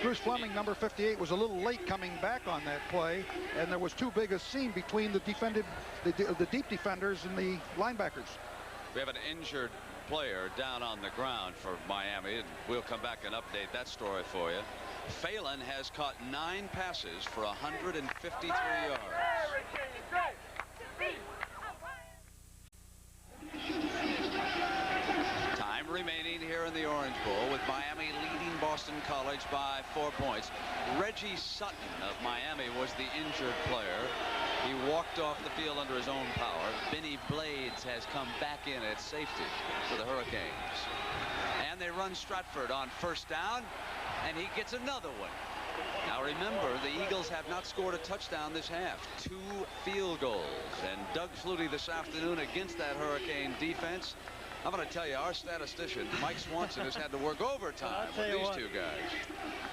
Bruce Fleming, number 58, was a little late coming back on that play, and there was too big a seam between the deep defenders and the linebackers. We have an injured player down on the ground for Miami, and we'll come back and update that story for you. Phelan has caught 9 passes for 153 yards. Time remaining here in the Orange Bowl, with Miami leading Boston College by 4 points. Reggie Sutton of Miami was the injured player. He walked off the field under his own power. Benny Blades has come back in at safety for the Hurricanes. And they run Stratford on first down, and he gets another one. Now remember, the Eagles have not scored a touchdown this half. 2 field goals. And Doug Flutie this afternoon against that Hurricane defense. I'm going to tell you, our statistician, Mike Swanson, has had to work overtime with these 2 guys.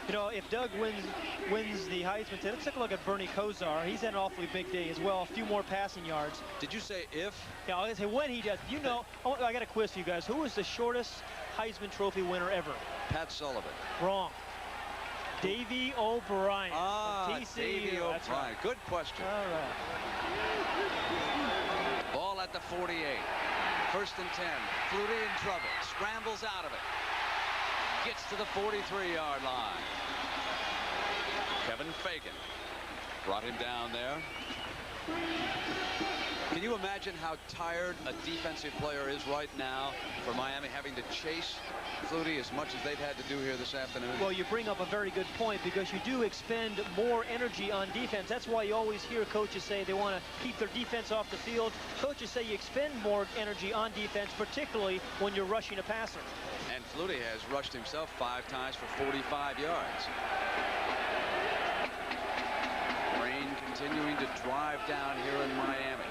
You know, if Doug wins the Heisman, let's take a look at Bernie Kosar. He's had an awfully big day as well. A few more passing yards. Did you say if? Yeah, I was going to say when he does. You know, I got a quiz for you guys. Who was the shortest Heisman Trophy winner ever? Pat Sullivan. Wrong. Davey O'Brien. Davey O'Brien. Right. Good question. All right. Ball at the 48. 1st and 10. Flutie in trouble. Scrambles out of it. Gets to the 43-yard line. Kevin Fagan brought him down there. Can you imagine how tired a defensive player is right now for Miami, having to chase Flutie as much as they've had to do here this afternoon? Well, you bring up a very good point, because you do expend more energy on defense. That's why you always hear coaches say they want to keep their defense off the field. Coaches say you expend more energy on defense, particularly when you're rushing a passer. And Flutie has rushed himself 5 times for 45 yards. Rain continuing to drive down here in Miami.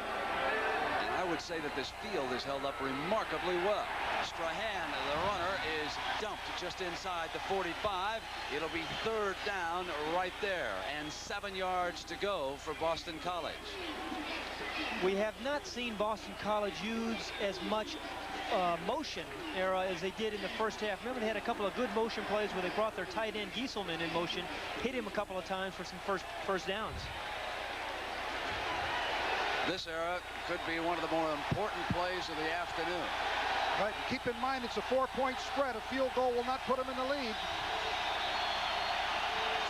And I would say that this field is held up remarkably well. Strahan, the runner, is dumped just inside the 45. It'll be 3rd down right there, and 7 yards to go for Boston College. We have not seen Boston College use as much motion era as they did in the first half. Remember, they had a couple of good motion plays where they brought their tight end Gieselman in motion, hit him a couple of times for some first downs. This era could be one of the more important plays of the afternoon. Right, keep in mind it's a 4-point spread. A field goal will not put them in the lead.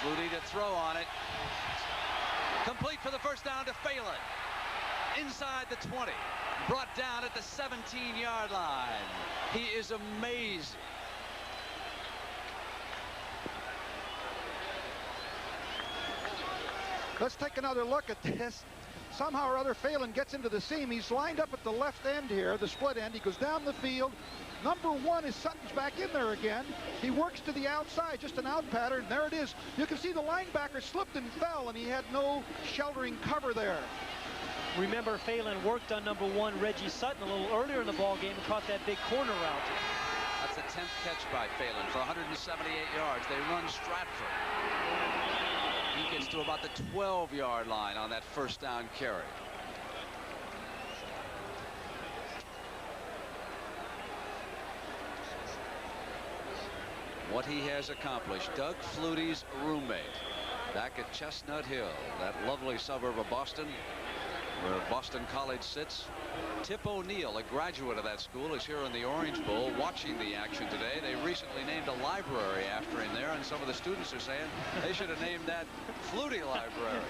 Flutie to throw on it. Complete for the first down to Phelan. Inside the 20. Brought down at the 17-yard line. He is amazing. Let's take another look at this. Somehow or other, Phelan gets into the seam. He's lined up at the left end here, the split end. He goes down the field. Number 1 is Sutton's back in there again. He works to the outside, just an out pattern. There it is. You can see the linebacker slipped and fell, and he had no sheltering cover there. Remember, Phelan worked on number 1, Reggie Sutton, a little earlier in the ball game and caught that big corner route. That's the 10th catch by Phelan for 178 yards. They run Stratford. He gets to about the 12-yard line on that first down carry. what he has accomplished. Doug Flutie's roommate back at Chestnut Hill, that lovely suburb of Boston, where Boston College sits. Tip O'Neill, a graduate of that school, is here in the Orange Bowl watching the action today. They recently named a library after him there, and some of the students are saying they should have named that Flutie Library.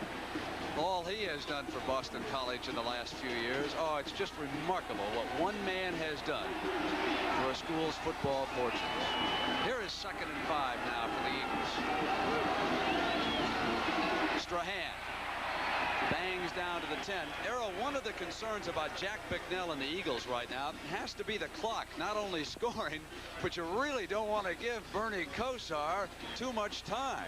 All he has done for Boston College in the last few years. Oh, it's just remarkable what one man has done for a school's football fortunes. Here is 2nd and 5 now for the Eagles. Strahan bangs down to the 10. Arrow, one of the concerns about Jack Bicknell and the Eagles right now has to be the clock. Not only scoring, but you really don't want to give Bernie Kosar too much time.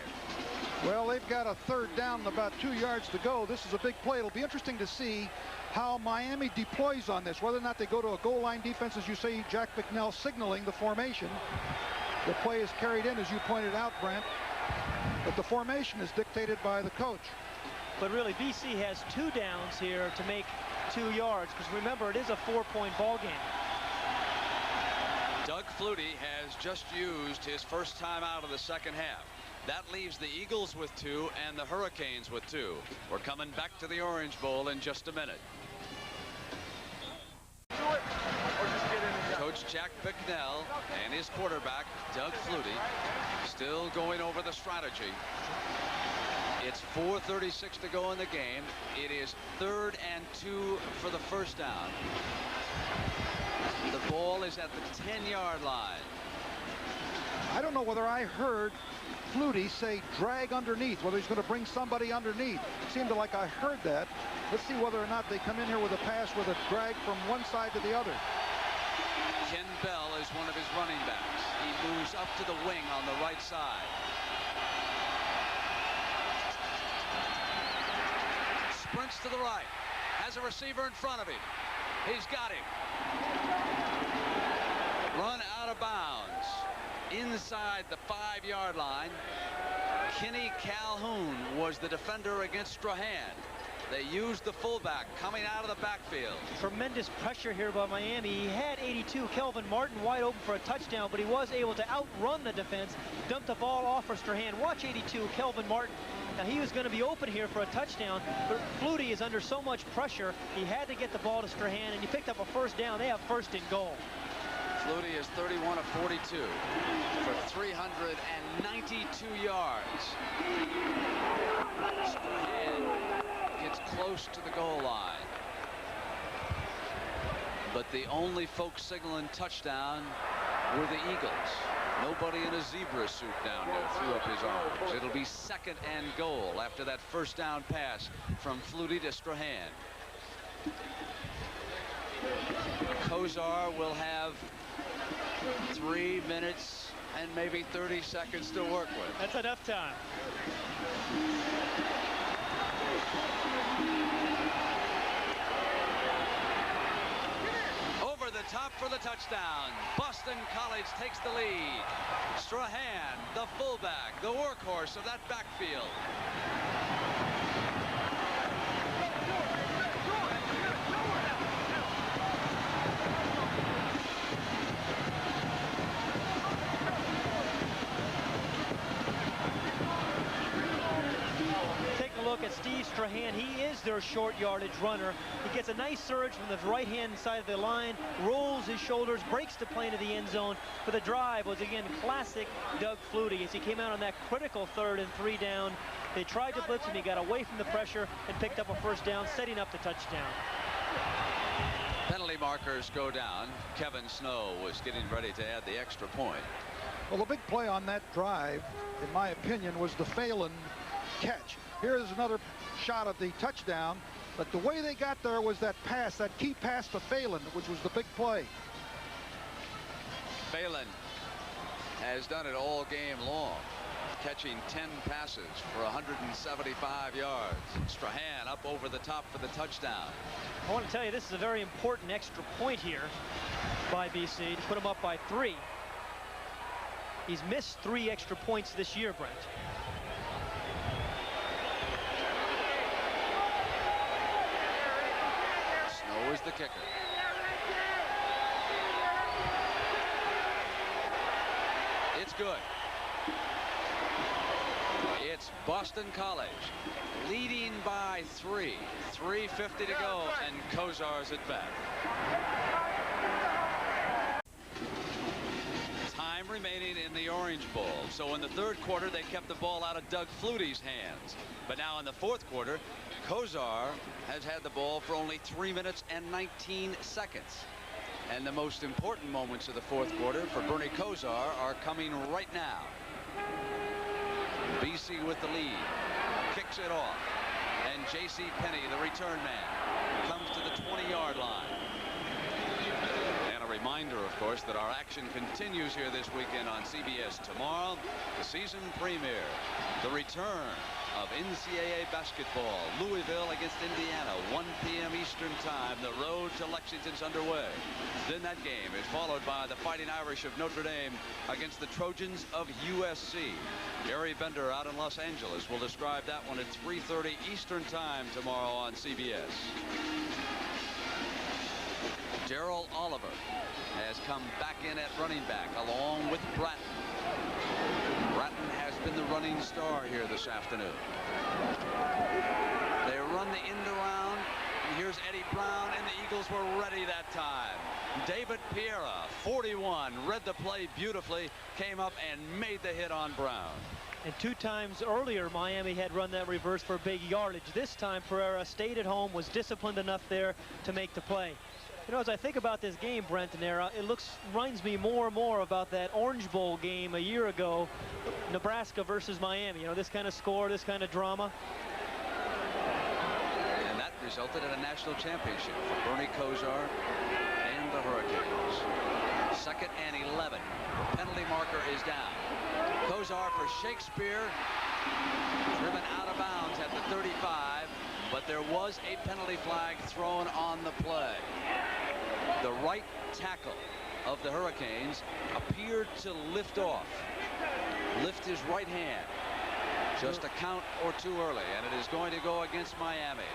Well, they've got a 3rd down and about 2 yards to go. This is a big play. It'll be interesting to see how Miami deploys on this, whether or not they go to a goal line defense, as you say, Jack Bicknell signaling the formation. The play is carried in, as you pointed out, Brent, but the formation is dictated by the coach. But really, BC has 2 downs here to make 2 yards, because remember, it is a 4-point ball game. Doug Flutie has just used his first time out of the second half. That leaves the Eagles with 2 and the Hurricanes with 2. We're coming back to the Orange Bowl in just a minute. Coach Jack Bicknell and his quarterback, Doug Flutie, still going over the strategy. It's 4:36 to go in the game. It is 3rd and 2 for the first down. The ball is at the 10-yard line. I don't know whether I heard Flutie say drag underneath, whether he's going to bring somebody underneath. It seemed like I heard that. Let's see whether or not they come in here with a pass with a drag from one side to the other. Ken Bell is one of his running backs. He moves up to the wing on the right side. Sprints to the right. Has a receiver in front of him. He's got him. Run out of bounds. Inside the 5-yard line. Kenny Calhoun was the defender against Strahan. They used the fullback coming out of the backfield. Tremendous pressure here by Miami. He had 82, Kelvin Martin, wide open for a touchdown, but he was able to outrun the defense, dumped the ball off for Strahan. Watch 82, Kelvin Martin. Now, he was going to be open here for a touchdown, but Flutie is under so much pressure, he had to get the ball to Strahan, and he picked up a 1st down. They have 1st and goal. Flutie is 31 of 42 for 392 yards. Strahan gets close to the goal line. But the only folks signaling touchdown were the Eagles. Nobody in a zebra suit down there threw up his arms. It'll be 2nd and goal after that 1st down pass from Flutie to Strahan. Kosar will have 3 minutes and maybe 30 seconds to work with. That's enough time. Over the top for the touchdown. Boston College takes the lead. Strahan, the fullback, the workhorse of that backfield. Look at Steve Strahan. He is their short yardage runner. He gets a nice surge from the right-hand side of the line, rolls his shoulders, breaks the plane of the end zone. For the drive was, again, classic Doug Flutie as he came out on that critical 3rd and 3 down. They tried to blitz him. He got away from the pressure and picked up a 1st down, setting up the touchdown. Penalty markers go down. Kevin Snow was getting ready to add the extra point. Well, the big play on that drive, in my opinion, was the Phelan catch. Here's another shot at the touchdown, but the way they got there was that pass, that key pass to Phelan, which was the big play. Phelan has done it all game long, catching 10 passes for 175 yards. Strahan up over the top for the touchdown. I want to tell you, this is a very important extra point here by BC to put them up by 3. He's missed 3 extra points this year, Brent. Snow is the kicker. It's good. Boston College leading by 3. 3:50 to go, and Kozar's at bat. Time remaining in the Orange Bowl. So in the third quarter, they kept the ball out of Doug Flutie's hands. But now in the fourth quarter, Kozar has had the ball for only 3 minutes and 19 seconds. And the most important moments of the fourth quarter for Bernie Kosar are coming right now. BC with the lead, kicks it off, and J.C. Penney, the return man, comes to the 20-yard line. And a reminder, of course, that our action continues here this weekend on CBS tomorrow. The season premiere, the return of NCAA basketball, Louisville against Indiana, 1 p.m. Eastern time. The road to Lexington's underway. Then that game is followed by the Fighting Irish of Notre Dame against the Trojans of USC. Gary Bender out in Los Angeles will describe that one at 3:30 Eastern time tomorrow on CBS. Darrell Oliver has come back in at running back along with Bratton. Bratton has been the running star here this afternoon. They run the end around, and here's Eddie Brown, and the Eagles were ready that time. David Piera, 41, read the play beautifully, came up and made the hit on Brown. And 2 times earlier, Miami had run that reverse for big yardage. This time, Pereira stayed at home, was disciplined enough there to make the play. You know, as I think about this game, Brent and Era, it reminds me more and more about that Orange Bowl game a year ago, Nebraska versus Miami. You know, this kind of score, this kind of drama. And that resulted in a national championship for Bernie Kosar and the Hurricanes. 2nd and 11. The penalty marker is down. Kosar for Shakespeare, driven out of bounds at the 35, but there was a penalty flag thrown on the play. The right tackle of the Hurricanes appeared to lift his right hand just a count or 2 early, and it is going to go against Miami.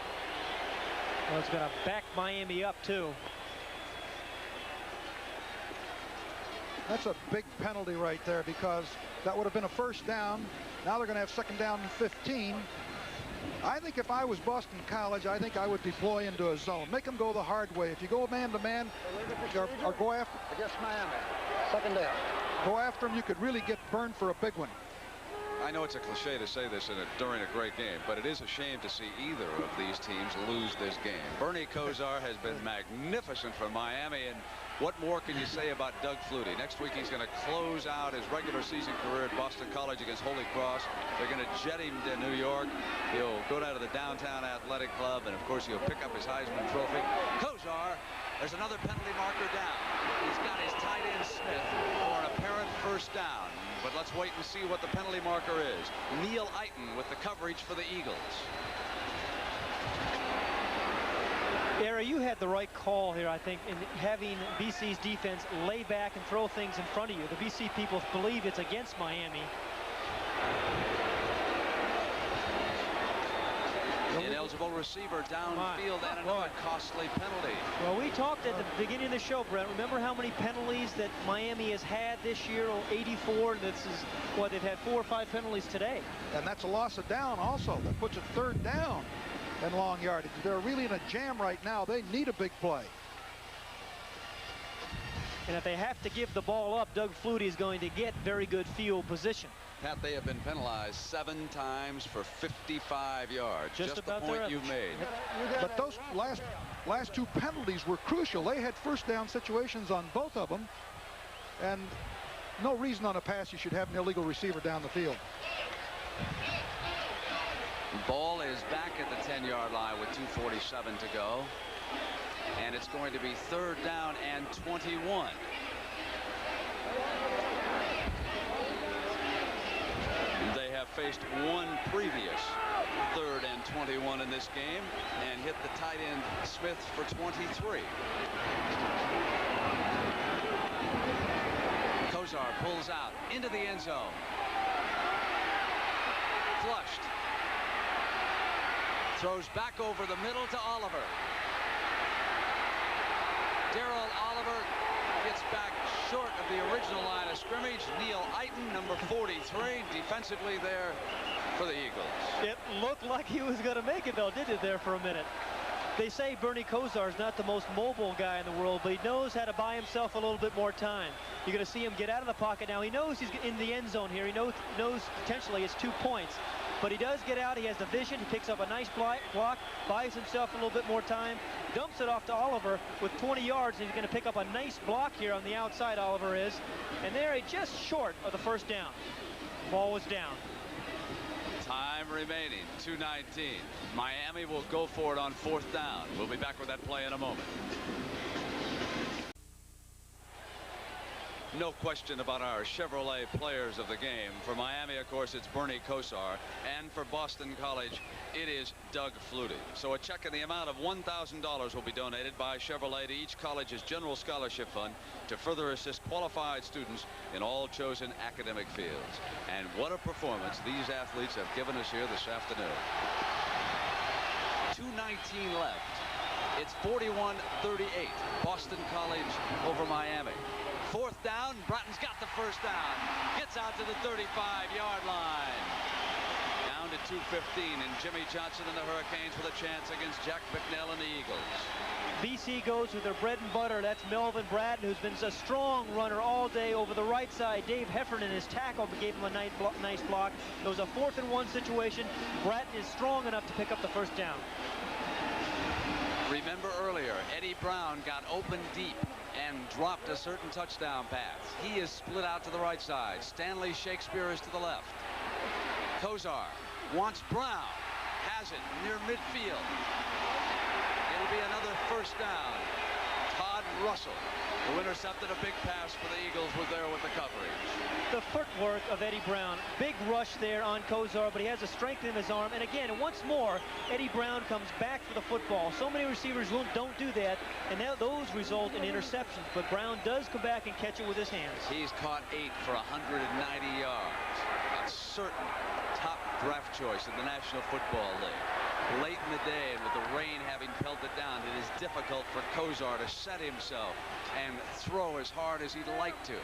Well, it's going to back Miami up too. That's a big penalty right there, because that would have been a first down. Now they're going to have 2nd down and 15. I think if I was Boston College, I think I would deploy into a zone. Make them go the hard way. If you go man-to-man or go after... Against Miami. 2nd down. Go after them, you could really get burned for a big one. I know it's a cliche to say this during a great game, but it is a shame to see either of these teams lose this game. Bernie Kosar has been magnificent for Miami, and what more can you say about Doug Flutie? Next week he's going to close out his regular season career at Boston College against Holy Cross. They're going to jet him to New York. He'll go down to the Downtown Athletic Club, and of course he'll pick up his Heisman Trophy. Kosar, there's another penalty marker down. He's got his tight end Smith for an apparent first down. But let's wait and see what the penalty marker is. Neil Eiton with the coverage for the Eagles. Era, you had the right call here, I think, in having BC's defense lay back and throw things in front of you. The BC people believe it's against Miami. Ineligible receiver downfield, and another costly penalty. Well, we talked at the beginning of the show, Brent. Remember how many penalties that Miami has had this year? 84. This is what they've had 4 or 5 penalties today. And that's a loss of down also. That puts it 3rd down and long yardage. They're really in a jam right now. They need a big play. And if they have to give the ball up, Doug Flutie is going to get very good field position. Pat, they have been penalized 7 times for 55 yards. Just the point you've made. But those last 2 penalties were crucial. They had first down situations on both of them, and no reason on a pass you should have an illegal receiver down the field. Ball is back at the 10-yard line with 2:47 to go, and it's going to be 3rd down and 21. They have faced one previous 3rd and 21 in this game and hit the tight end Smith for 23. Kosar pulls out into the end zone. Flushed. Throws back over the middle to Oliver. Darrell Oliver gets back short of the original line of of scrimmage. Neil Eiton, number 43, defensively there for the Eagles. It looked like he was going to make it, though, didn't it, there for a minute? They say Bernie Kosar is not the most mobile guy in the world, but he knows how to buy himself a little bit more time. You're going to see him get out of the pocket now. He knows he's in the end zone here. He knows potentially it's 2 points. But he does get out. He has the vision. He picks up a nice block, buys himself a little bit more time, dumps it off to Oliver with 20 yards, and he's going to pick up a nice block here on the outside, Oliver is. And they're just short of the first down. Ball was down. Time remaining, 2:19. Miami will go for it on 4th down. We'll be back with that play in a moment. No question about our Chevrolet players of the game. For Miami, of course, it's Bernie Kosar. And for Boston College, it is Doug Flutie. So a check in the amount of $1,000 will be donated by Chevrolet to each college's general scholarship fund to further assist qualified students in all chosen academic fields. And what a performance these athletes have given us here this afternoon. 2:19 left. It's 41-38. Boston College over Miami. 4th down. Bratton's got the first down. Gets out to the 35-yard line. Down to 2:15, and Jimmy Johnson and the Hurricanes with a chance against Jack Bicknell and the Eagles. BC goes with their bread and butter. That's Melvin Bratton, who's been a strong runner all day over the right side. Dave Heffernan, his tackle, gave him a nice block. It was a 4th and 1 situation. Bratton is strong enough to pick up the first down. Remember earlier, Eddie Brown got open deep and dropped a certain touchdown pass. He is split out to the right side. Stanley Shakespeare is to the left. Kosar wants Brown. Has it near midfield. It'll be another first down. Todd Russell, who intercepted a big pass for the Eagles, was there with the coverage. The footwork of Eddie Brown. Big rush there on Kosar, but he has the strength in his arm. And again, once more, Eddie Brown comes back for the football. So many receivers don't do that, and those result in interceptions. But Brown does come back and catch it with his hands. He's caught 8 for 190 yards. A certain top draft choice in the National Football League. Late in the day, and with the rain having pelted down, it is difficult for Kosar to set himself and throw as hard as he'd like to.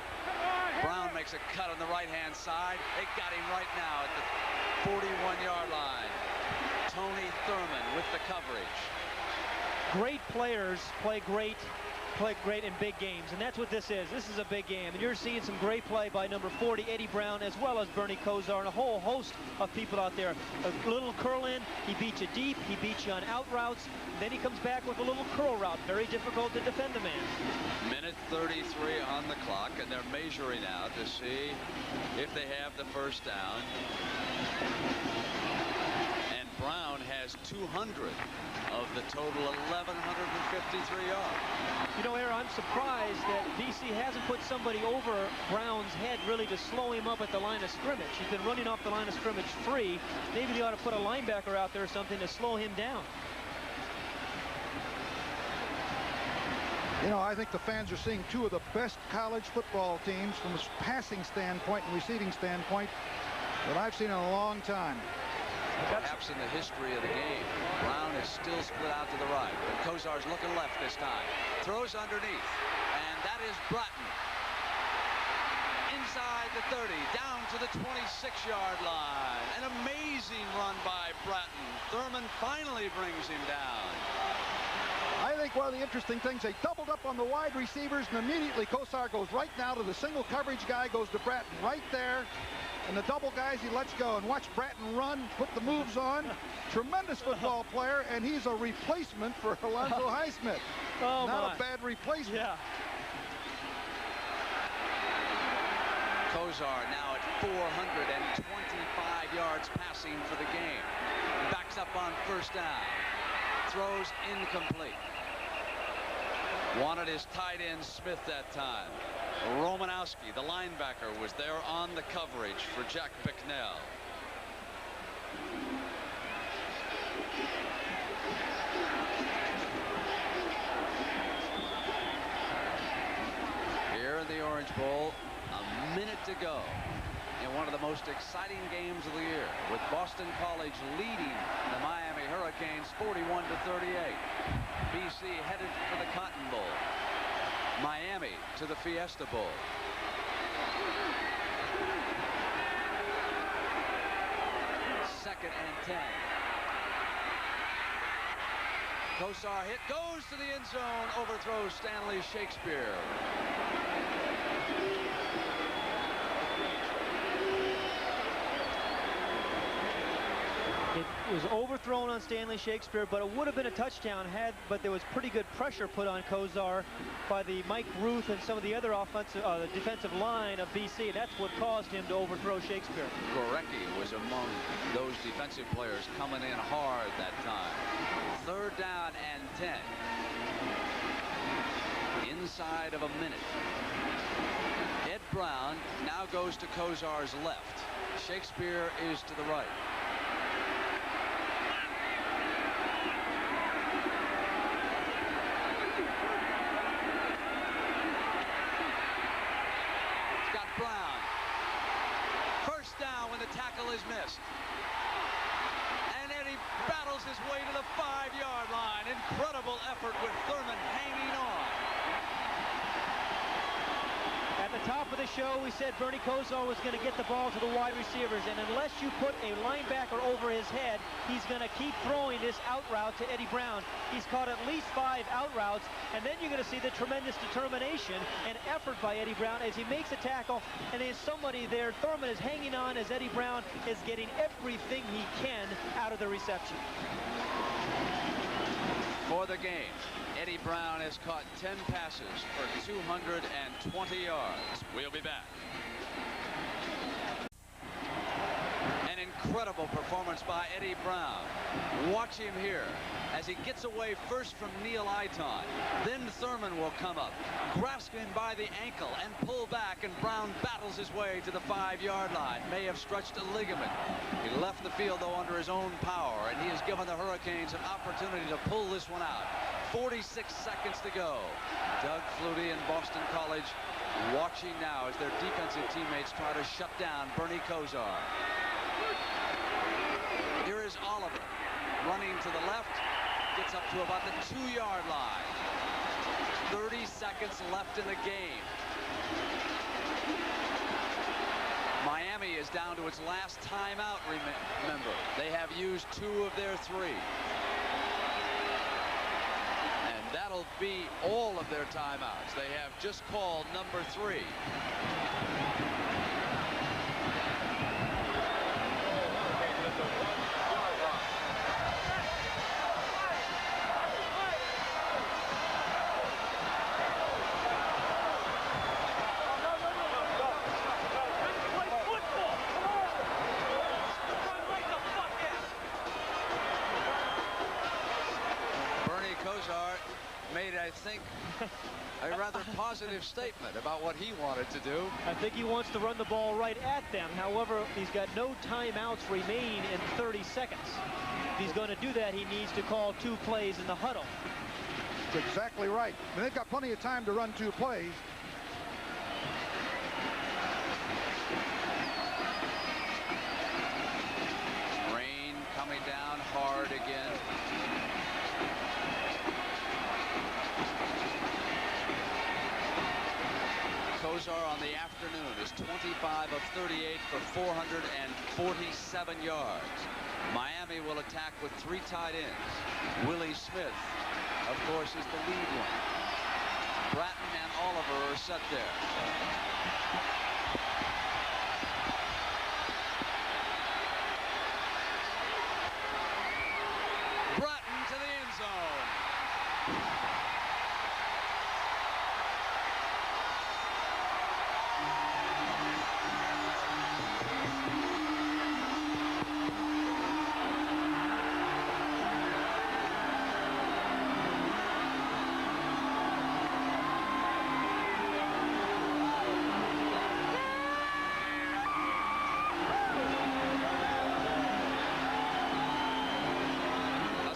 Brown makes a cut on the right-hand side. They got him right now at the 41-yard line. Tony Thurman with the coverage. Great players play great in big games, and that's what this is. This is a big game, and you're seeing some great play by number 40, Eddie Brown, as well as Bernie Kosar, and a whole host of people out there. A little curl in, he beats you deep, he beats you on out routes, then he comes back with a little curl route. Very difficult to defend the man. Minute 33 on the clock, and they're measuring out to see if they have the first down. And Brown has 200 of the total 1,153 yards. You know, Aaron, I'm surprised that BC hasn't put somebody over Brown's head really to slow him up at the line of scrimmage. He's been running off the line of scrimmage free. Maybe they ought to put a linebacker out there or something to slow him down. You know, I think the fans are seeing two of the best college football teams from a passing standpoint and receiving standpoint that I've seen in a long time. Perhaps in the history of the game. Brown is still split out to the right, but Kosar's looking left this time. Throws underneath, and that is Bratton. Inside the 30, down to the 26-yard line. An amazing run by Bratton. Thurman finally brings him down. I think one of the interesting things, they doubled up on the wide receivers, and immediately Kosar goes right now to the single coverage guy, goes to Bratton right there. And the double guys he lets go, and watch Bratton run, put the moves on. Tremendous football player, and he's a replacement for Alonzo Highsmith. Oh, not a bad replacement. Yeah. Kosar now at 425 yards passing for the game. Backs up on first down. Throws incomplete. Wanted his tight end Smith that time. Romanowski, the linebacker, was there on the coverage for Jack Bicknell. Here in the Orange Bowl, a minute to go in one of the most exciting games of the year, with Boston College leading the Miami Hurricanes 41-38. BC headed for the Cotton Bowl. Miami to the Fiesta Bowl. 2nd and 10. Kosar hit, goes to the end zone, overthrows Stanley Shakespeare. It was overthrown on Stanley Shakespeare, but it would have been a touchdown but there was pretty good pressure put on Kosar by the Mike Ruth and some of the other the defensive line of BC, and that's what caused him to overthrow Shakespeare. Gorecki was among those defensive players coming in hard that time. 3rd down and 10. Inside of a minute. Ed Brown now goes to Kosar's left. Shakespeare is to the right. Tackle is missed. And Eddie battles his way to the 5-yard line. Incredible effort with Thurman hanging on. At the top of the show, we said Bernie Kosar was going to get the ball to the wide receivers, and unless you put a linebacker over his head, he's going to keep throwing this out route to Eddie Brown. He's caught at least 5 out routes, and then you're going to see the tremendous determination and effort by Eddie Brown as he makes a tackle, and there's somebody there. Thurman is hanging on as Eddie Brown is getting everything he can out of the reception. For the game, Eddie Brown has caught 10 passes for 220 yards. We'll be back. An incredible performance by Eddie Brown. Watch him here as he gets away first from Neil Iton. Then Thurman will come up, grasp him by the ankle and pull back, and Brown battles his way to the 5-yard line. May have stretched a ligament. He left the field, though, under his own power, and he has given the Hurricanes an opportunity to pull this one out. 46 seconds to go. Doug Flutie and Boston College watching now as their defensive teammates try to shut down Bernie Kosar. Here is Oliver running to the left, gets up to about the 2-yard line. 30 seconds left in the game. Miami is down to its last timeout, remember. They have used 2 of their 3. And that'll be all of their timeouts. They have just called number 3. I think a rather positive statement about what he wanted to do. I think he wants to run the ball right at them. However, he's got no timeouts remaining in 30 seconds. If he's going to do that, he needs to call 2 plays in the huddle. That's exactly right. And they've got plenty of time to run 2 plays. Rain coming down hard again. Kosar on the afternoon is 25 of 38 for 447 yards. Miami will attack with 3 tight ends. Willie Smith, of course, is the lead one. Bratton and Oliver are set there. Bratton to the end zone.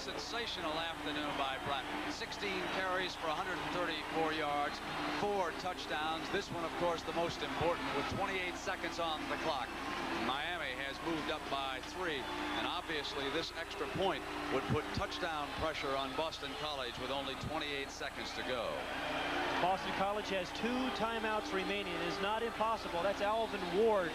Sensational afternoon by Bratton. 16 carries for 134 yards, 4 touchdowns. This one, of course, the most important with 28 seconds on the clock. Miami has moved up by 3, and obviously this extra point would put touchdown pressure on Boston College with only 28 seconds to go. Boston College has 2 timeouts remaining. It is not impossible. That's Alvin Ward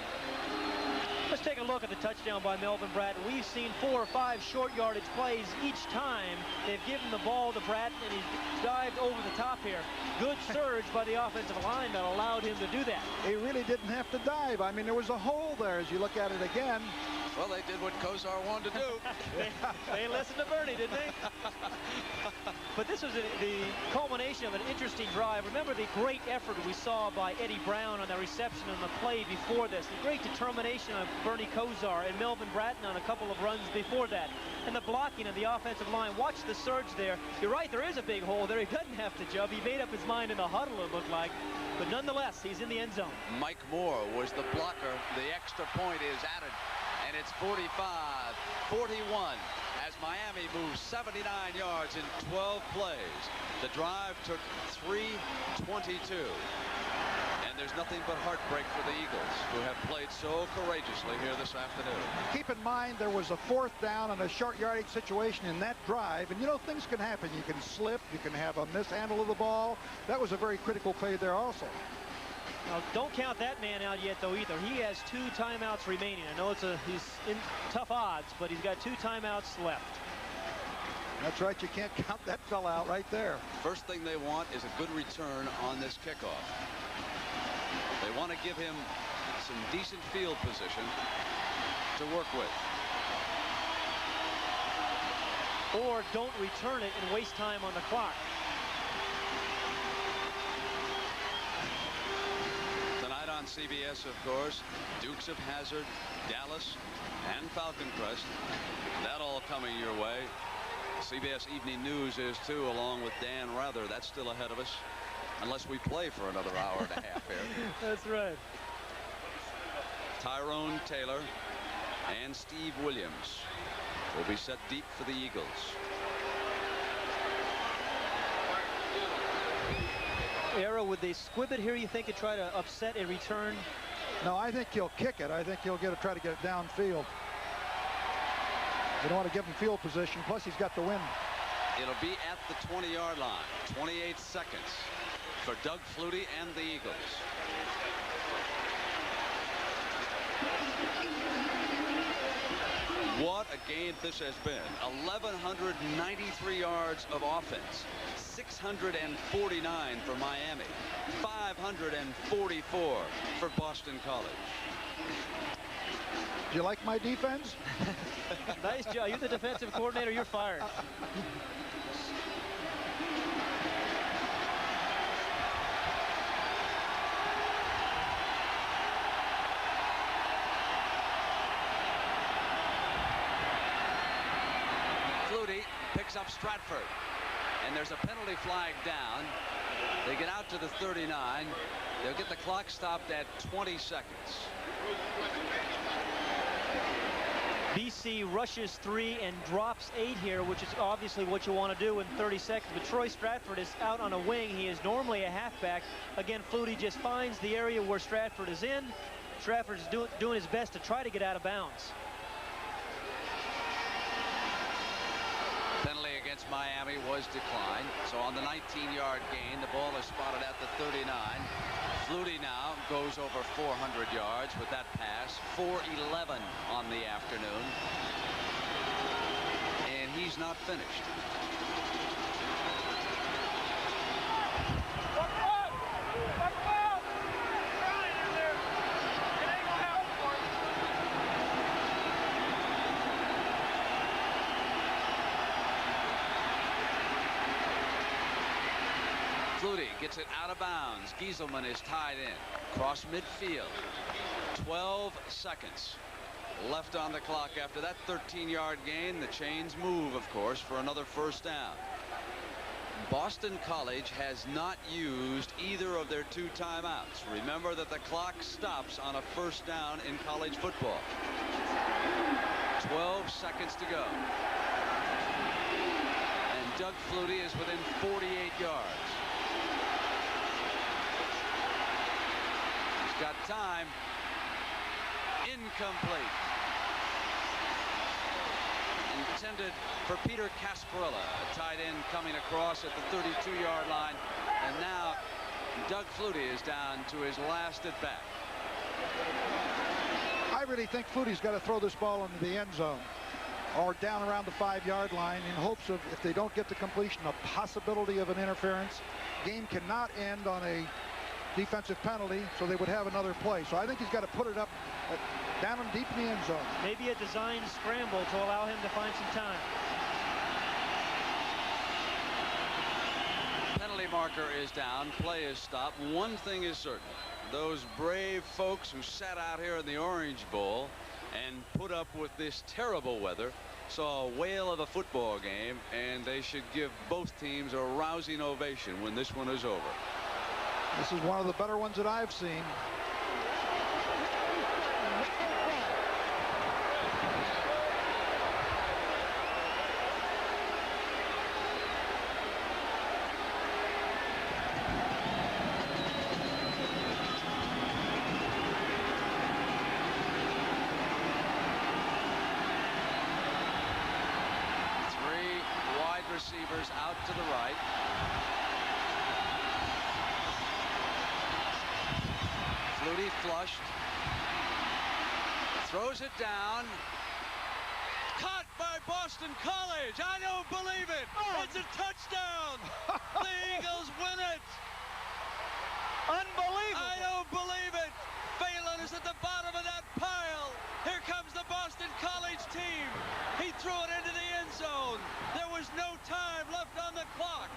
Let's take a look at the touchdown by Melvin Bratton. We've seen 4 or 5 short yardage plays each time. They've given the ball to Bratton, and he's dived over the top here. Good surge by the offensive line that allowed him to do that. He really didn't have to dive. I mean, there was a hole there as you look at it again. Well, they did what Kozar wanted to do. they listened to Bernie, didn't they? But this was the culmination of an interesting drive. Remember the great effort we saw by Eddie Brown on the reception on the play before this. The great determination of Bernie Kozar and Melvin Bratton on a couple of runs before that. And the blocking of the offensive line. Watch the surge there. You're right, there is a big hole there. He doesn't have to jump. He made up his mind in the huddle, it looked like. But nonetheless, he's in the end zone. Mike Moore was the blocker. The extra point is added. And it's 45-41 as Miami moves 79 yards in 12 plays. The drive took 3:22. And there's nothing but heartbreak for the Eagles, who have played so courageously here this afternoon. Keep in mind there was a 4th down and a short yardage situation in that drive. And, you know, things can happen. You can slip. You can have a mishandle of the ball. That was a very critical play there also. Now, don't count that man out yet, though, either. He has 2 timeouts remaining. I know he's in tough odds, but he's got 2 timeouts left. That's right. You can't count that fella out right there. First thing they want is a good return on this kickoff. They want to give him some decent field position to work with. Or don't return it and waste time on the clock. On CBS, of course, Dukes of Hazzard, Dallas, and Falcon Crest. That all coming your way. CBS Evening News is too, along with Dan Rather. That's still ahead of us, unless we play for another hour and a half here. That's right. Tyrone Taylor and Steve Williams will be set deep for the Eagles. Arrow, would they squib it here, you think, to try to upset a return? No, I think he'll kick it. I think he'll try to get it downfield. They don't want to give him field position. Plus, he's got the wind. It'll be at the 20-yard line. 28 seconds for Doug Flutie and the Eagles. What a game this has been. 1,193 yards of offense. 649 for Miami. 544 for Boston College. Do you like my defense? Nice job. You're the defensive coordinator. You're fired. Flutie picks up Stratford. And there's a penalty flag down. They get out to the 39. They'll get the clock stopped at 20 seconds. BC rushes 3 and drops 8 here, which is obviously what you want to do in 30 seconds. But Troy Stratford is out on a wing. He is normally a halfback. Again, Flutie just finds the area where Stratford is in. Stratford is doing his best to try to get out of bounds. Penalty against Miami was declined. So on the 19-yard gain, the ball is spotted at the 39. Flutie now goes over 400 yards with that pass. 4:11 on the afternoon. And he's not finished. Flutie gets it out of bounds. Gieselman is tied in. Cross midfield. 12 seconds left on the clock after that 13-yard gain. The chains move, of course, for another first down. Boston College has not used either of their 2 timeouts. Remember that the clock stops on a first down in college football. 12 seconds to go. And Doug Flutie is within 48 yards. Got time. Incomplete. Intended for Peter Casparilla. A tight end coming across at the 32-yard line. And now Doug Flutie is down to his last at bat. I really think Flutie's got to throw this ball into the end zone or down around the 5-yard line in hopes of, if they don't get the completion, a possibility of an interference. Game cannot end on a defensive penalty, so they would have another play. So I think he's got to put it up down and deep in the end zone. Maybe a designed scramble to allow him to find some time. Penalty marker is down. Play is stopped. One thing is certain. Those brave folks who sat out here in the Orange Bowl and put up with this terrible weather saw a whale of a football game, and they should give both teams a rousing ovation when this one is over. This is one of the better ones that I've seen. Receivers out to the right. Flutie flushed. Throws it down. Caught by Boston College. I don't believe it. It's a touchdown. The Eagles win it. Unbelievable. I don't believe it. Phelan is at the bottom of that pile. Here comes the Boston College team. He threw it into the end zone. There was no time left on the clock.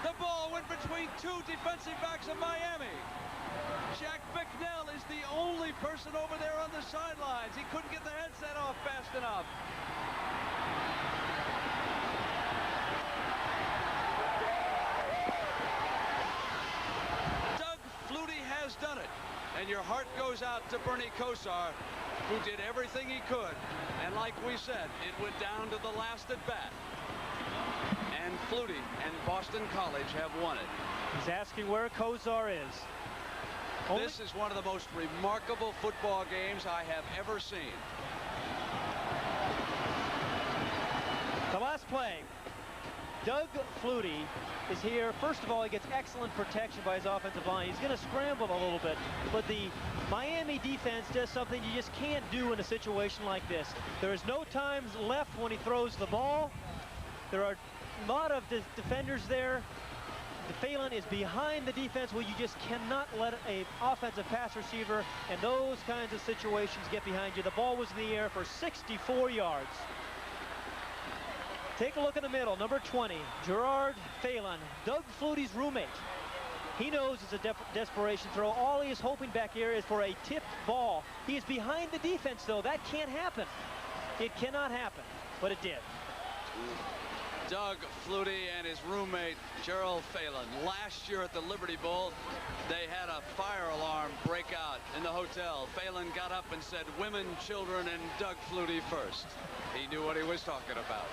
The ball went between two defensive backs of Miami. Jack Bicknell is the only person over there on the sidelines. He couldn't get the headset off fast enough. Doug Flutie has done it. And your heart goes out to Bernie Kosar, who did everything he could. And like we said, it went down to the last at bat. And Flutie and Boston College have won it. He's asking where Kosar is. This is one of the most remarkable football games I have ever seen. The last play. Doug Flutie is here. First of all, he gets excellent protection by his offensive line. He's going to scramble a little bit, but the Miami defense does something you just can't do in a situation like this. There is no time left when he throws the ball. There are a lot of defenders there. Phelan is behind the defense where you just cannot let an offensive pass receiver in those kinds of situations get behind you. The ball was in the air for 64 yards. Take a look in the middle, number 20, Gerard Phelan, Doug Flutie's roommate. He knows it's a desperation throw. All he is hoping back here is for a tipped ball. He is behind the defense, though. That can't happen. It cannot happen, but it did. Doug Flutie and his roommate, Gerald Phelan. Last year at the Liberty Bowl, they had a fire alarm break out in the hotel. Phelan got up and said, "Women, children, and Doug Flutie first." He knew what he was talking about.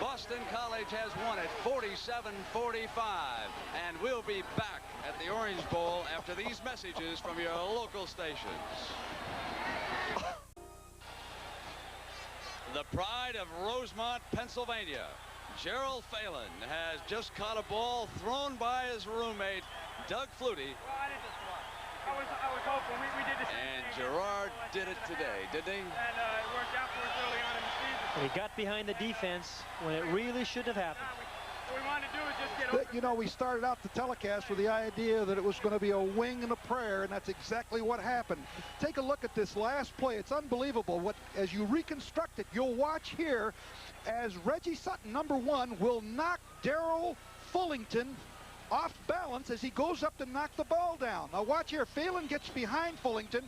Boston College has won it 47-45. And we'll be back at the Orange Bowl after these messages from your local stations. The pride of Rosemont, Pennsylvania. Gerald Phelan has just caught a ball thrown by his roommate, Doug Flutie. Well, I did this one. I was hoping we did this. And Gerard did it today, didn't he? And it worked out for us early on in the season. He got behind the defense when it really should have happened. What we wanted to do is just get over. You know, we started out the telecast with the idea that it was going to be a wing and a prayer, and that's exactly what happened. Take a look at this last play. It's unbelievable. As you reconstruct it, you'll watch here as Reggie Sutton, number 1, will knock Darrell Fullington off balance as he goes up to knock the ball down. Now watch here. Phelan gets behind Fullington.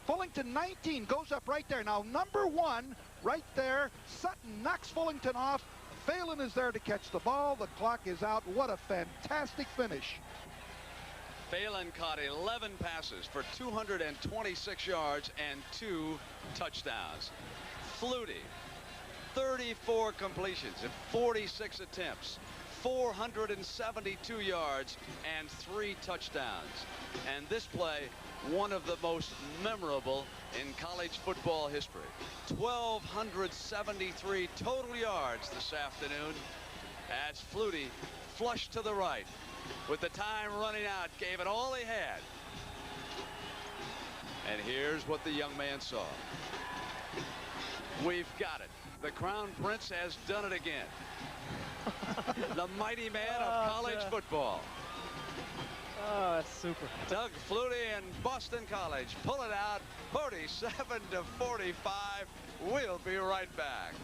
Fullington, 19, goes up right there. Now number 1 right there. Sutton knocks Fullington off. Phelan is there to catch the ball. The clock is out. What a fantastic finish. Phelan caught 11 passes for 226 yards and 2 touchdowns. Flutie, 34 completions in 46 attempts, 472 yards and 3 touchdowns. And this play, one of the most memorable in college football history. 1,273 total yards this afternoon as Flutie flushed to the right. With the time running out, gave it all he had. And here's what the young man saw. We've got it. The Crown Prince has done it again. The mighty man of college football. Oh, that's super. Doug Flutie and Boston College pull it out 47-45. We'll be right back.